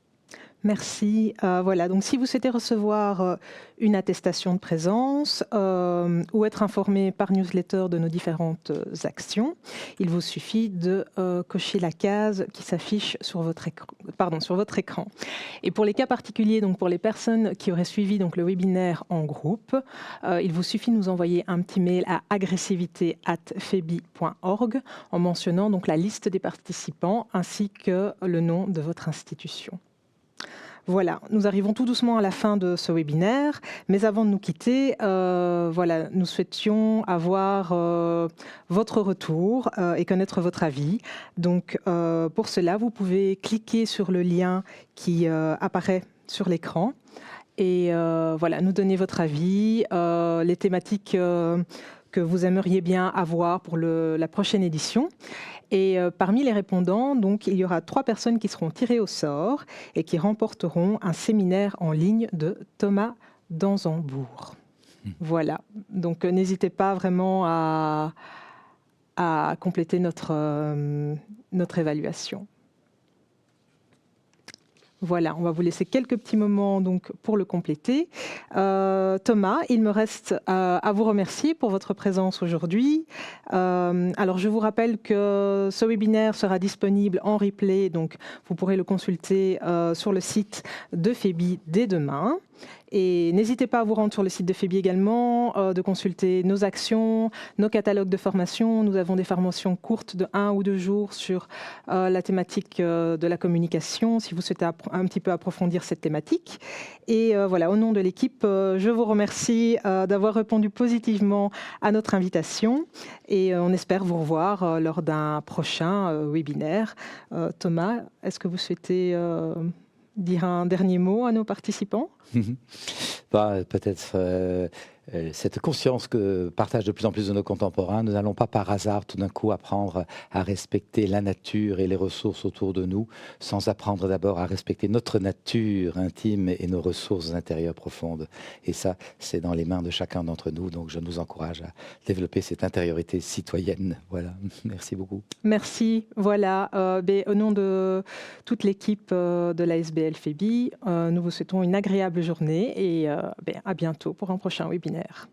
Merci. Voilà, donc si vous souhaitez recevoir une attestation de présence ou être informé par newsletter de nos différentes actions, il vous suffit de cocher la case qui s'affiche sur votre écran. Et pour les cas particuliers, donc pour les personnes qui auraient suivi donc le webinaire en groupe, il vous suffit de nous envoyer un petit mail à agressivité@febi.org en mentionnant donc la liste des participants ainsi que le nom de votre institution. Voilà, nous arrivons tout doucement à la fin de ce webinaire, mais avant de nous quitter, nous souhaitions avoir votre retour et connaître votre avis. Donc, pour cela, vous pouvez cliquer sur le lien qui apparaît sur l'écran et nous donner votre avis, les thématiques que vous aimeriez bien avoir pour la prochaine édition. Et parmi les répondants, donc, il y aura 3 personnes qui seront tirées au sort et qui remporteront un séminaire en ligne de Thomas Dansbourg. Voilà, donc n'hésitez pas vraiment à compléter notre évaluation. Voilà, on va vous laisser quelques petits moments donc, pour le compléter. Thomas, il me reste à vous remercier pour votre présence aujourd'hui. Alors, je vous rappelle que ce webinaire sera disponible en replay, donc vous pourrez le consulter sur le site de FEBI dès demain. Et n'hésitez pas à vous rendre sur le site de FEBI également, de consulter nos actions, nos catalogues de formation. Nous avons des formations courtes de 1 ou 2 jours sur la thématique de la communication, si vous souhaitez un petit peu approfondir cette thématique. Et voilà, au nom de l'équipe, je vous remercie d'avoir répondu positivement à notre invitation. Et on espère vous revoir lors d'un prochain webinaire. Thomas, est-ce que vous souhaitez dire un dernier mot à nos participants? Peut-être cette conscience que partagent de plus en plus de nos contemporains. Nous n'allons pas par hasard tout d'un coup apprendre à respecter la nature et les ressources autour de nous, sans apprendre d'abord à respecter notre nature intime et nos ressources intérieures profondes. Et ça, c'est dans les mains de chacun d'entre nous. Donc je nous encourage à développer cette intériorité citoyenne. Voilà, merci beaucoup. Merci. Voilà, au nom de toute l'équipe de l'ASBL FEBI, nous vous souhaitons une agréable journée et à bientôt pour un prochain webinaire.